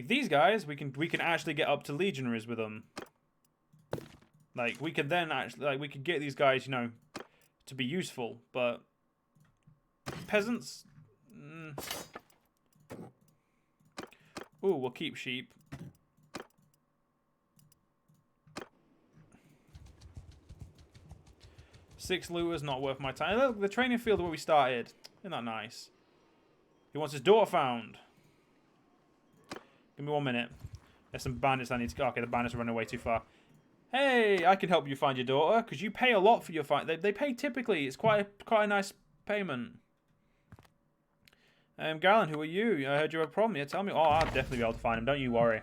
these guys, we can actually get up to legionaries with them. Like we could then actually we could get these guys, you know, to be useful. But peasants. Ooh, we'll keep sheep. Six looters, not worth my time. Look, the training field where we started. Isn't that nice? He wants his daughter found. Give me 1 minute. There's some bandits I need to... Okay, the bandits are running way too far. Hey, I can help you find your daughter, because you pay a lot for your find. They pay typically. It's quite a nice payment. Galen, who are you? I heard you have a problem. Yeah, tell me. Oh, I'll definitely be able to find him. Don't you worry.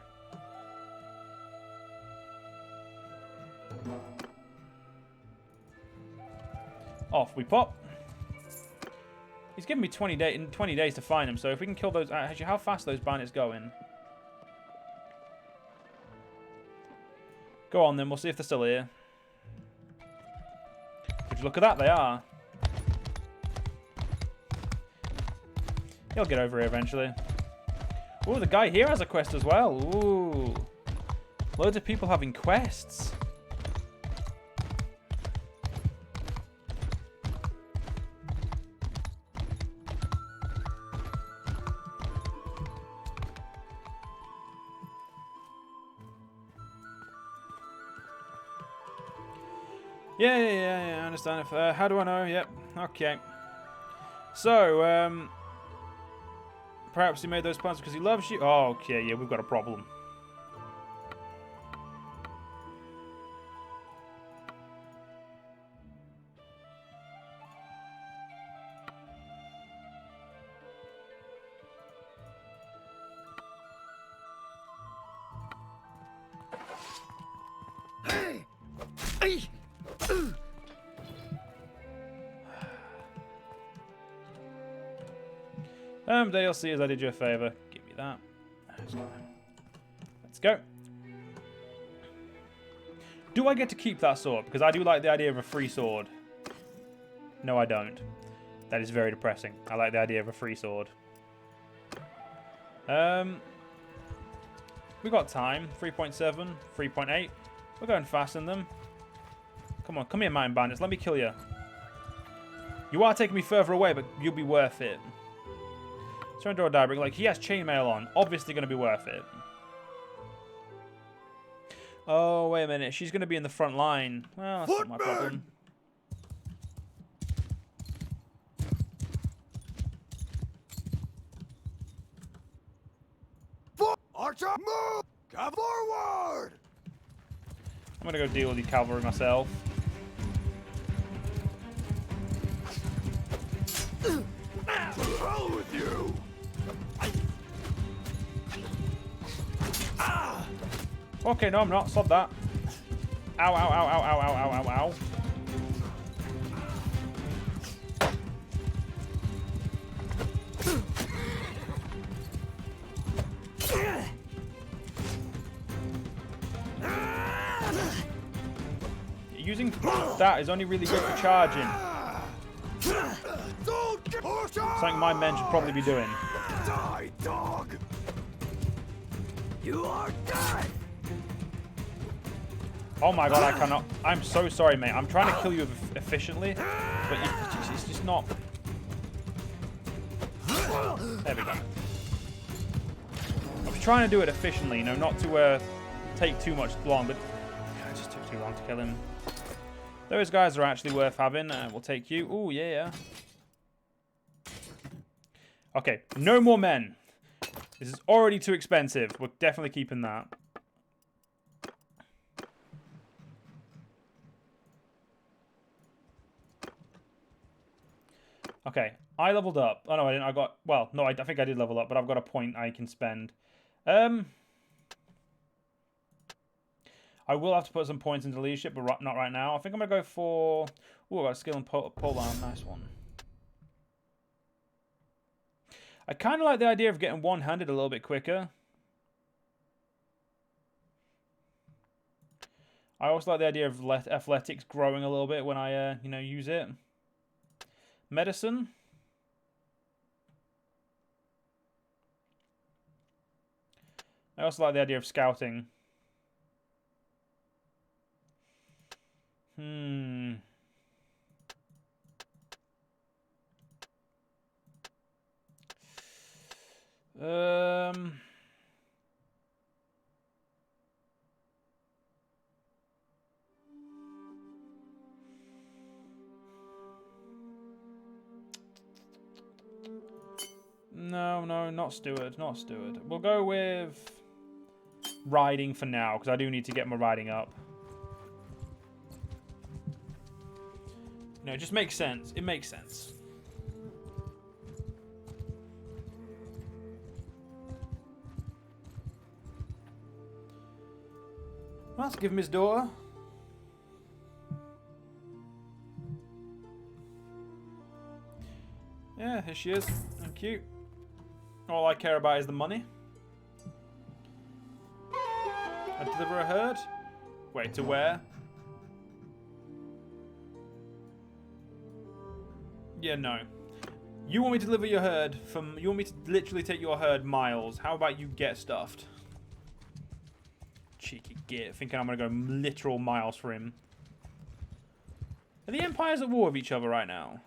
Off we pop. He's given me 20 days to find him, so if we can kill those... Actually, how fast are those bandits going? Go on then, we'll see if they're still here. Would you look at that? They are. He'll get over here eventually. Ooh, the guy here has a quest as well. Ooh. Loads of people having quests. Yeah, I understand. How do I know? Yep, okay. So, perhaps he made those plans because he loves you? Oh, okay, yeah, we've got a problem. DLC as I did you a favor. Give me that. Let's go. Do I get to keep that sword? Because I do like the idea of a free sword. No, I don't. That is very depressing. I like the idea of a free sword. We got time. 3.7, 3.8. We're going fast in them. Come on, come here, Mountain Bandits. Let me kill you. You are taking me further away, but you'll be worth it. Surrender or die, but like he has chainmail on. Obviously going to be worth it. Oh, wait a minute. She's going to be in the front line. Well, that's not my problem. Archer, move! Come forward! I'm going to go deal with the cavalry myself. Hell with you! Okay, no, I'm not. Stop that. Ow, ow, ow, ow, ow, ow, ow, ow, ow. Using that is only really good for charging. Something my men should probably be doing. Die, dog! You are dead! Oh my god, I cannot. I'm so sorry, mate. I'm trying to kill you efficiently, but it's just not. There we go. I was trying to do it efficiently, you know, not to take too much long, but it just took too long to kill him. Those guys are actually worth having. We'll take you. Ooh, yeah. Okay, no more men. This is already too expensive. We're definitely keeping that. Okay, I leveled up. Oh, no, I didn't. I got... Well, no, I think I did level up, but I've got a point I can spend. I will have to put some points into leadership, but not right now. I think I'm going to go for... Ooh, I got a skill and polearm. Nice one. I kind of like the idea of getting one-handed a little bit quicker. I also like the idea of athletics growing a little bit when I, you know, use it. Medicine. I also like the idea of scouting. No, not steward, not steward. We'll go with riding for now, because I do need to get my riding up. You know, it just makes sense. It makes sense. Well, let's give him his daughter. Yeah, here she is. And cute. All I care about is the money. I deliver a herd? Wait, to where? Yeah, no. You want me to deliver your herd from... You want me to literally take your herd miles. How about you get stuffed? Cheeky git, thinking I'm going to go literal miles for him. Are the empires at war with each other right now?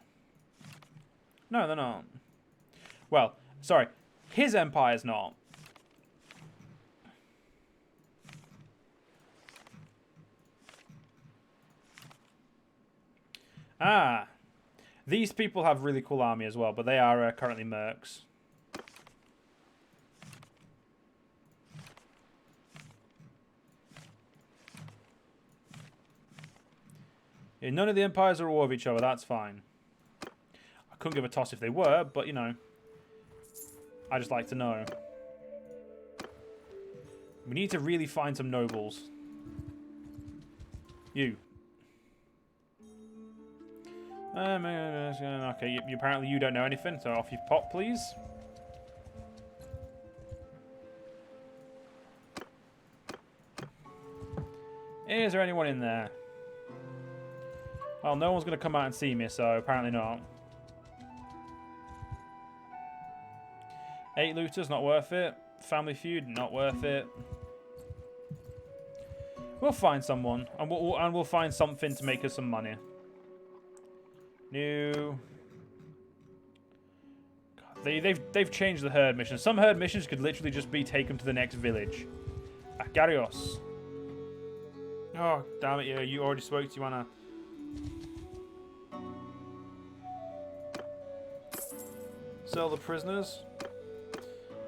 No, they're not. Well, sorry. His empire's not. Ah. These people have really cool army as well, but they are currently mercs. Yeah, none of the empires are at war with each other, that's fine. I couldn't give a toss if they were, but you know. I just like to know. We need to really find some nobles. You. Okay, apparently you don't know anything, so off you pop, please. Is there anyone in there? Well, no one's going to come out and see me, so apparently not. 8 looters, not worth it. Family Feud, not worth it. We'll find someone, and we'll find something to make us some money. New. God, they've changed the herd mission. Some herd missions could literally just be take them to the next village. Acarios. Oh damn it! Yeah, you already spoke to Anna. Sell the prisoners.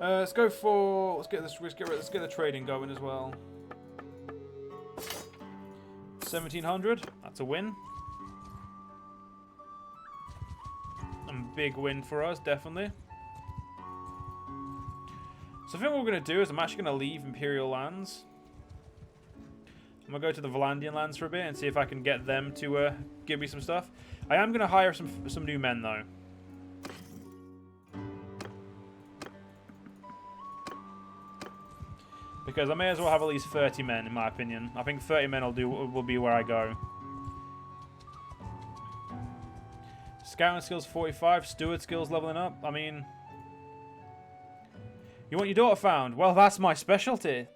Let's go for. Let's get the trading going as well. 1700. That's a win. Big win for us, definitely. So I think what we're going to do is I'm actually going to leave Imperial lands. I'm going to go to the Valandian lands for a bit and see if I can get them to give me some stuff. I am going to hire some new men, though. Because I may as well have at least 30 men, in my opinion. I think 30 men will be where I go. Scouting skills 45, steward skills leveling up. I mean, you want your daughter found? Well, that's my specialty.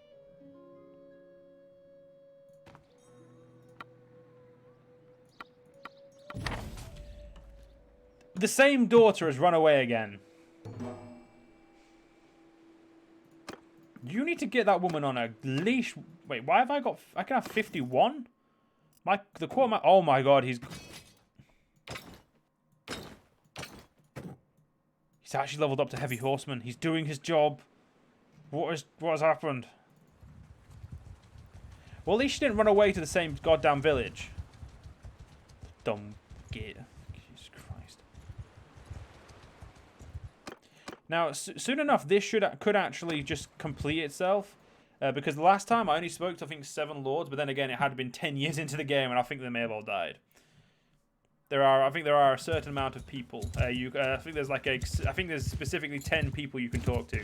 The same daughter has run away again. You need to get that woman on a leash. Wait, why have I got... I can have 51? The quarter... Oh my god, he's actually leveled up to heavy horseman. He's doing his job. What has happened? Well, at least she didn't run away to the same goddamn village. Dumb git. Jesus Christ. Now, soon enough, this could actually just complete itself. Because the last time I only spoke to, I think, 7 lords. But then again, it had been 10 years into the game, and I think they may have all died. I think there are a certain amount of people. I think there's specifically 10 people you can talk to,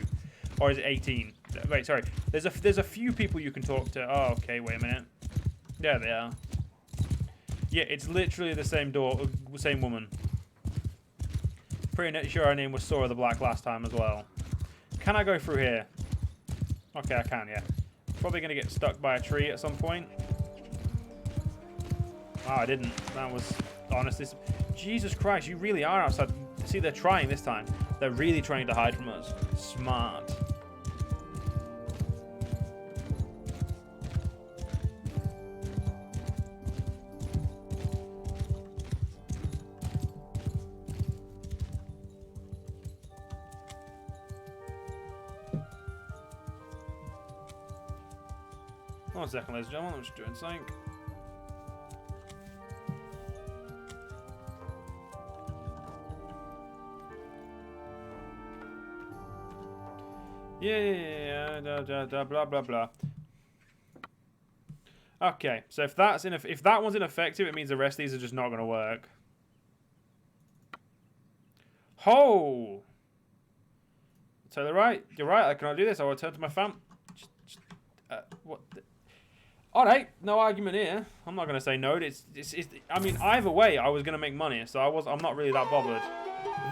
or is it 18? Wait, sorry. There's a few people you can talk to. Oh, okay. Wait a minute. There they are. Yeah, it's literally the same woman. Pretty sure her name was Sora the Black last time as well. Can I go through here? Okay, I can. Yeah. Probably gonna get stuck by a tree at some point. Oh, I didn't. That was. Honestly, Jesus Christ, you really are outside. See, they're trying this time. They're really trying to hide from us. Smart. One second, ladies and gentlemen. I'm just doing something. Yeah, blah blah blah. Okay, so if that one's ineffective, it means the rest of these are just not going to work. Ho! So you're right. I cannot do this. I will return to my fam. What? All right, no argument here. I'm not going to say no. I mean, either way, I was going to make money, so I'm not really that bothered.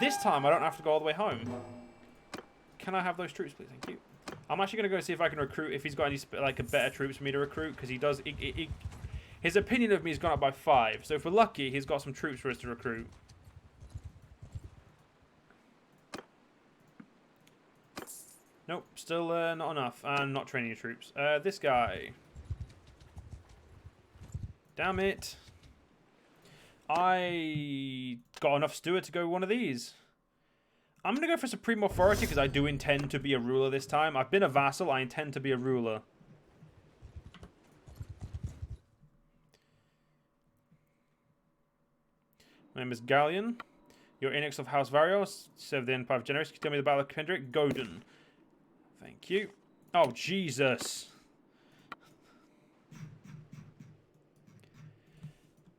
This time, I don't have to go all the way home. Can I have those troops, please? Thank you. I'm actually going to go see if I can recruit, if he's got any like a better troops for me to recruit, because he does. His opinion of me has gone up by 5. So if we're lucky, he's got some troops for us to recruit. Nope, still not enough. And not training your troops. This guy. Damn it. I got enough steward to go one of these. I'm going to go for Supreme Authority because I do intend to be a ruler this time. I've been a vassal. I intend to be a ruler. My name is Galleon. You're Inix of House Varios. Serve the Empire of Generous. Can you tell me the Battle of Kendrick? Godin. Thank you. Oh, Jesus.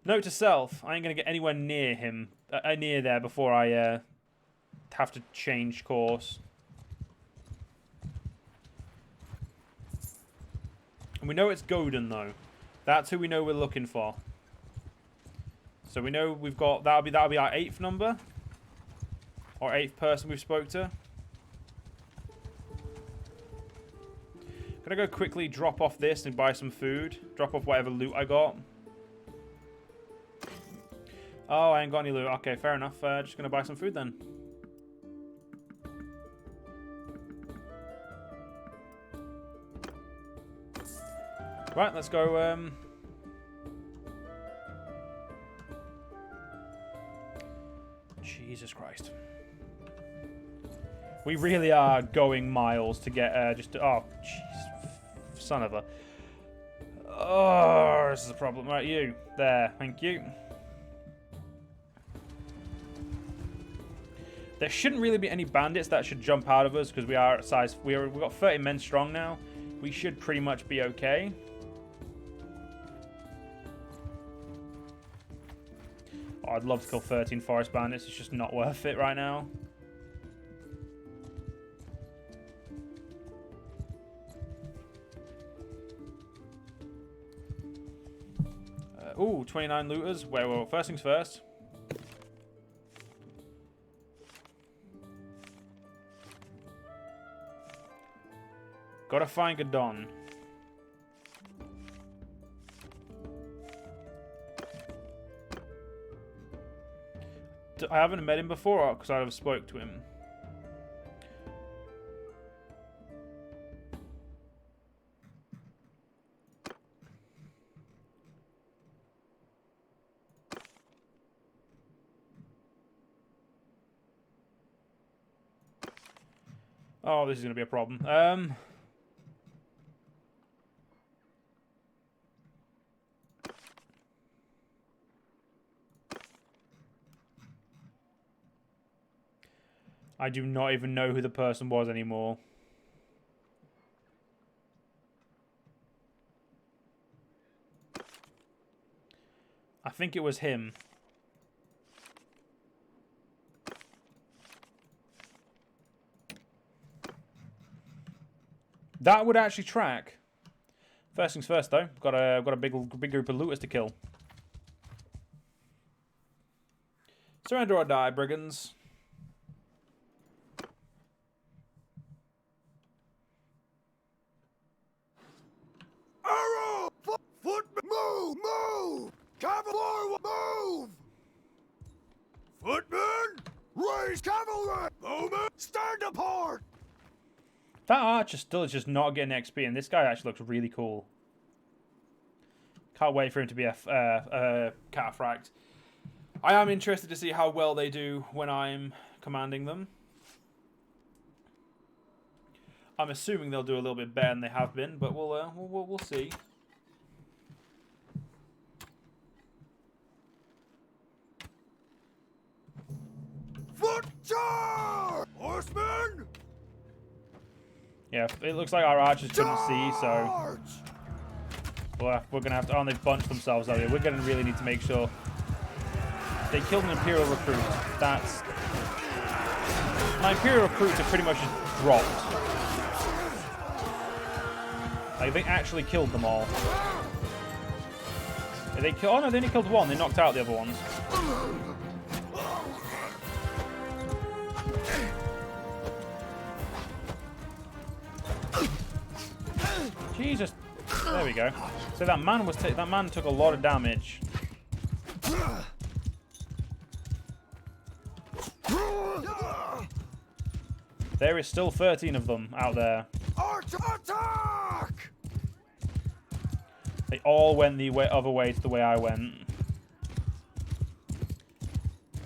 Note to self. I ain't going to get anywhere near him. Near there before I have to change course. And we know it's Godin, though. That's who we know we're looking for. So we know we've got... That'll be our 8th number. Or 8th person we've spoke to. Gonna go quickly drop off this and buy some food. Drop off whatever loot I got. Oh, I ain't got any loot. Okay, fair enough. Just gonna buy some food then. Right, let's go. Jesus Christ. We really are going miles to get just... Oh, jeez. Son of a... Oh, this is a problem. Right, you. There. Thank you. There shouldn't really be any bandits that should jump out of us because we are at size... We've got 30 men strong now. We should pretty much be okay. Oh, I'd love to kill 13 forest bandits. It's just not worth it right now. Ooh, 29 looters. Well, first things first. Gotta find Gadon. I haven't met him before because I have spoke to him. Oh, this is going to be a problem. I do not even know who the person was anymore. I think it was him. That would actually track. First things first, though. Got a big group of looters to kill. Surrender or die, brigands. Arrow! Footman! Move! Move! Cavalry! Move! Footman! Raise cavalry! Bowman! Stand apart! That archer still is just not getting XP, and this guy actually looks really cool. Can't wait for him to be a cataphract. I am interested to see how well they do when I'm commanding them. I'm assuming they'll do a little bit better than they have been, but we'll see. Foot charge! Horsemen! Yeah, it looks like our archers couldn't see, so Charge! we're gonna have to. Oh, and they've bunched themselves out here. We're gonna really need to make sure they killed an Imperial Recruit. That's my Imperial Recruits are pretty much just dropped. Like they actually killed them all. Did they kill? Oh no, they only killed one. They knocked out the other ones. Jesus. There we go. So that man took a lot of damage. There is still 13 of them out there. Archer attack! They all went the other way to the way I went.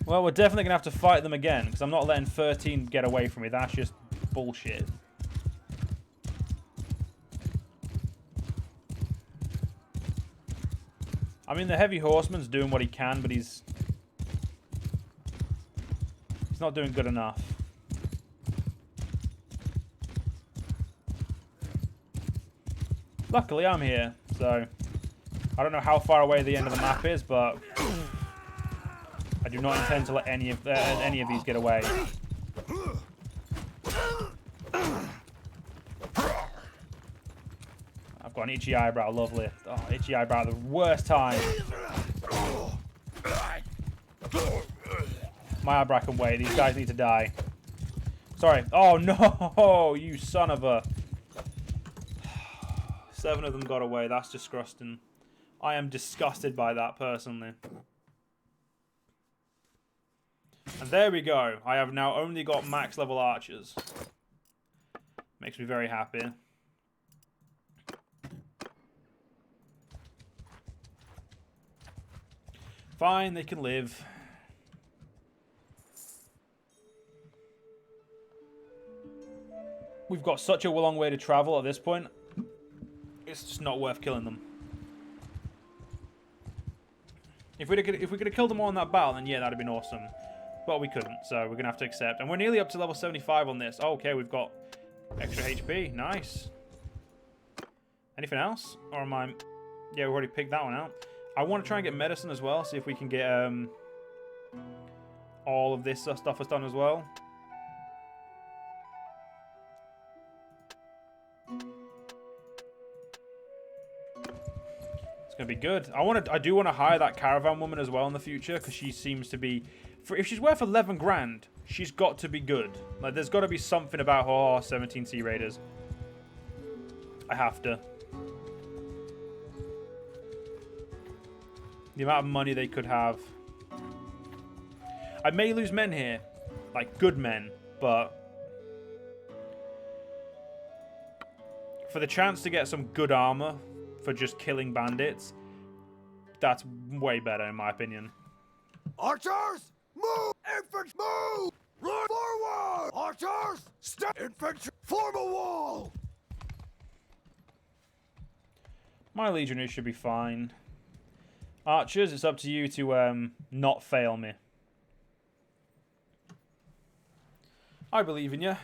Well, we're definitely going to have to fight them again, because I'm not letting 13 get away from me. That's just bullshit. I mean, the heavy horseman's doing what he can, but he's not doing good enough. Luckily, I'm here, so I don't know how far away the end of the map is, but I do not intend to let any of these get away. I've got an itchy eyebrow, lovely. Oh, itchy eyebrow, the worst time. My eyebrow can wait. These guys need to die. Sorry. Oh no, you son of a... 7 of them got away. That's disgusting. I am disgusted by that, personally. And there we go. I have now only got max level archers. Makes me very happy. Fine, they can live. We've got such a long way to travel at this point. It's just not worth killing them. If we could have killed them all in that battle, then yeah, that'd have been awesome. But we couldn't, so we're gonna have to accept. And we're nearly up to level 75 on this. Oh, okay, we've got extra HP. Nice. Anything else? Or am I... Yeah, we already picked that one out. I want to try and get medicine as well. See if we can get all of this stuff is done as well. It's gonna be good. I do want to hire that Caravan woman as well in the future, because she seems to be, if she's worth 11 grand, she's got to be good. Like there's got to be something about her 17 Sea Raiders. I have to. The amount of money they could have. I may lose men here, like good men, but for the chance to get some good armor for just killing bandits, that's way better in my opinion. Archers, move! Infantry, move! Run forward! Archers, step! Infantry, form a wall! My legionaries should be fine. Archers, it's up to you to not fail me. I believe in you.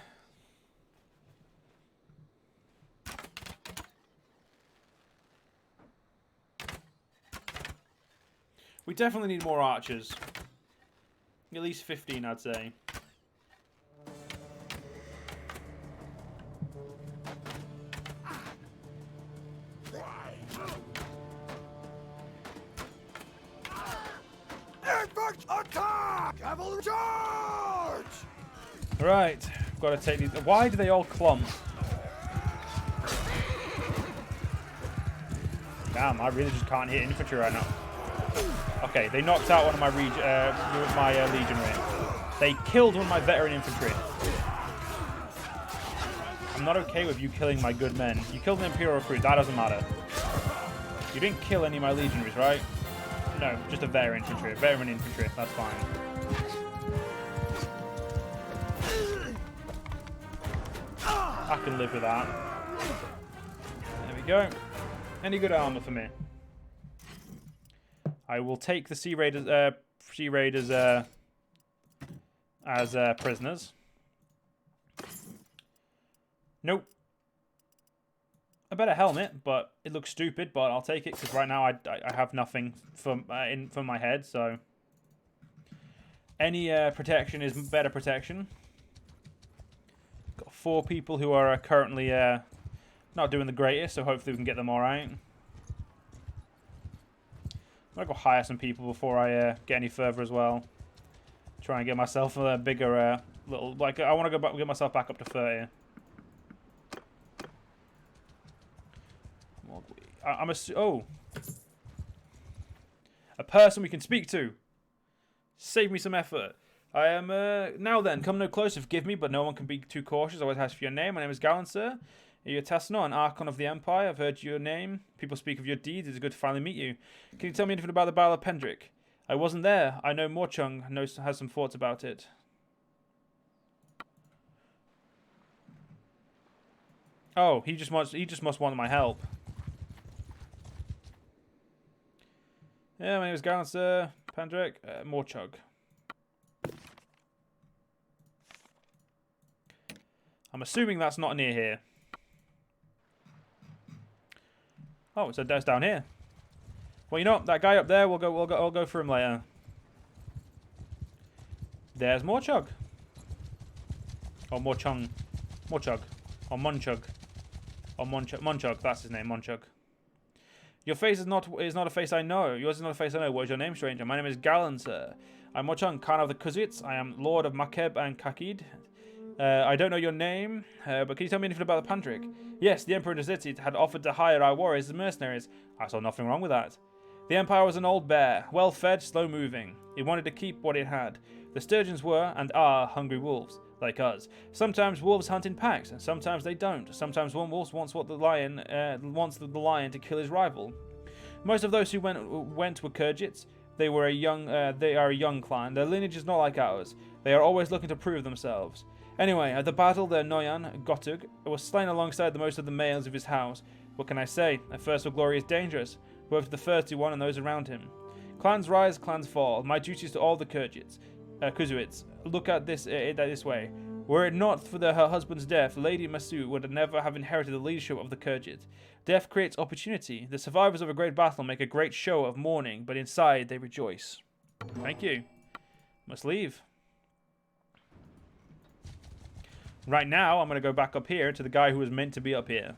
We definitely need more archers. At least 15, I'd say. Attack! Cavalry charge! Right, we've got to take these. Why do they all clump? Damn, I really just can't hit infantry right now. Okay, they knocked out one of my legionary. They killed one of my veteran infantry. I'm not okay with you killing my good men. You killed an Imperial Recruit, that doesn't matter. You didn't kill any of my legionaries, right? No, just a veteran infantry. Veteran infantry, that's fine. I can live with that. There we go. Any good armor for me? I will take the Sea Raiders as prisoners. Nope. better helmet, but it looks stupid. But I'll take it because right now I have nothing for my head. So any protection is better protection. Got 4 people who are currently not doing the greatest, so hopefully we can get them all right. I'm gonna go hire some people before I get any further as well. Try and get myself a bigger little. Like I want to go back, get myself back up to 30. I'm a person we can speak to. Save me some effort. I am now then. Come no closer. Forgive me, but no one can be too cautious. I always ask for your name. My name is Gallen, sir. Are you a Tasnor, an Archon of the Empire? I've heard your name. People speak of your deeds. It's good to finally meet you. Can you tell me anything about the Battle of Pendrick? I wasn't there. I know Morchung has some thoughts about it. Oh, he just must want my help. Yeah, my name is Gallen, sir. Pendrick, Morchug. I'm assuming that's not near here. Oh, so that's down here. Well, you know what? That guy up there, I'll go for him later. There's Morchug. Or Morchung. Morchug. Or Monchug. Or Monchug. That's his name, Monchug. Your face is not a face I know. Yours is not a face I know. What is your name, stranger? My name is Gallen, sir. I'm Morchung, Khan of the Kuzits. I am Lord of Makeb and Kakid. I don't know your name, but can you tell me anything about the Pandric? Yes, the Emperor of the city had offered to hire our warriors as mercenaries. I saw nothing wrong with that. The Empire was an old bear, well-fed, slow-moving. It wanted to keep what it had. The sturgeons were, and are, hungry wolves, like us. Sometimes wolves hunt in packs, and sometimes they don't. Sometimes one wolf wants the lion to kill his rival. Most of those who went were Khergits. They are a young clan. Their lineage is not like ours. They are always looking to prove themselves. Anyway, at the battle, their Noyan, Gotug, was slain alongside the most of the males of his house. What can I say? A thirst for glory is dangerous, both to the thirsty one and those around him. Clans rise, clans fall. My duty is to all the Kuzuits. Look at this this way. Were it not for her husband's death, Lady Masu would never have inherited the leadership of the Khergit. Death creates opportunity. The survivors of a great battle make a great show of mourning, but inside they rejoice. Thank you. Must leave. Right now, I'm going to go back up here to the guy who was meant to be up here.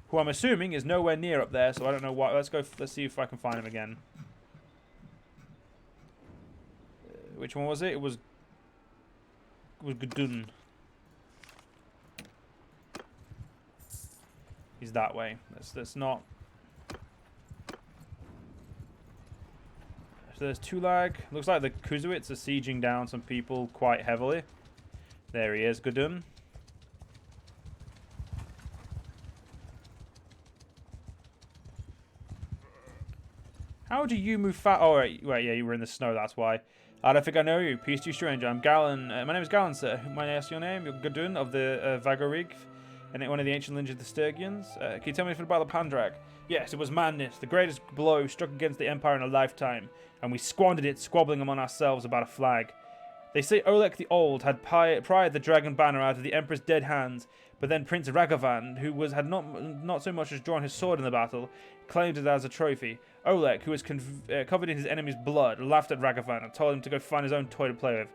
Who I'm assuming is nowhere near up there, so I don't know why. Let's see if I can find him again. Which one was it? It was Gudun. He's that way. That's not. So there's Tulag. Looks like the Kuzuits are sieging down some people quite heavily. There he is, Gudun. How do you move fast? Oh, wait, yeah, you were in the snow, that's why. I don't think I know you. Peace to you, stranger. I'm Gallen. My name is Gallen, sir. May I ask your name? You're Gudun of the Vagorig, and one of the ancient lineage of the Sturgians. Can you tell me anything about the Pandrak? Yes, it was madness. The greatest blow struck against the Empire in a lifetime, and we squandered it, squabbling among ourselves about a flag. They say Olek the Old had pried the dragon banner out of the Emperor's dead hands, but then Prince Ragavan, who had not so much as drawn his sword in the battle, claimed it as a trophy. Olek, who was covered in his enemy's blood, laughed at Ragavan and told him to go find his own toy to play with.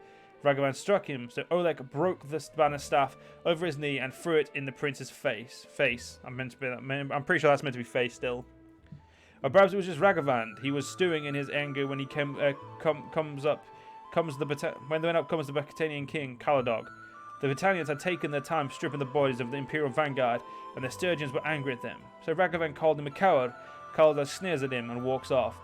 Ragavan struck him, so Olek broke the banner staff over his knee and threw it in the prince's face. I'm pretty sure that's meant to be face still. Or perhaps it was just Ragavan. He was stewing in his anger when he comes the Bacchanalian king, Caladog. The battalions had taken their time stripping the bodies of the Imperial vanguard, and the Sturgeons were angry at them. So Ragavan called him a coward. Caladog sneers at him and walks off.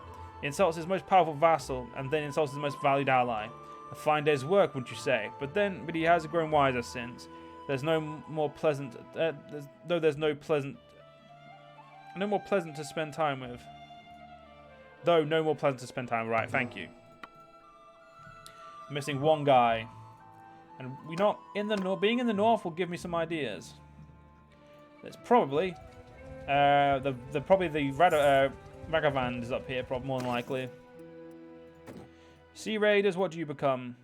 He insults his most powerful vassal, and then insults his most valued ally. A fine day's work, wouldn't you say? But he has grown wiser since. There's no more pleasant to spend time with. Right, thank you. Missing one guy, and being in the north will give me some ideas. It's probably the Ragavan is up here, probably more than likely. Sea Raiders, what do you become?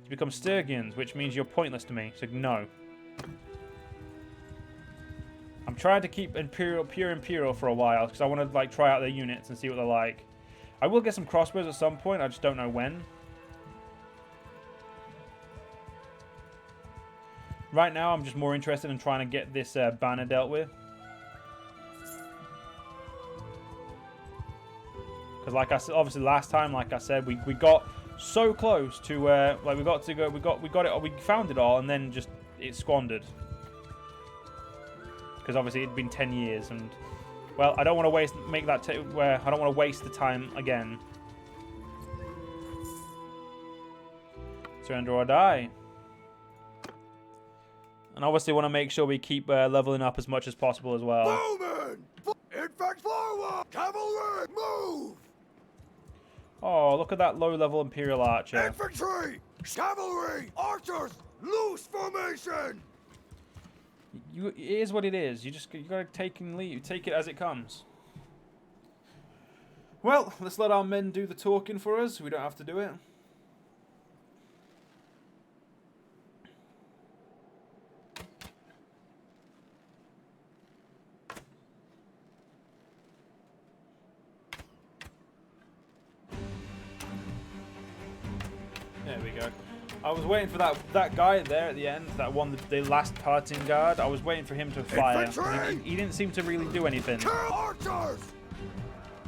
You become Sturgians, which means you're pointless to me. So no. I'm trying to keep pure Imperial for a while because I want to like try out their units and see what they're like. I will get some crossbows at some point. I just don't know when. Right now, I'm just more interested in trying to get this banner dealt with. Because like I said, obviously last time, like I said, we got so close to like we found it all and then just it squandered. Because obviously it'd been 10 years and well, I don't want to waste I don't want to waste the time again. Surrender or die. And obviously want to make sure we keep leveling up as much as possible as well. Bowman! Infect forward! Cavalry, move! Oh, look at that low-level Imperial Archer. Infantry! Cavalry! Archers! Loose formation! It is what it is. You gotta take it as it comes. Well, let's let our men do the talking for us. We don't have to do it. There we go. I was waiting for that guy there at the end, that one, the last parting guard. I was waiting for him to fire. He didn't seem to really do anything. Kill archers!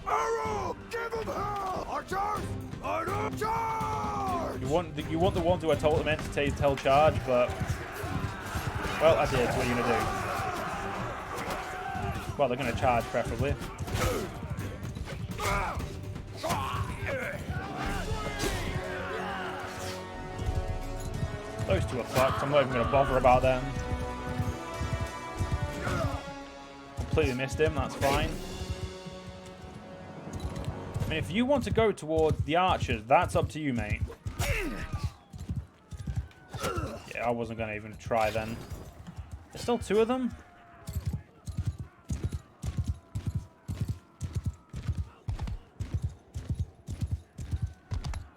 Arrow! Give him hell! Archers! Arrow! Charge! You want the ones who are told meant to tell charge, but well, I did. What are you gonna do? Well, they're gonna charge preferably. Those two are fucked. I'm not even going to bother about them. Completely missed him. That's fine. I mean, if you want to go towards the archers, that's up to you, mate. Yeah, I wasn't going to even try then. There's still two of them?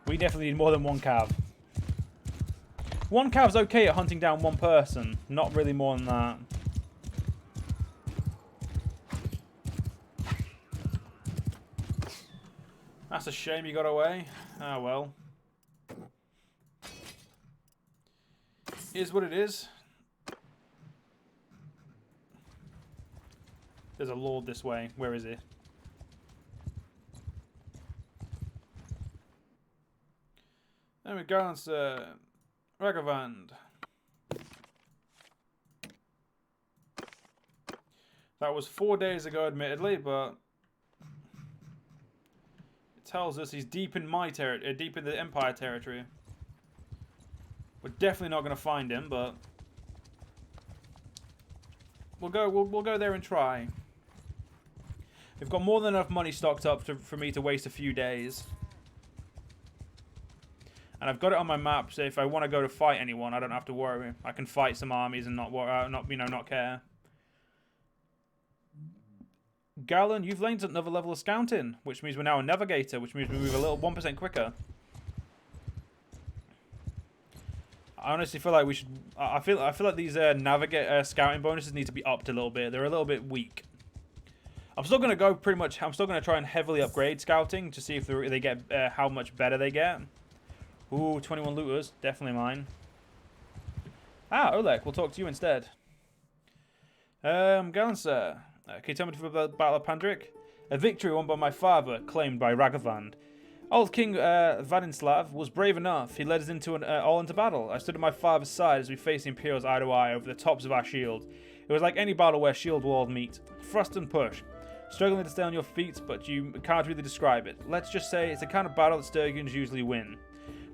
We definitely need more than one cav. One cav's okay at hunting down one person. Not really more than that. That's a shame you got away. Ah, well. Is what it is. There's a lord this way. Where is he? There we go. It's Caravan. That was 4 days ago, admittedly, but it tells us he's deep in my territory, deep in the Empire territory. We're definitely not going to find him, but we'll go there and try. We've got more than enough money stocked up for me to waste a few days. And I've got it on my map, so if I want to go to fight anyone, I don't have to worry. I can fight some armies and not care. Galen, you've learned another level of scouting, which means we're now a navigator, which means we move a little 1% quicker. I honestly feel like we should. I feel like these scouting bonuses need to be upped a little bit. They're a little bit weak. I'm still gonna go pretty much. I'm still gonna try and heavily upgrade scouting to see if they get how much better they get. Ooh, 21 looters. Definitely mine. Ah, Oleg. We'll talk to you instead. Galen, sir. Can you tell me about the Battle of Pandric? A victory won by my father, claimed by Ragavand. Old King Vadislav was brave enough. He led us into all into battle. I stood at my father's side as we faced the Imperials eye to eye over the tops of our shield. It was like any battle where shield walls meet. Thrust and push. Struggling to stay on your feet, but you can't really describe it. Let's just say it's the kind of battle that Sturgians usually win.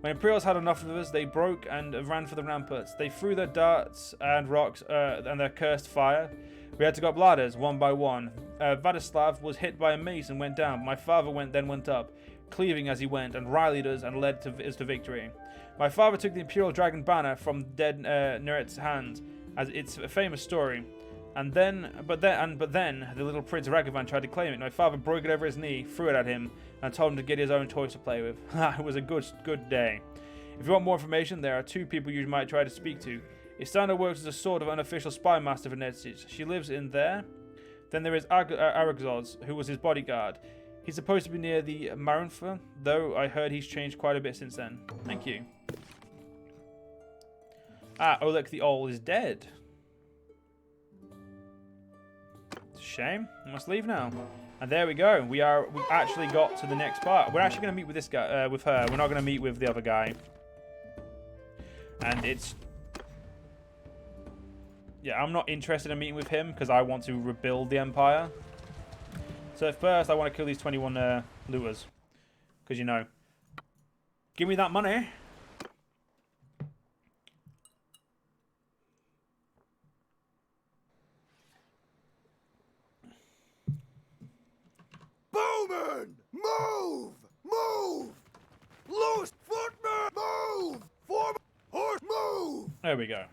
When Imperials had enough of us, they broke and ran for the ramparts. They threw their darts and rocks and their cursed fire. We had to go up ladders, one by one. Vadislav was hit by a mace and went down. My father went up, cleaving as he went, and rallied us and led us to victory. My father took the Imperial Dragon banner from dead Neret's hand, as it's a famous story. But then, the little Prince Ragavan tried to claim it. My father broke it over his knee, threw it at him, and told him to get his own toys to play with. It was a good day. If you want more information, there are two people you might try to speak to. Istana works as a sort of unofficial spy master for Netsic. She lives in there. Then there is Aragzoz, who was his bodyguard. He's supposed to be near the Marinfa, though I heard he's changed quite a bit since then. Thank you. Ah, Oleg the Old is dead. It's a shame. I must leave now. And there we go. We've actually got to the next part. We're actually going to meet with this guy, with her. We're not going to meet with the other guy. And it's... yeah, I'm not interested in meeting with him because I want to rebuild the Empire. So first, I want to kill these 21 looters. Because, you know, give me that money. Bowman! Move! Move! Loose footman! Move! Form horse! Move! There we go.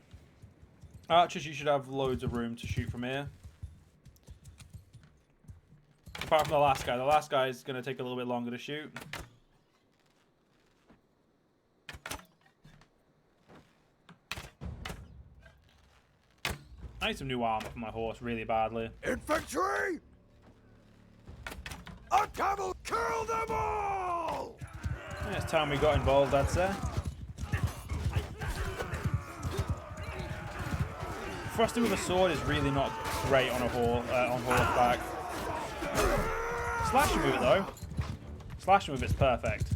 Archers, you should have loads of room to shoot from here. Apart from the last guy. The last guy is going to take a little bit longer to shoot. I need some new armor for my horse really badly. Infantry! A cavalry! Kill them all! Yeah, it's time we got involved, I'd say. Thrusting with a sword is really not great on a on horseback. Slashing with it though. Slashing with it's perfect.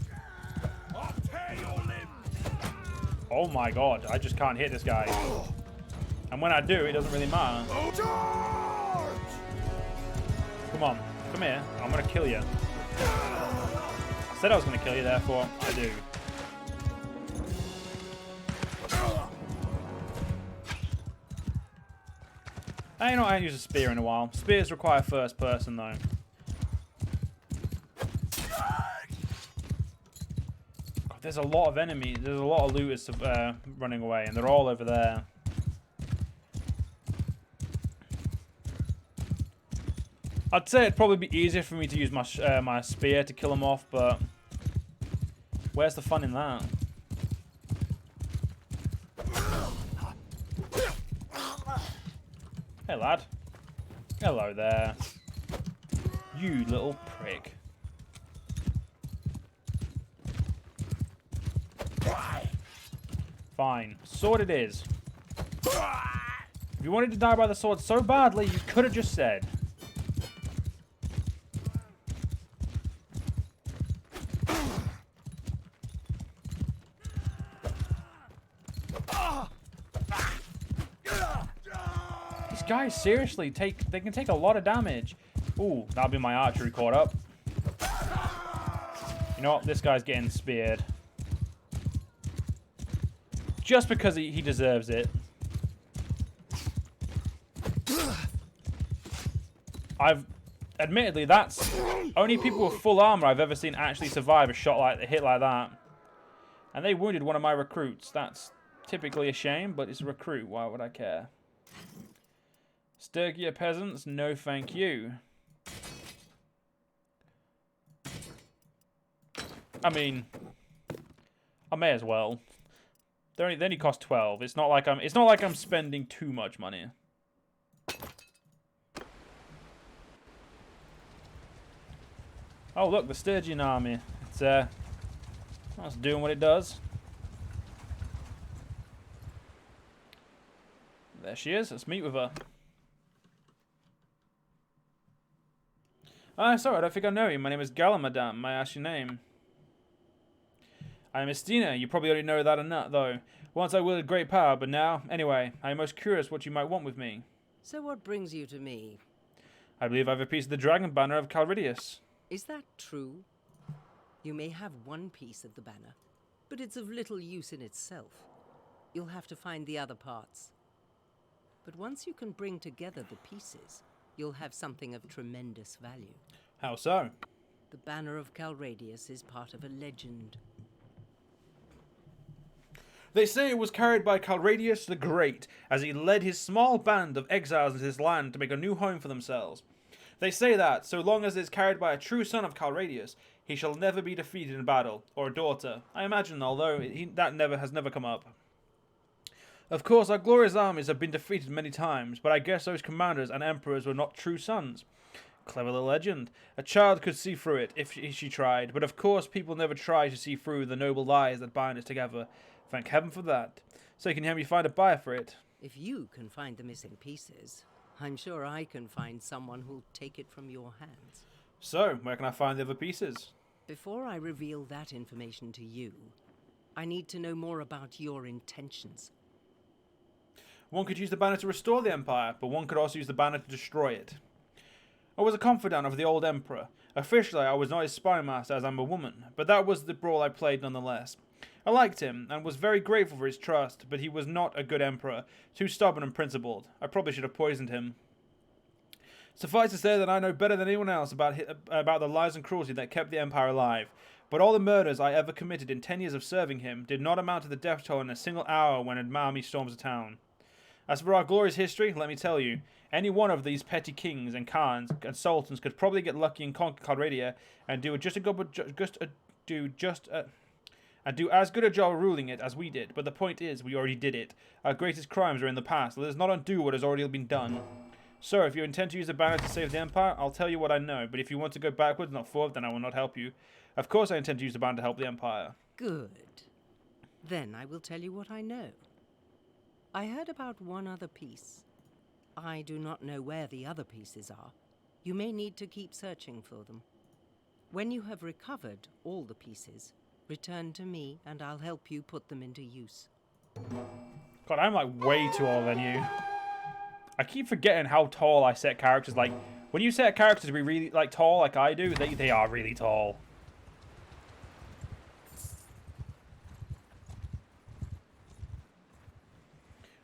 Oh my god, I just can't hit this guy. And when I do, it doesn't really matter. Come on, come here. I'm gonna kill you. I said I was gonna kill you, therefore I do. I haven't used a spear in a while. Spears require first person though. God, there's a lot of enemies. There's a lot of looters running away, and they're all over there. I'd say it'd probably be easier for me to use my my spear to kill them off, but where's the fun in that? Hey lad. Hello there. You little prick. Fine. Sword it is. If you wanted to die by the sword so badly, you could have just said. Guys, seriously, they can take a lot of damage. Ooh, that'll be my archery caught up. You know what? This guy's getting speared. Just because he deserves it. Admittedly, that's only people with full armor I've ever seen actually survive a hit like that. And they wounded one of my recruits. That's typically a shame, but it's a recruit. Why would I care? Sturgier peasants, no thank you. I mean, I may as well. They only cost 12. It's not like I'm spending too much money. Oh look, the Sturgian army. It's doing what it does. There she is. Let's meet with her. Sorry, I don't think I know you. My name is Gala, madame. May I ask your name? I am Estina. You probably already know that or not, though. Once I wielded great power, but now... Anyway, I am most curious what you might want with me. So what brings you to me? I believe I have a piece of the dragon banner of Calridius. Is that true? You may have one piece of the banner, but it's of little use in itself. You'll have to find the other parts. But once you can bring together the pieces... you'll have something of tremendous value. How so? The banner of Calradius is part of a legend. They say it was carried by Calradius the Great, as he led his small band of exiles into his land to make a new home for themselves. They say that, so long as it is carried by a true son of Calradius, he shall never be defeated in battle, or a daughter. I imagine, although that has never come up. Of course, our glorious armies have been defeated many times, but I guess those commanders and emperors were not true sons. Clever little legend. A child could see through it if she tried, but of course people never try to see through the noble lies that bind us together. Thank heaven for that. So you can help me find a buyer for it. If you can find the missing pieces, I'm sure I can find someone who'll take it from your hands. So, where can I find the other pieces? Before I reveal that information to you, I need to know more about your intentions. One could use the banner to restore the Empire, but one could also use the banner to destroy it. I was a confidant of the old Emperor. Officially, I was not his spy master as I'm a woman, but that was the role I played nonetheless. I liked him, and was very grateful for his trust, but he was not a good Emperor, too stubborn and principled. I probably should have poisoned him. Suffice to say that I know better than anyone else about the lies and cruelty that kept the Empire alive, but all the murders I ever committed in 10 years of serving him did not amount to the death toll in a single hour when an army storms a town. As for our glorious history, let me tell you, any one of these petty kings and khans and sultans could probably get lucky and conquer Calradia and do as good a job of ruling it as we did. But the point is, we already did it. Our greatest crimes are in the past. Let us not undo what has already been done. Sir, if you intend to use the banner to save the Empire, I'll tell you what I know. But if you want to go backwards, not forward, then I will not help you. Of course I intend to use the banner to help the Empire. Good. Then I will tell you what I know. I heard about one other piece. I do not know where the other pieces are. You may need to keep searching for them. When you have recovered all the pieces, return to me and I'll help you put them into use. God, I'm like way taller than you. I keep forgetting how tall I set characters. Like, when you set characters to be really like tall like I do, they are really tall.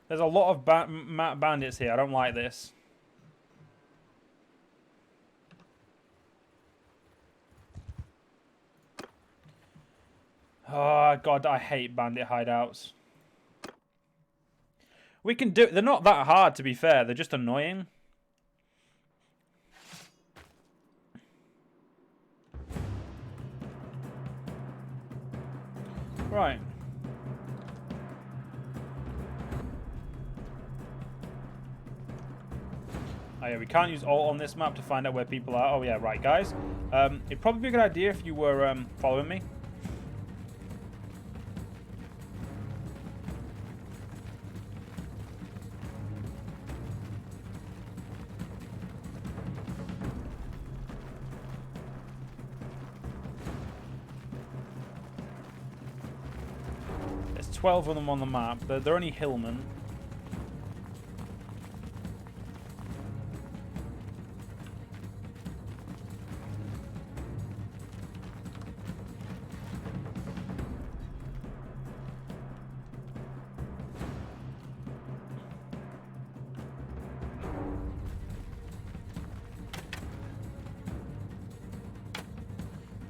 There's a lot of bandits here. I don't like this. Oh, God, I hate bandit hideouts. We can do... They're not that hard, to be fair. They're just annoying. Right. Oh yeah, we can't use alt on this map to find out where people are. Oh yeah, right, guys. It'd probably be a good idea if you were following me. There's 12 of them on the map. They're only hillmen.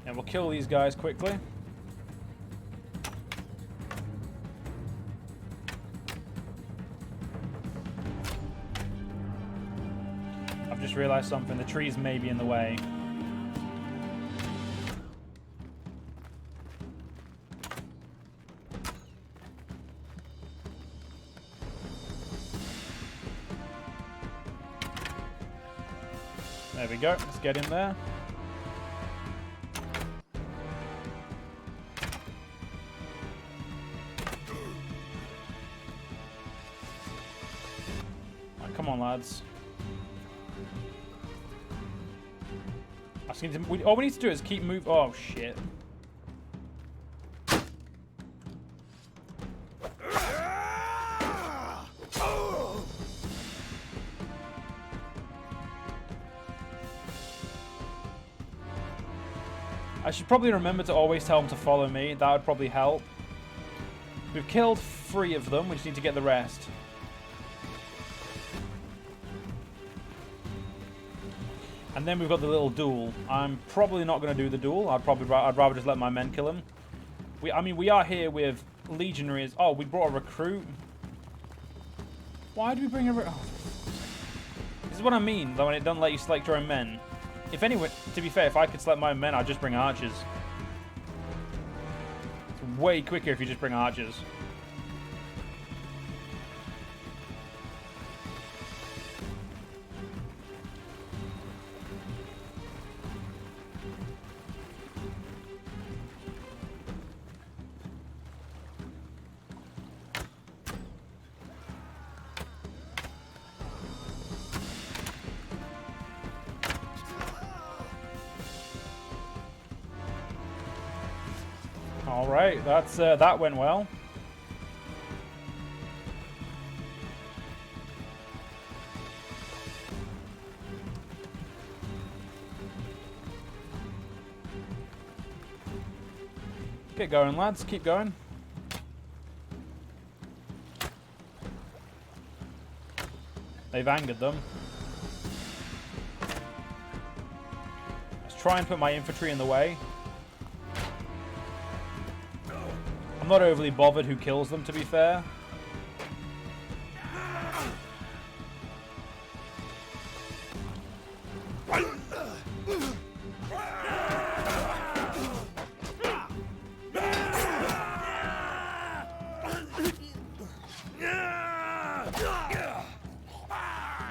And we'll kill these guys quickly. I've just realized something. The trees may be in the way. There we go. Let's get in there. Come on, lads. All we need to do is keep moving. Oh, shit. I should probably remember to always tell them to follow me. That would probably help. We've killed 3 of them. We just need to get the rest. And then we've got the little duel. I'm probably not going to do the duel. I'd rather just let my men kill him. I mean, we are here with legionaries. Oh, we brought a recruit. Why do we bring a recruit? Oh. This is what I mean, though, when it doesn't let you select your own men. If anyone, to be fair, if I could select my own men, I'd just bring archers. It's way quicker if you just bring archers. All right, that's that went well. Get going, lads. Keep going. They've angered them. Let's try and put my infantry in the way. I'm not overly bothered who kills them, to be fair.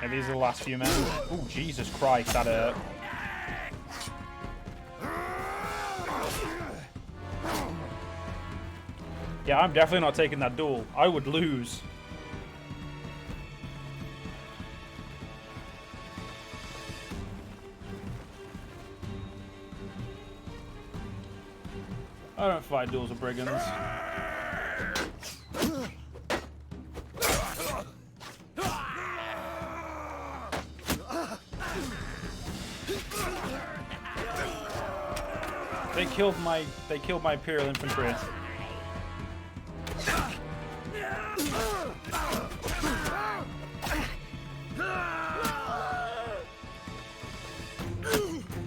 Yeah, these are the last few men. Oh, Jesus Christ, that hurt. Yeah, I'm definitely not taking that duel. I would lose. I don't fight duels with brigands. They killed my Imperial infantry.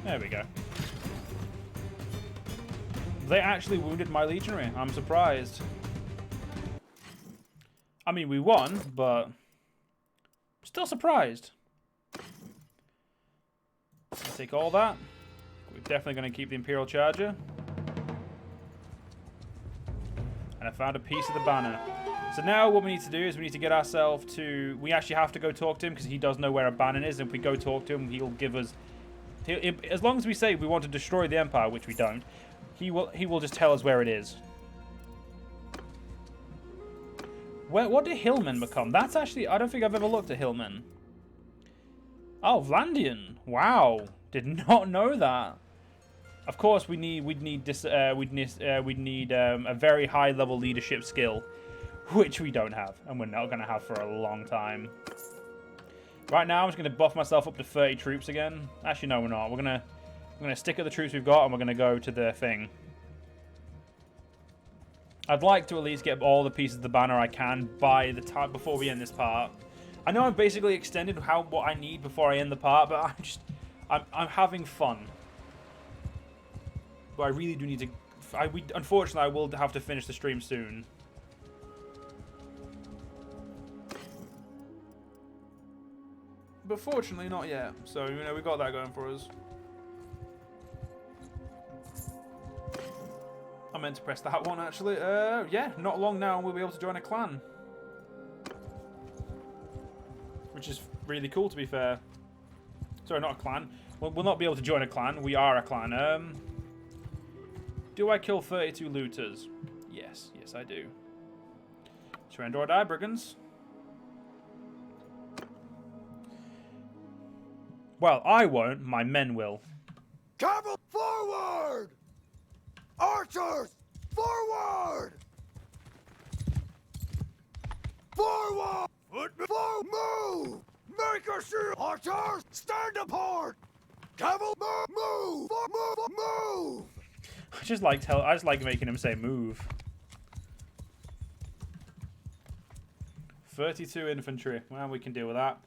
There we go. They actually wounded my legionary. I'm surprised. I mean, we won, but still surprised. Let's take all that. We're definitely going to keep the Imperial Charger. And I found a piece of the banner. So now what we need to do is we need to get ourselves to... We actually have to go talk to him because he does know where a banner is. And if we go talk to him, he'll give us... as long as we say we want to destroy the Empire, which we don't, he will just tell us where it is. What do hillmen become? That's actually... I don't think I've ever looked at hillmen. Oh, Vlandian. Wow. Did not know that. Of course, we'd need a very high level leadership skill, which we don't have, and we're not going to have for a long time. Right now, I'm just going to buff myself up to 30 troops again. Actually, no, we're not. We're gonna stick at the troops we've got, and we're going to go to the thing. I'd like to at least get all the pieces of the banner I can by the time before we end this part. I know I've basically extended what I need before I end the part, but I'm having fun. But I really do need to... unfortunately, I will have to finish the stream soon. But fortunately, not yet. So, you know, we got that going for us. I meant to press that one, actually. Yeah, not long now, and we'll be able to join a clan. Which is really cool, to be fair. Sorry, not a clan. We'll not be able to join a clan. We are a clan. Do I kill 32 looters? Yes. Yes, I do. Surrender or die, brigands. Well, I won't. My men will. Cavalry forward! Archers, forward! Forward! Move! Make a shield! Archers, stand apart! Cavalry, move! Move! I just like making him say move. 32 infantry. Well, we can deal with that.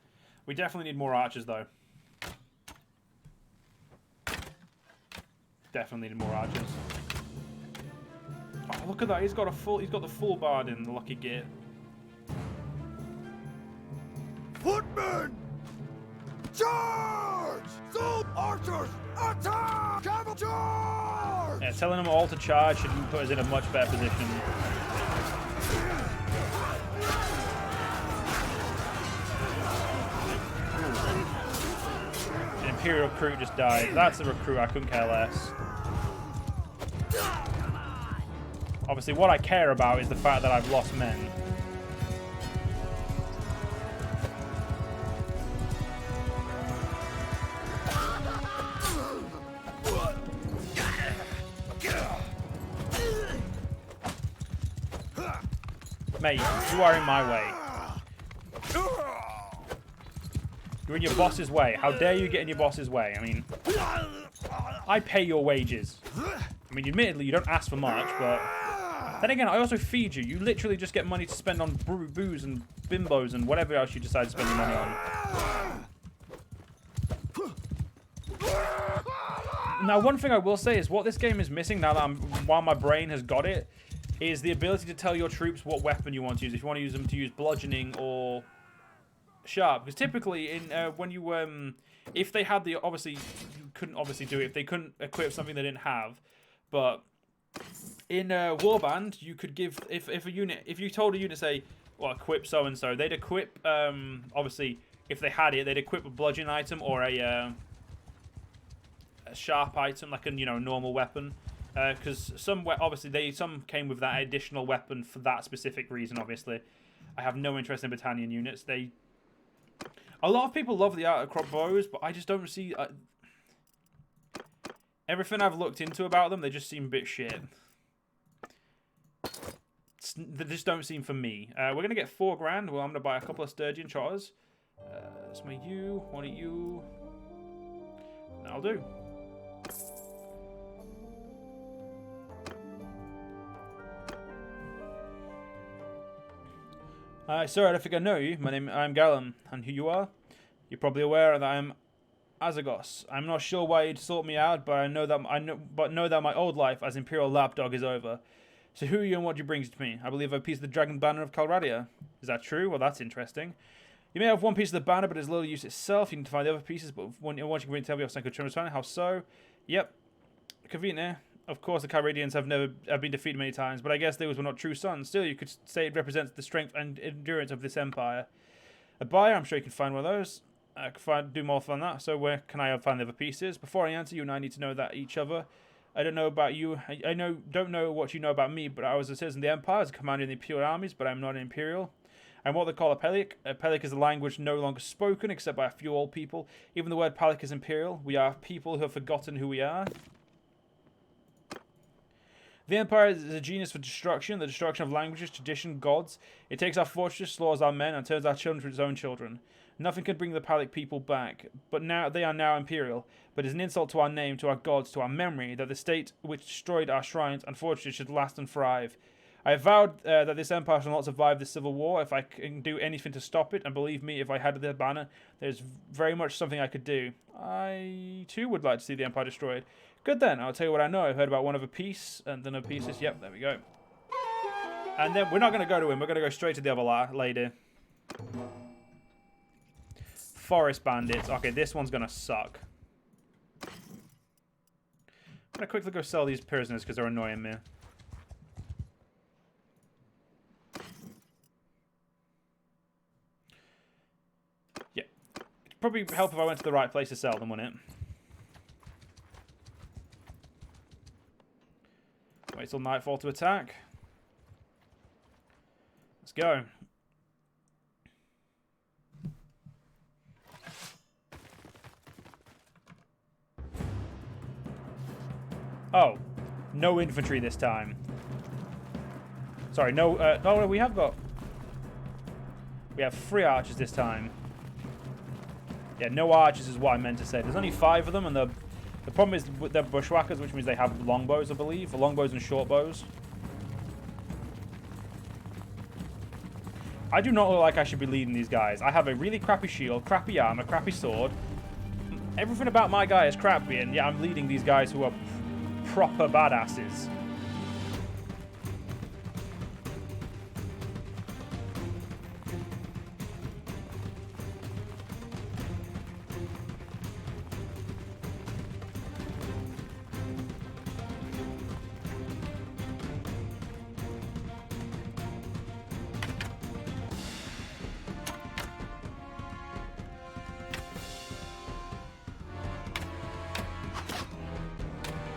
We definitely need more archers, though. Definitely need more archers. Oh, look at that! He's got the full bard in the lucky gear. Footmen! Charge! So archers, attack! Cavalry, charge! Yeah, telling them all to charge should put us in a much better position. An Imperial recruit just died. That's a recruit, I couldn't care less. Obviously, what I care about is the fact that I've lost men. Mate, you are in my way. You're in your boss's way. How dare you get in your boss's way? I mean, I pay your wages. I mean, admittedly, you don't ask for much, but... Then again, I also feed you. You literally just get money to spend on booze and bimbos and whatever else you decide to spend your money on. Now, one thing I will say is what this game is missing now that while my brain has got it, is the ability to tell your troops what weapon you want to use. If you want to use them to use bludgeoning or sharp. Because typically, when you if they had the obviously you couldn't obviously do it if they couldn't equip something they didn't have, but in Warband you could give if you told a unit say well equip so and so, they'd equip obviously if they had it they'd equip a bludgeon item or a sharp item like a normal weapon. Because some came with that additional weapon for that specific reason. Obviously, I have no interest in battalion units. A lot of people love the art of crop bows, but I just don't see everything I've looked into about them. They just seem a bit shit. They just don't seem for me. We're gonna get 4 grand. Well, I'm gonna buy a couple of sturgeon trotters. Some of you, one of you. That'll do. Sir, I don't think I know you. I'm Gallum, and who you are? You're probably aware that I'm Azagos. I'm not sure why you'd sought me out, but know that my old life as Imperial Lapdog is over. So who are you and what do you bring to me? I believe a piece of the Dragon Banner of Calradia. Is that true? Well, that's interesting. You may have one piece of the banner, but it's little use itself. You can find the other pieces, but once you can bring tell me of Sanko Trimmer's how so? Yep. Convenient. Of course, the Calradians have been defeated many times, but I guess those were not true sons. Still, you could say it represents the strength and endurance of this empire. A buyer, I'm sure you can find one of those. I can do more than that. So where can I find the other pieces? Before I answer, you and I need to know that each other. I don't know about you. I don't know what you know about me, but I was a citizen of the empire, I was a commander in the Imperial armies, but I'm not an Imperial. I'm what they call a Pelic. A Pelic is a language no longer spoken except by a few old people. Even the word Pelic is Imperial. We are people who have forgotten who we are. The Empire is a genius for destruction, the destruction of languages, tradition, gods. It takes our fortress, slaughters our men, and turns our children to its own children. Nothing can bring the Palic people back, but now they are now Imperial. But it is an insult to our name, to our gods, to our memory, that the state which destroyed our shrines and fortresses should last and thrive. I have vowed that this empire shall not survive this civil war if I can do anything to stop it, and believe me, if I had the banner, there's very much something I could do. I, too, would like to see the empire destroyed. Good then, I'll tell you what I know. I've heard about one of a piece, and then a piece is, yep, there we go. And then we're not going to go to him, we're going to go straight to the other lady. Forest bandits. Okay, this one's going to suck. I'm going to quickly go sell these prisoners because they're annoying me. Yeah. It'd probably help if I went to the right place to sell them, wouldn't it? Wait till nightfall to attack. Let's go. Oh, no infantry this time. Sorry, no, no, we have 3 archers this time. Yeah, no archers is what I meant to say. There's only 5 of them, and the problem is they're bushwhackers, which means they have longbows, I believe. Longbows and short bows. I do not look like I should be leading these guys. I have a really crappy shield, crappy armor, crappy sword. Everything about my guy is crappy, and yeah, I'm leading these guys who are proper badasses.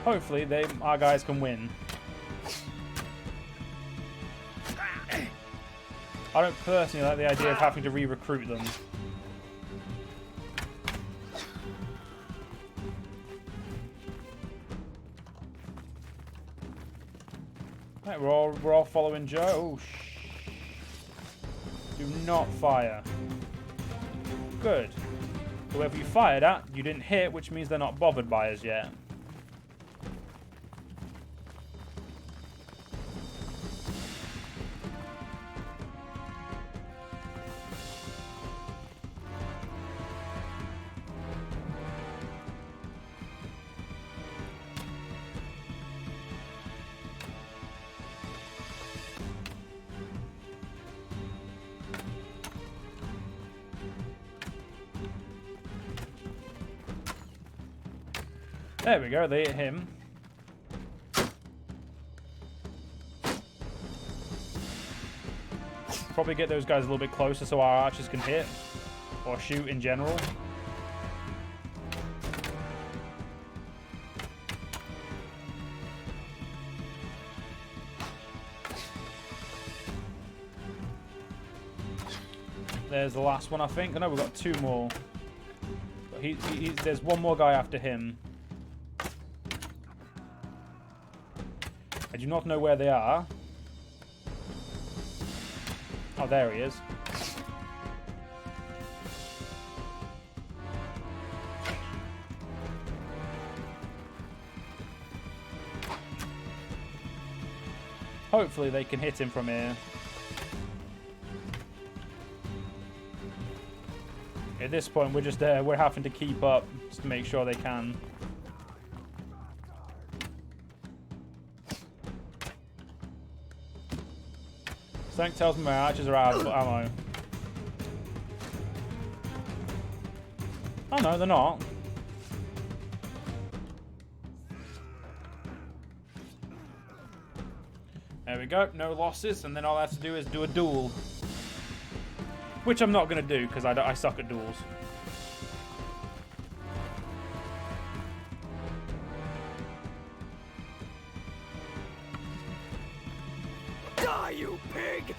Hopefully, our guys can win. I don't personally like the idea of having to re-recruit them. Right, we're all following Joe. Oh, Do not fire. Good. Whoever you fired at, you didn't hit, which means they're not bothered by us yet. There we go, they hit him. Probably get those guys a little bit closer so our archers can hit. Or shoot in general. There's the last one, I think. I know we've got 2 more. But there's one more guy after him. I do not know where they are. Oh, there he is. Hopefully they can hit him from here. At this point, we're having to keep up just to make sure they can. Something tells me my archers are out of ammo. Oh no, they're not. There we go, no losses, and then all I have to do is do a duel. Which I'm not going to do, because I suck at duels. Die, you pig!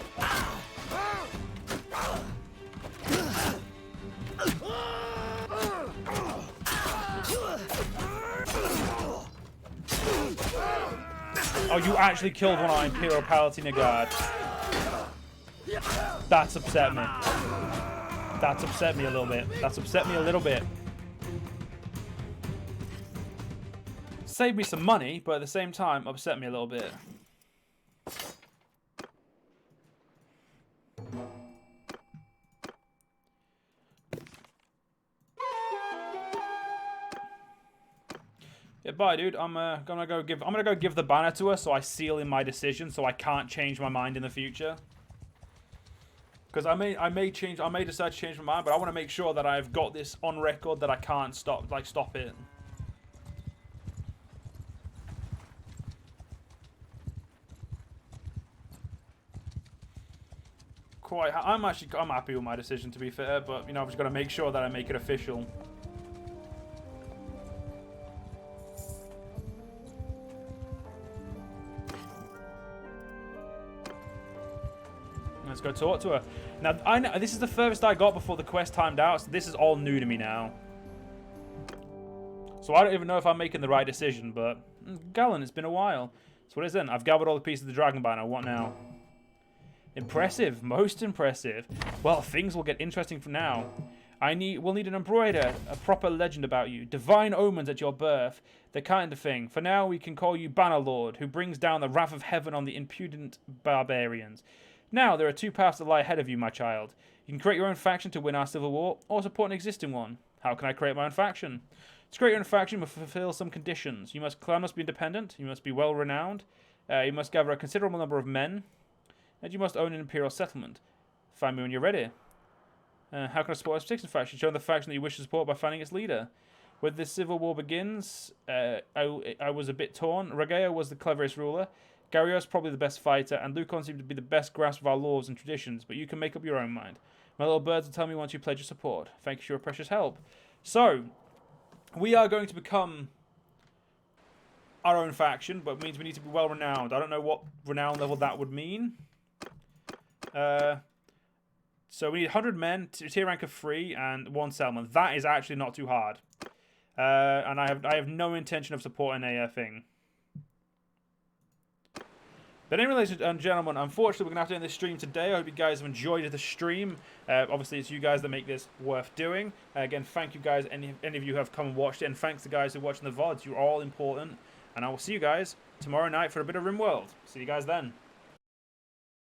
Oh, you actually killed one of our Imperial Palatina guard. That's upset me. That's upset me a little bit. That's upset me a little bit. Saved me some money, but at the same time, upset me a little bit. Yeah, bye, dude. I'm gonna go give the banner to her, so I seal in my decision, so I can't change my mind in the future. Because I may decide to change my mind, but I want to make sure that I've got this on record that I can't stop it. I'm happy with my decision, to be fair, but you know, I've just got to make sure that I make it official. Let's go talk to her. Now, I know this is the furthest I got before the quest timed out, so this is all new to me now. So I don't even know if I'm making the right decision, but Galen, it's been a while. So what is it then? I've gathered all the pieces of the dragon banner. What now? Impressive, most impressive. Well, things will get interesting from now. We'll need an embroider, a proper legend about you, divine omens at your birth, the kind of thing. For now, we can call you Bannerlord, who brings down the wrath of heaven on the impudent barbarians. Now, there are 2 paths that lie ahead of you, my child. You can create your own faction to win our civil war, or support an existing one. How can I create my own faction? To create your own faction, you must fulfill some conditions. Your clan must be independent, you must be well-renowned, you must gather a considerable number of men, and you must own an imperial settlement. Find me when you're ready. How can I support a particular faction? Show the faction that you wish to support by finding its leader. When this civil war begins, I was a bit torn. Regeo was the cleverest ruler. Garrios probably the best fighter, and Lucon seemed to be the best grasp of our laws and traditions, but you can make up your own mind. My little birds will tell me once you pledge your support. Thank you for your precious help. So, we are going to become our own faction, but it means we need to be well-renowned. I don't know what renown level that would mean. So we need 100 men, tier rank of 3, and 1 settlement. That is actually not too hard. And I have no intention of supporting a thing. But anyway, ladies and gentlemen, unfortunately, we're going to have to end this stream today. I hope you guys have enjoyed the stream. Obviously, it's you guys that make this worth doing. Again, thank you guys, any of you who have come and watched it. And thanks to guys who are watching the VODs. You're all important. And I will see you guys tomorrow night for a bit of RimWorld. See you guys then.